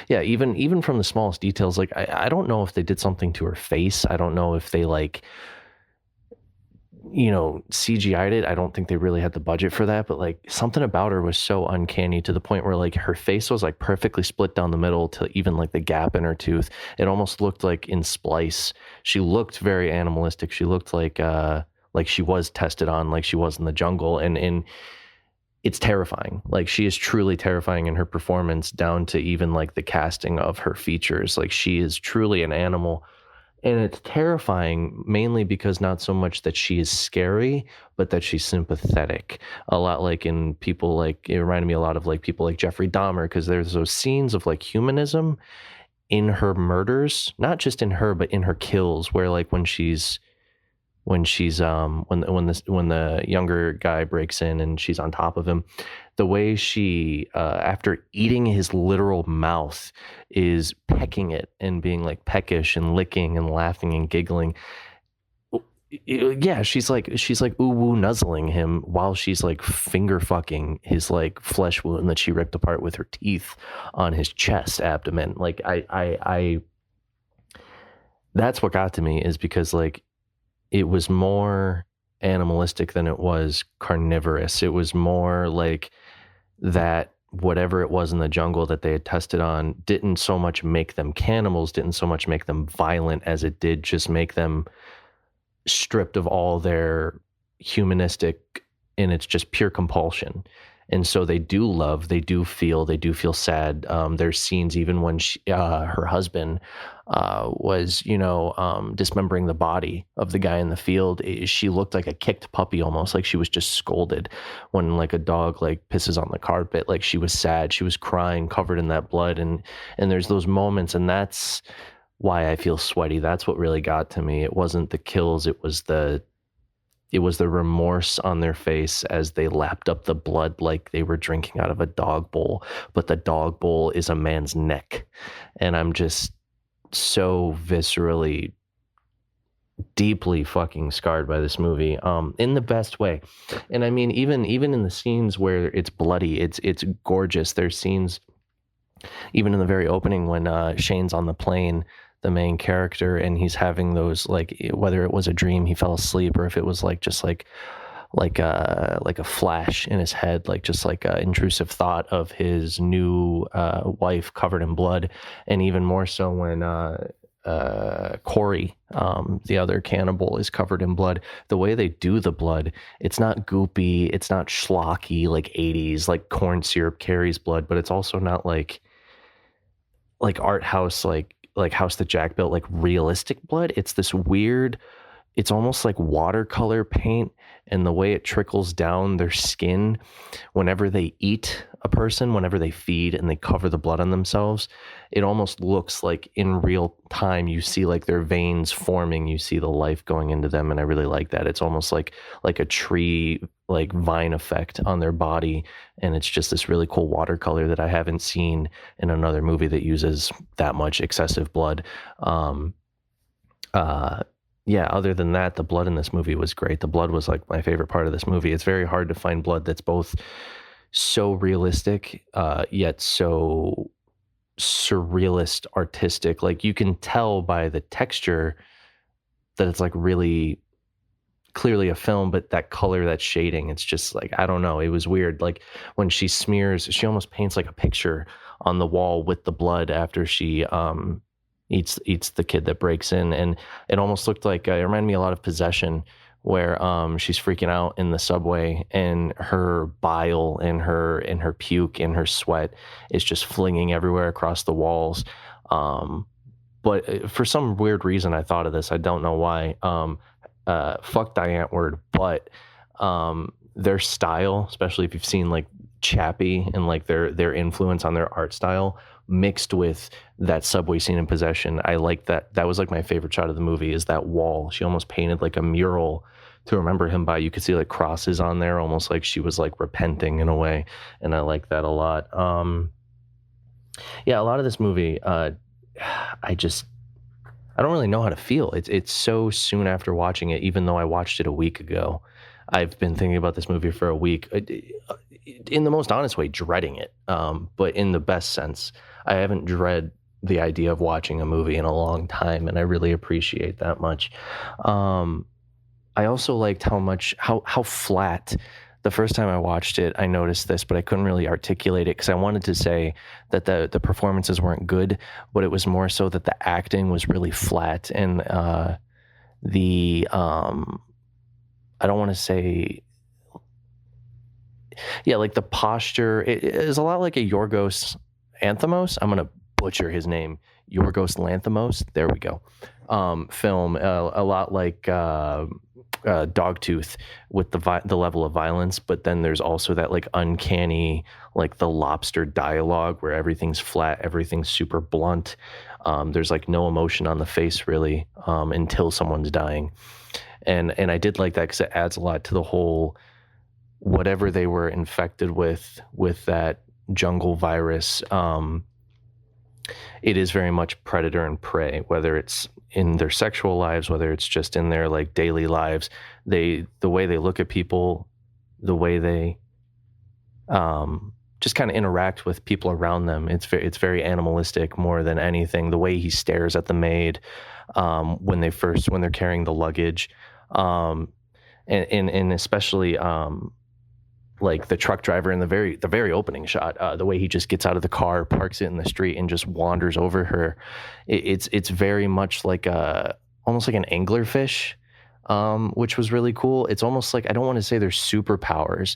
Yeah, even from the smallest details, like I don't know if they did something to her face. I don't know if they like, you know, CGI'd it. I don't think they really had the budget for that, but like something about her was so uncanny to the point where like her face was like perfectly split down the middle to even like the gap in her tooth. It almost looked like in Splice. She looked very animalistic. She looked like she was tested on, like she was in the jungle, and it's terrifying. Like she is truly terrifying in her performance, down to even like the casting of her features. Like she is truly an animal. And it's terrifying mainly because not so much that she is scary, but that she's sympathetic. A lot like in people like, it reminded me a lot of like people like Jeffrey Dahmer, because there's those scenes of like humanism in her murders, not just in her, but in her kills, where like when the younger guy breaks in and she's on top of him, the way she after eating his literal mouth is pecking it and being like peckish and licking and laughing and giggling. Yeah, she's like ooh woo nuzzling him while she's like finger fucking his like flesh wound that she ripped apart with her teeth on his chest, abdomen. Like I that's what got to me, is because like it was more animalistic than it was carnivorous. It was more like that whatever it was in the jungle that they had tested on didn't so much make them cannibals, didn't so much make them violent, as it did just make them stripped of all their humanistic, and it's just pure compulsion. And so they do love, they do feel sad. There's scenes even when her husband was, you know, dismembering the body of the guy in the field. She looked like a kicked puppy, almost like she was just scolded. When like a dog like pisses on the carpet, like she was sad, she was crying, covered in that blood. And there's those moments, and that's why I feel sweaty. That's what really got to me. It wasn't the kills, it was the remorse on their face as they lapped up the blood like they were drinking out of a dog bowl, but the dog bowl is a man's neck. And I'm just so viscerally deeply fucking scarred by this movie, in the best way. And I mean, even in the scenes where it's bloody, it's gorgeous. There's scenes, even in the very opening, when Shane's on the plane, the main character, and he's having those, like, whether it was a dream, he fell asleep, or if it was like just like a flash in his head, like just like an intrusive thought of his new wife covered in blood. And even more so when Corey, the other cannibal, is covered in blood. The way they do the blood, it's not goopy, it's not schlocky like 80s, like corn syrup carries blood, but it's also not like art house, like House That Jack Built, like realistic blood. It's this weird, it's almost like watercolor paint, and the way it trickles down their skin whenever they eat a person, whenever they feed and they cover the blood on themselves, it almost looks like in real time you see like their veins forming, you see the life going into them. And I really like that. It's almost like a tree, like vine effect on their body, and it's just this really cool watercolor that I haven't seen in another movie that uses that much excessive blood. Yeah, other than that, the blood in this movie was great. The blood was like my favorite part of this movie. It's very hard to find blood that's both so realistic, yet so surrealist, artistic. Like, you can tell by the texture that it's like really clearly a film, but that color, that shading, it's just like, I don't know. It was weird. Like, when she smears, she almost paints like a picture on the wall with the blood after she eats the kid that breaks in, and it almost looked like, it reminded me a lot of Possession, where she's freaking out in the subway, and her bile and her puke and her sweat is just flinging everywhere across the walls. But for some weird reason, I thought of this. I don't know why. Fuck Diane word, but their style, especially if you've seen like Chappie and like their influence on their art style, mixed with that subway scene in Possession. I like that. That was like my favorite shot of the movie, is that wall. She almost painted like a mural to remember him by. You could see like crosses on there, almost like she was like repenting in a way. And I like that a lot. Yeah, a lot of this movie, I don't really know how to feel. It's so soon after watching it, even though I watched it a week ago. I've been thinking about this movie for a week, in the most honest way, dreading it, but in the best sense. I haven't dread the idea of watching a movie in a long time, and I really appreciate that much. I also liked how flat. The first time I watched it, I noticed this, but I couldn't really articulate it because I wanted to say that the performances weren't good, but it was more so that the acting was really flat, and I don't want to say, yeah, like the posture, it is a lot like a Yorgos Lanthimos. I'm going to butcher his name. Yorgos Lanthimos. There we go. Film, a lot like Dogtooth with the level of violence, but then there's also that like uncanny, like the lobster dialogue where everything's flat, everything's super blunt. There's like no emotion on the face really, until someone's dying. And I did like that because it adds a lot to the whole, whatever they were infected with that jungle virus. It is very much predator and prey, whether it's in their sexual lives, whether it's just in their like daily lives. The way they look at people, the way they just kind of interact with people around them, it's very animalistic more than anything. The way he stares at the maid when they're carrying the luggage, and especially like the truck driver in the very opening shot, the way he just gets out of the car, parks it in the street, and just wanders over her. It's very much like almost like an anglerfish, which was really cool. It's almost like, I don't want to say they're superpowers,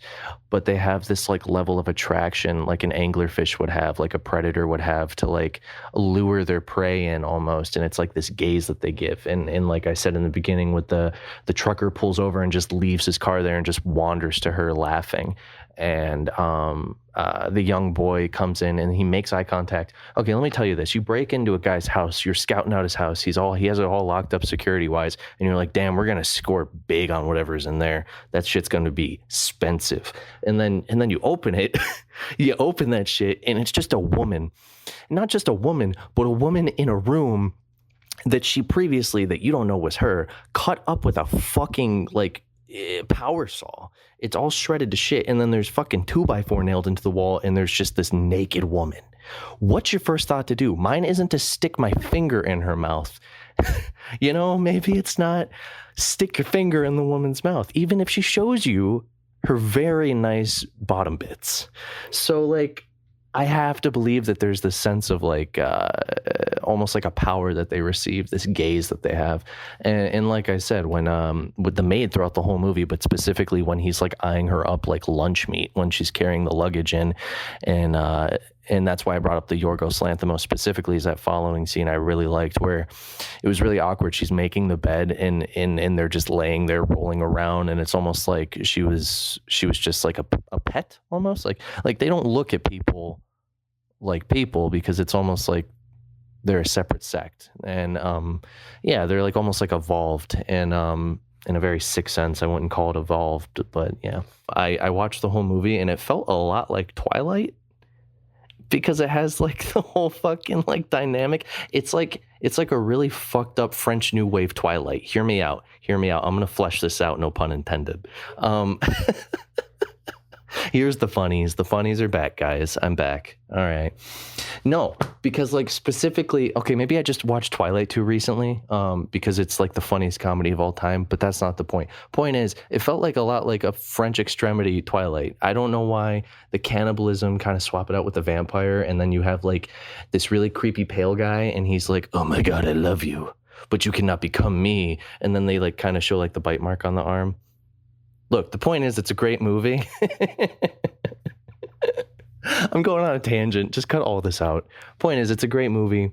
but they have this like level of attraction like an anglerfish would have, like a predator would have, to like lure their prey in almost. And it's like this gaze that they give. And like I said in the beginning, with the trucker pulls over and just leaves his car there and just wanders to her laughing. And the young boy comes in and he makes eye contact. Okay, let me tell you this. You break into a guy's house, you're scouting out his house. He has it all locked up security wise. And you're like, damn, we're going to score big on whatever's in there. That shit's going to be expensive. And then you open it, you open that shit, and it's just a woman. Not just a woman, but a woman in a room that she previously, that you don't know was her, cut up with a fucking like power saw. It's all shredded to shit. And then there's fucking 2x4 nailed into the wall, and there's just this naked woman. What's your first thought to do? Mine isn't to stick my finger in her mouth. You know, maybe it's not stick your finger in the woman's mouth, even if she shows you her very nice bottom bits. So like, I have to believe that there's this sense of like almost like a power that they receive, this gaze that they have. And like I said, when with the maid throughout the whole movie, but specifically when he's like eyeing her up like lunch meat when she's carrying the luggage in, and that's why I brought up the Yorgos Lanthimos specifically, is that following scene I really liked, where it was really awkward. She's making the bed and they're just laying there rolling around, and it's almost like she was just like a pet almost. Like they don't look at people like people, because it's almost like they're a separate sect. And yeah, they're like almost like evolved, and in a very sick sense. I wouldn't call it evolved, but yeah. I watched the whole movie and it felt a lot like Twilight, because it has like the whole fucking like dynamic. It's like a really fucked up French New Wave Twilight. Hear me out. I'm gonna flesh this out, no pun intended. Here's the funnies. The funnies are back, guys. I'm back. All right. No, because like specifically, okay, maybe I just watched Twilight too recently, because it's like the funniest comedy of all time, but that's not the point. Point is, it felt like a lot like a French Extremity Twilight. I don't know why the cannibalism kind of swap it out with the vampire, and then you have like this really creepy pale guy, and he's like, oh my God, I love you, but you cannot become me. And then they like kind of show like the bite mark on the arm. Look, the point is, it's a great movie. I'm going on a tangent. Just cut all this out. Point is, it's a great movie.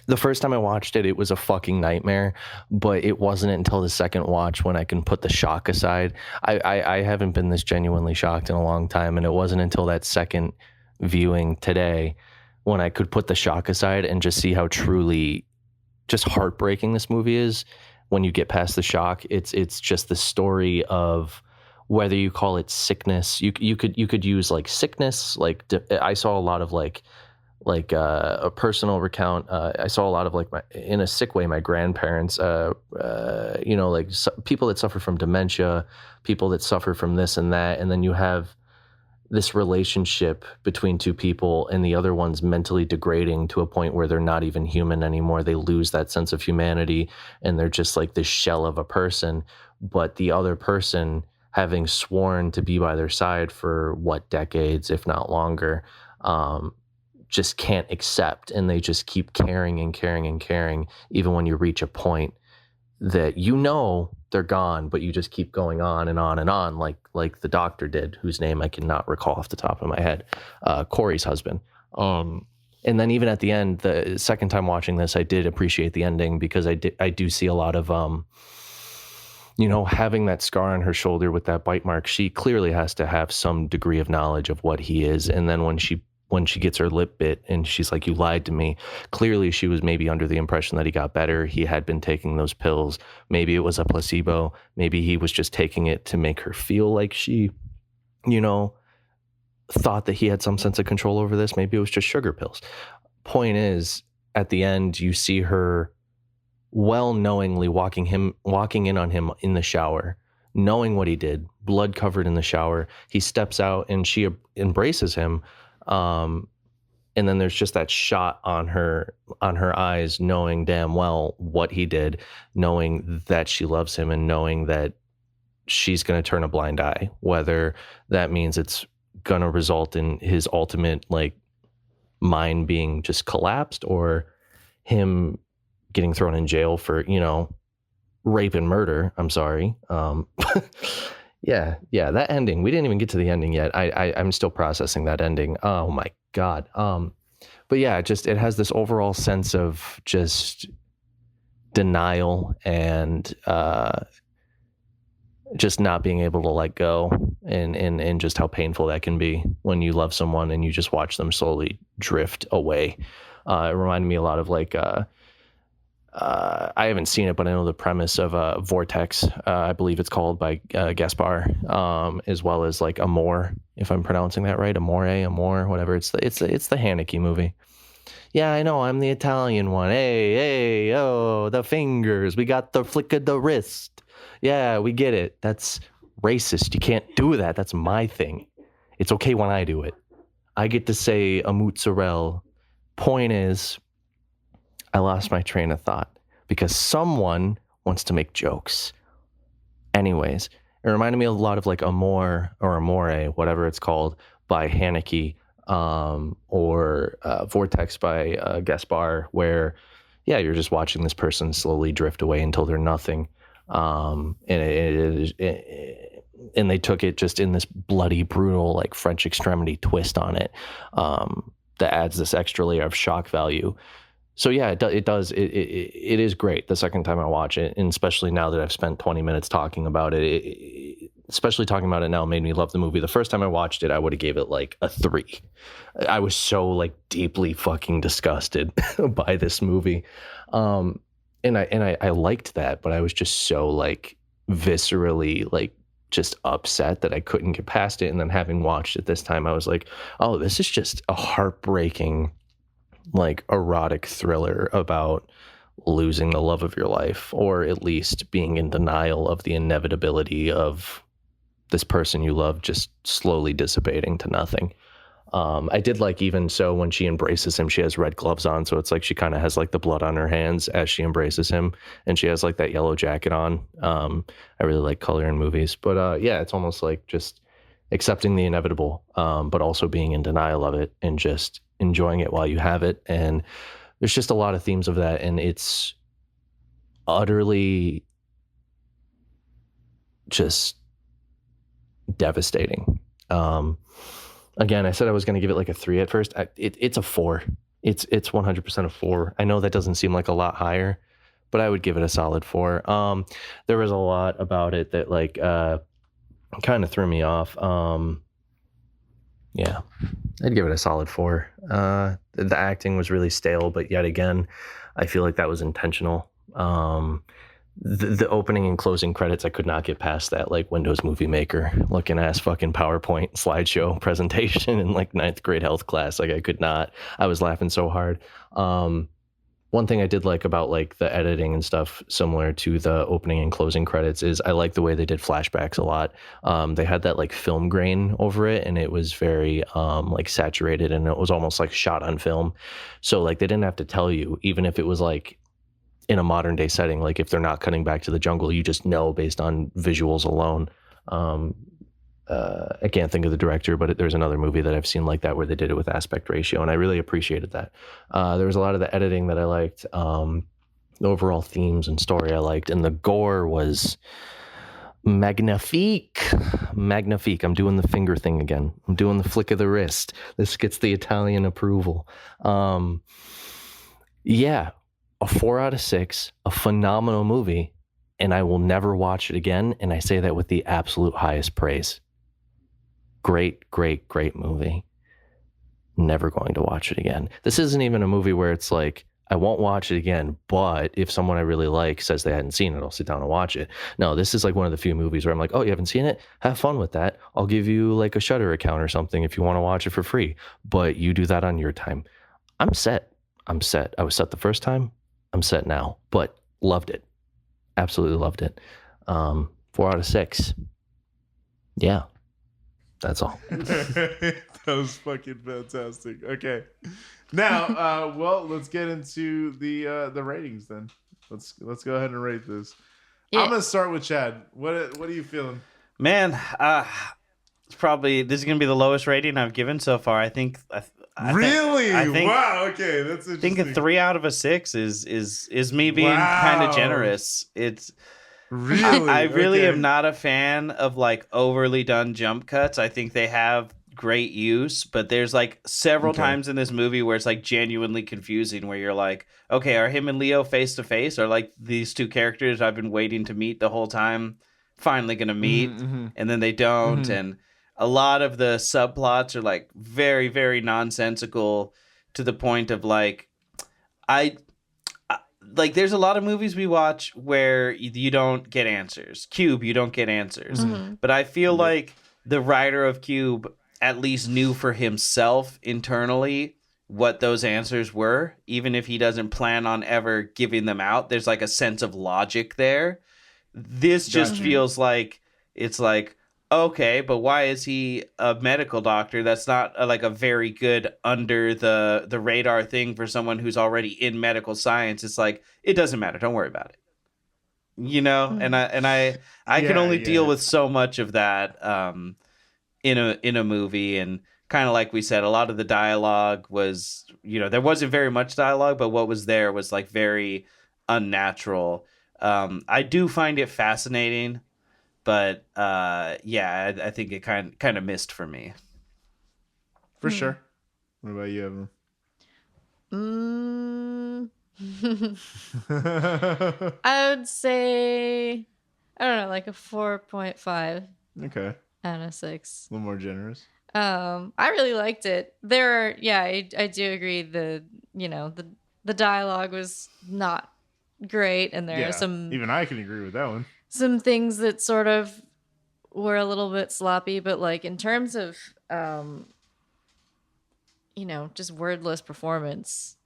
The first time I watched it, it was a fucking nightmare, but it wasn't until the second watch when I can put the shock aside. I haven't been this genuinely shocked in a long time, and it wasn't until that second viewing today when I could put the shock aside and just see how truly just heartbreaking this movie is. When you get past the shock, it's just the story of, whether you call it sickness, you could use like sickness. Like I saw a lot of like a personal recount. I saw a lot of like in a sick way, my grandparents, you know, like people that suffer from dementia, people that suffer from this and that, and then you have this relationship between two people, and the other one's mentally degrading to a point where they're not even human anymore. They lose that sense of humanity, and they're just like this shell of a person. But the other person, having sworn to be by their side for decades, if not longer, just can't accept, and they just keep caring and caring and caring, even when you reach a point that you know they're gone, but you just keep going on and on and on, like the doctor did, whose name I cannot recall off the top of my head, Corey's husband. And then even at the end, the second time watching this, I did appreciate the ending, because I do see a lot of, you know, having that scar on her shoulder with that bite mark. She clearly has to have some degree of knowledge of what he is. And then when she gets her lip bit and she's like, you lied to me. Clearly she was maybe under the impression that he got better. He had been taking those pills. Maybe it was a placebo. Maybe he was just taking it to make her feel like she, you know, thought that he had some sense of control over this. Maybe it was just sugar pills. Point is, at the end, you see her well knowingly walking in on him in the shower, knowing what he did, blood covered in the shower. He steps out and she embraces him. And then there's just that shot on her eyes, knowing damn well what he did, knowing that she loves him, and knowing that she's going to turn a blind eye, whether that means it's going to result in his ultimate like mind being just collapsed, or him getting thrown in jail for, you know, rape and murder. I'm sorry. Yeah, that ending. We didn't even get to the ending yet. I'm still processing that ending. Oh my God. But yeah, it has this overall sense of just denial and just not being able to let go, and just how painful that can be when you love someone and you just watch them slowly drift away. It reminded me a lot of like I haven't seen it, but I know the premise of Vortex, I believe it's called, by Gaspar, as well as like Amor, if I'm pronouncing that right, Amore, whatever. It's the Haneke movie. Yeah, I know, I'm the Italian one. Hey, oh, the fingers. We got the flick of the wrist. Yeah, we get it. That's racist. You can't do that. That's my thing. It's okay when I do it. I get to say a mozzarella. Point is, I lost my train of thought because someone wants to make jokes. Anyways, it reminded me a lot of like Amore or Amore, whatever it's called, by Haneke, or Vortex by Gaspar, where, yeah, you're just watching this person slowly drift away until they're nothing. And and they took it just in this bloody, brutal, like French Extremity twist on it, that adds this extra layer of shock value. So yeah, it is great the second time I watch it, and especially now that I've spent 20 minutes talking about it, especially talking about it now made me love the movie. The first time I watched it, I would have gave it like a 3. I was so like deeply fucking disgusted by this movie. And I liked that, but I was just so like viscerally like just upset that I couldn't get past it. And then having watched it this time, I was like, oh, this is just a heartbreaking, like, erotic thriller about losing the love of your life, or at least being in denial of the inevitability of this person you love just slowly dissipating to nothing. I did like, even so, when she embraces him, she has red gloves on, so it's like she kind of has like the blood on her hands as she embraces him, and she has like that yellow jacket on. I really like color in movies, but yeah, it's almost like just accepting the inevitable, but also being in denial of it and just enjoying it while you have it. And there's just a lot of themes of that, and it's utterly just devastating. Again, I said I was going to give it like a 3 at first. It's a 4. It's 100% a 4. I know that doesn't seem like a lot higher, but I would give it a solid 4. There was a lot about it that like kind of threw me off. Yeah, I'd give it a solid 4. The acting was really stale, but yet again, I feel like that was intentional. The opening and closing credits, I could not get past that, like Windows Movie Maker looking ass fucking PowerPoint slideshow presentation in like 9th grade health class. Like I could not. I was laughing so hard. One thing I did like about like the editing and stuff, similar to the opening and closing credits, is I like the way they did flashbacks a lot. They had that like film grain over it, and it was very like saturated, and it was almost like shot on film. So like they didn't have to tell you, even if it was like in a modern day setting, like if they're not cutting back to the jungle, you just know based on visuals alone. I can't think of the director, but there's another movie that I've seen like that where they did it with aspect ratio, and I really appreciated that. There was a lot of the editing that I liked. The overall themes and story I liked, and the gore was magnifique. Magnifique. I'm doing the finger thing again. I'm doing the flick of the wrist. This gets the Italian approval. Yeah, a 4 out of 6, a phenomenal movie, and I will never watch it again, and I say that with the absolute highest praise. Great, great, great movie. Never going to watch it again. This isn't even a movie where it's like, I won't watch it again, but if someone I really like says they hadn't seen it, I'll sit down and watch it. No, this is like one of the few movies where I'm like, oh, you haven't seen it? Have fun with that. I'll give you like a Shudder account or something if you want to watch it for free, but you do that on your time. I'm set. I was set the first time. I'm set now, but loved it. Absolutely loved it. 4 out of 6. Yeah, that's all. That was fucking fantastic. Okay, now, well, let's get into the ratings then. Let's go ahead and rate this. Yeah. I'm gonna start with Chad. What are you feeling? Man, it's probably, this is gonna be the lowest rating I've given so far. I think. Really? I think, wow. Okay, that's interesting. I think a 3 out of a 6 is me being kind of generous. It's really. I really am not a fan of like overly done jump cuts. I think they have great use, but there's like several times in this movie where it's like genuinely confusing, where you're like, okay, are him and Leo face to face? Are like these two characters I've been waiting to meet the whole time finally gonna meet, and then they don't, and a lot of the subplots are like very, very nonsensical, to the point of like, like there's a lot of movies we watch where you don't get answers. Cube, you don't get answers. But I feel like the writer of Cube at least knew for himself internally what those answers were, even if he doesn't plan on ever giving them out. There's like a sense of logic there. This just feels like it's like, okay, but why is he a medical doctor? That's not like a very good under the radar thing for someone who's already in medical science. It's like, it doesn't matter. Don't worry about it. You know, and I can only deal with so much of that in a movie. And kind of like we said, a lot of the dialogue was, there wasn't very much dialogue, but what was there was like very unnatural. I do find it fascinating, but I think it kind of missed for me. For sure. What about you, Evan? I would say, I don't know, like a 4.5. Okay. Out of 6. A little more generous. I really liked it. I do agree. The dialogue was not great, and there are some. Even I can agree with that one. Some things that sort of were a little bit sloppy, but like in terms of, just wordless performance,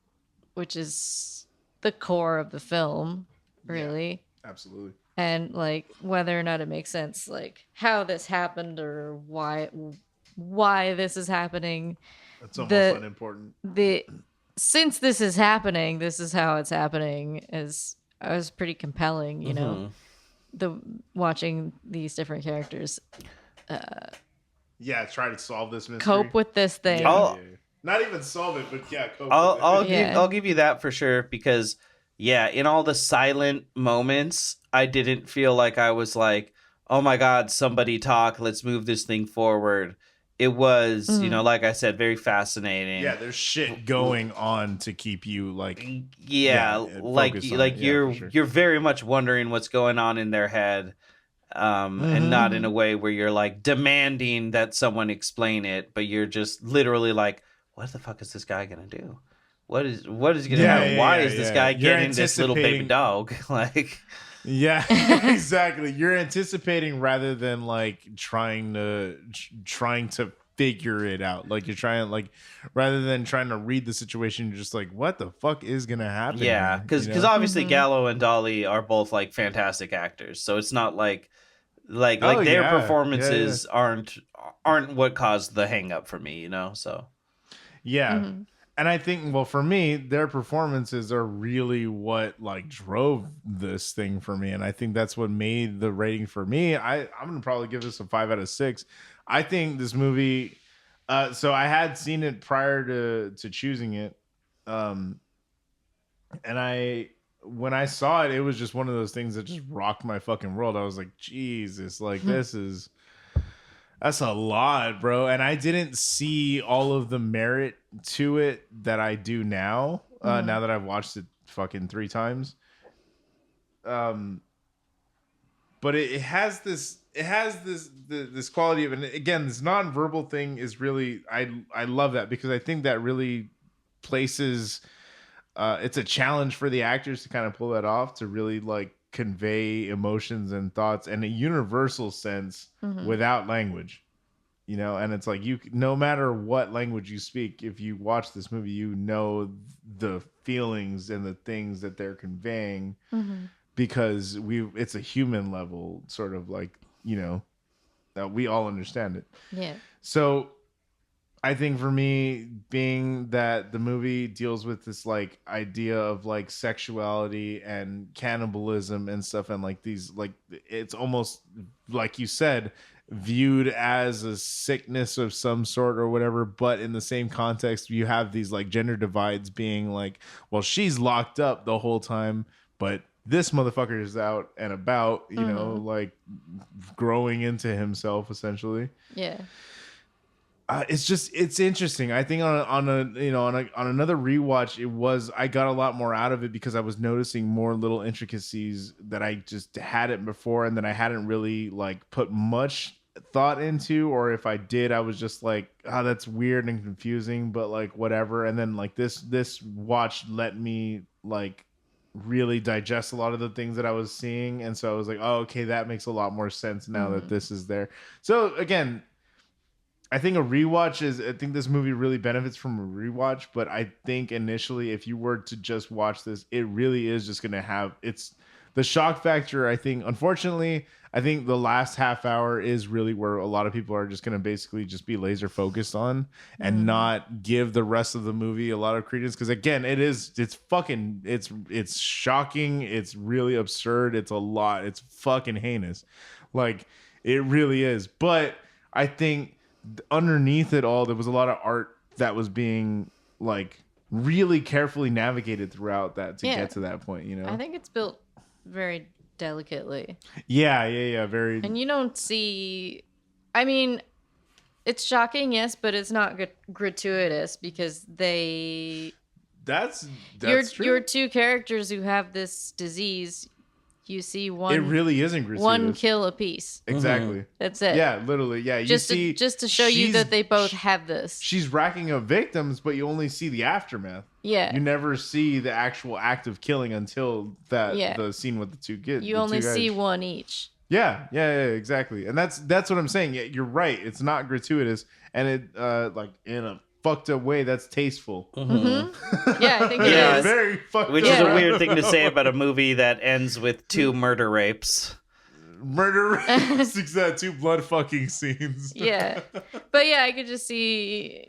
which is the core of the film, really. Yeah, absolutely. And like whether or not it makes sense, like how this happened or why this is happening. That's almost unimportant. Since this is happening, this is how it's happening. I was pretty compelling, you know. Watching these different characters. Try to solve this mystery. Cope with this thing. Not even solve it, but cope. I'll give you that for sure, because in all the silent moments, I didn't feel like I was like, oh my God, somebody talk, let's move this thing forward. It was, like I said, very fascinating. Yeah, there's shit going on to keep you like. You're very much wondering what's going on in their head, and not in a way where you're like demanding that someone explain it, but you're just literally like, what the fuck is this guy gonna do? What is going to happen? Why is this guy getting this little baby dog? Like, yeah, exactly. You're anticipating rather than like trying to figure it out. Like you're trying, like, rather than trying to read the situation, you're just like, what the fuck is gonna happen? Yeah, because obviously Gallo and Dalle are both like fantastic actors, so it's not like their performances aren't what caused the hang up for me, you know. So and I think, well, for me, their performances are really what like drove this thing for me, and I think that's what made the rating for me. I'm gonna probably give this a 5 out of 6. I think this movie. So I had seen it prior to choosing it, and when I saw it, it was just one of those things that just rocked my fucking world. I was like, Jesus, like that's a lot, bro. And I didn't see all of the merit to it that I do now. Now that I've watched it fucking 3 times. But it has this quality of, and again, this nonverbal thing is really, I love that, because I think that really places, it's a challenge for the actors to kind of pull that off, to really like convey emotions and thoughts in a universal sense without language, you know. And it's like, no matter what language you speak, if you watch this movie, you know the feelings and the things that they're conveying, because it's a human level, sort of like, you know, that we all understand it. Yeah. So I think for me, being that the movie deals with this like idea of like sexuality and cannibalism and stuff, and like these, like, it's almost like you said, viewed as a sickness of some sort or whatever, but in the same context, you have these like gender divides, being like, well, she's locked up the whole time, but this motherfucker is out and about, you know, like growing into himself essentially. Yeah. It's interesting. I think on another rewatch, I got a lot more out of it, because I was noticing more little intricacies that I just hadn't before, and that I hadn't really like put much thought into, or if I did, I was just like, oh, that's weird and confusing, but like whatever. And then like this watch let me like really digest a lot of the things that I was seeing, and so I was like, oh, okay, that makes a lot more sense now that this is there. So again, I think a rewatch I think this movie really benefits from a rewatch, but I think initially if you were to just watch this, it really is just going to have the shock factor. I think, unfortunately, I think the last half hour is really where a lot of people are just going to basically just be laser focused on and not give the rest of the movie a lot of credence. Cause again, it's shocking. It's really absurd. It's a lot. It's fucking heinous. Like it really is. But I think underneath it all, there was a lot of art that was being like really carefully navigated throughout that to get to that point, you know? I think it's built very delicately. Yeah, very. And you don't see, I mean, it's shocking, yes, but it's not gratuitous because that's true. your two characters who have this disease, you see one. It really isn't gratuitous. One kill a piece. Exactly. Mm-hmm. That's it. Yeah, literally. Yeah, just to show you that they both have this. She's racking up victims, but you only see the aftermath. Yeah. You never see the actual act of killing until the scene with the two kids. You only see one each. Yeah, exactly. And that's what I'm saying. Yeah, you're right. It's not gratuitous, and it like in a fucked up way that's tasteful. Mm-hmm. Yeah, I think it is. Very fucked Which up. is a weird thing to say about a movie that ends with 2 murder rapes. Murder rapes, exactly. 2 blood fucking scenes. Yeah. But yeah, I could just see,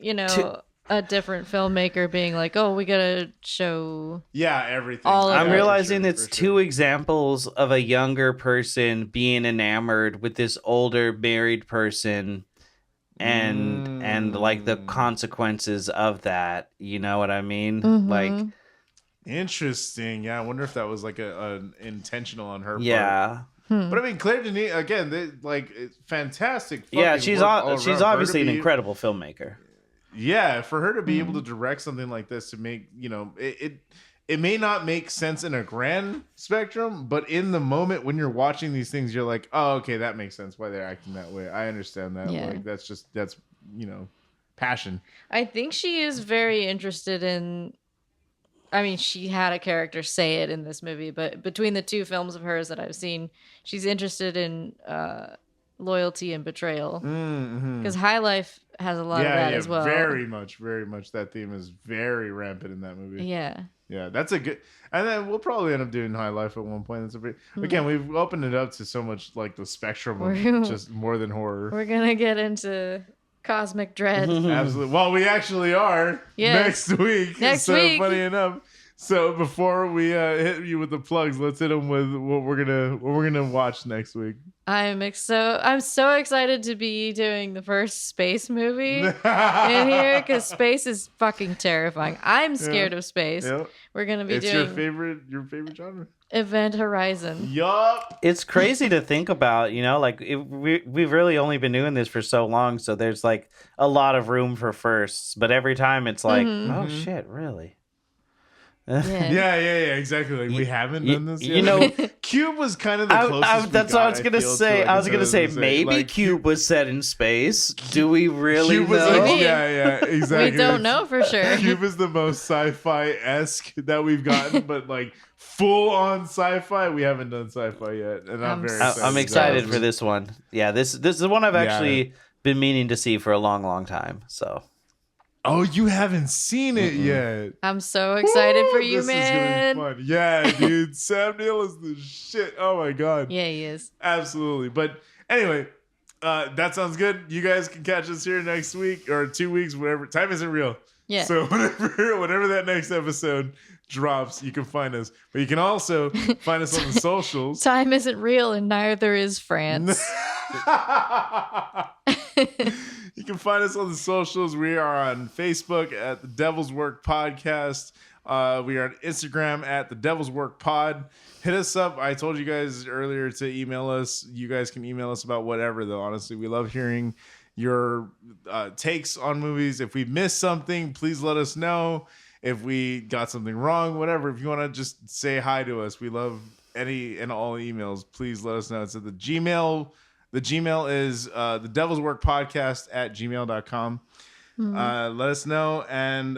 a different filmmaker being like, "Oh, we gotta show everything." I'm realizing it's 2 examples of a younger person being enamored with this older married person, and like the consequences of that. You know what I mean? Mm-hmm. Like, interesting. Yeah, I wonder if that was like an intentional on her part. Yeah. But I mean, Claire Denis again, fantastic. Yeah, she's obviously an incredible filmmaker. Yeah, for her to be able to direct something like this, to make, it may not make sense in a grand spectrum, but in the moment when you're watching these things, you're like, oh, okay, that makes sense why they're acting that way. I understand that. Yeah. Like that's passion. I think she is very interested in. I mean, she had a character say it in this movie, but between the 2 films of hers that I've seen, she's interested in loyalty and betrayal. Because High Life has a lot of that as well. Very much. That theme is very rampant in that movie. Yeah. Yeah, that's a good. And then we'll probably end up doing High Life at one point. Again, we've opened it up to so much like the spectrum of just more than horror. We're gonna get into cosmic dread. Absolutely. Well, we actually are next week. Funny enough. So before we hit you with the plugs, let's hit them with what we're gonna watch next week. I'm so excited to be doing the first space movie in here because space is fucking terrifying. I'm scared of space. Yep. We're gonna be doing your favorite genre. Event Horizon. Yup. It's crazy to think about, we've really only been doing this for so long, so there's like a lot of room for firsts, but every time it's like, oh shit, really? Yeah, exactly. Like we haven't done this yet. Cube was kind of the closest. That's what I was gonna say. I was gonna say maybe Cube was set in space. Do we really know? Exactly. We don't know for sure. Cube is the most sci-fi-esque that we've gotten, but like full on sci-fi, we haven't done sci-fi yet, and I'm excited for this one. Yeah, this is one I've actually been meaning to see for a long, long time. So. Oh, you haven't seen it yet. I'm so excited for you, man. This is gonna be fun. Yeah, dude. Sam Neill is the shit. Oh my god. Yeah, he is. Absolutely. But anyway, that sounds good. You guys can catch us here next week or 2 weeks, whatever. Time isn't real. Yeah. So whenever that next episode drops, you can find us. But you can also find us on the socials. Time isn't real and neither is France. You can find us on the socials. We are on Facebook at The Devil's Work Podcast. We are on Instagram at The Devil's Work Pod. Hit us up. I told you guys earlier to email us. You guys can email us about whatever, though. Honestly, we love hearing your takes on movies. If we missed something, please let us know. If we got something wrong, whatever. If you want to just say hi to us, we love any and all emails. Please let us know. It's at the Gmail. The Gmail is the Devil's Work Podcast at gmail.com. Let us know. And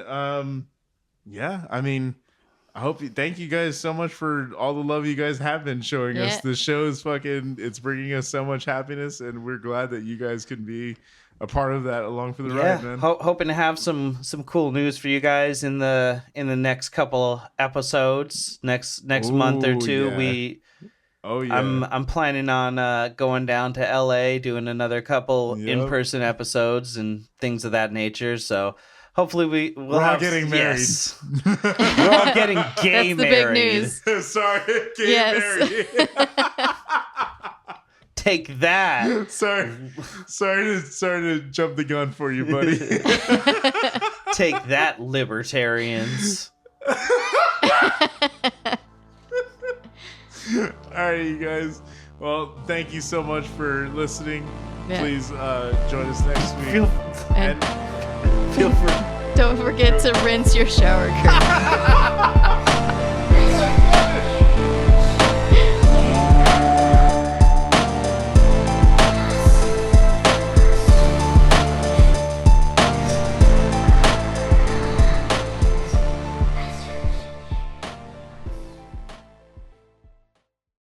thank you guys so much for all the love you guys have been showing us. The show is it's bringing us so much happiness, and we're glad that you guys can be a part of that along for the ride, man. Hoping to have some cool news for you guys in the next couple episodes, next month or two. I'm planning on going down to LA, doing another couple in-person episodes and things of that nature. So hopefully we're all getting married. Yes. We're all getting gay That's married. The big news. Sorry, married. Take that. Sorry to jump the gun for you, buddy. Take that, libertarians. All right, you guys. Well, thank you so much for listening. Yeah. Please join us next week. Feel free. Don't forget to rinse your shower curtain.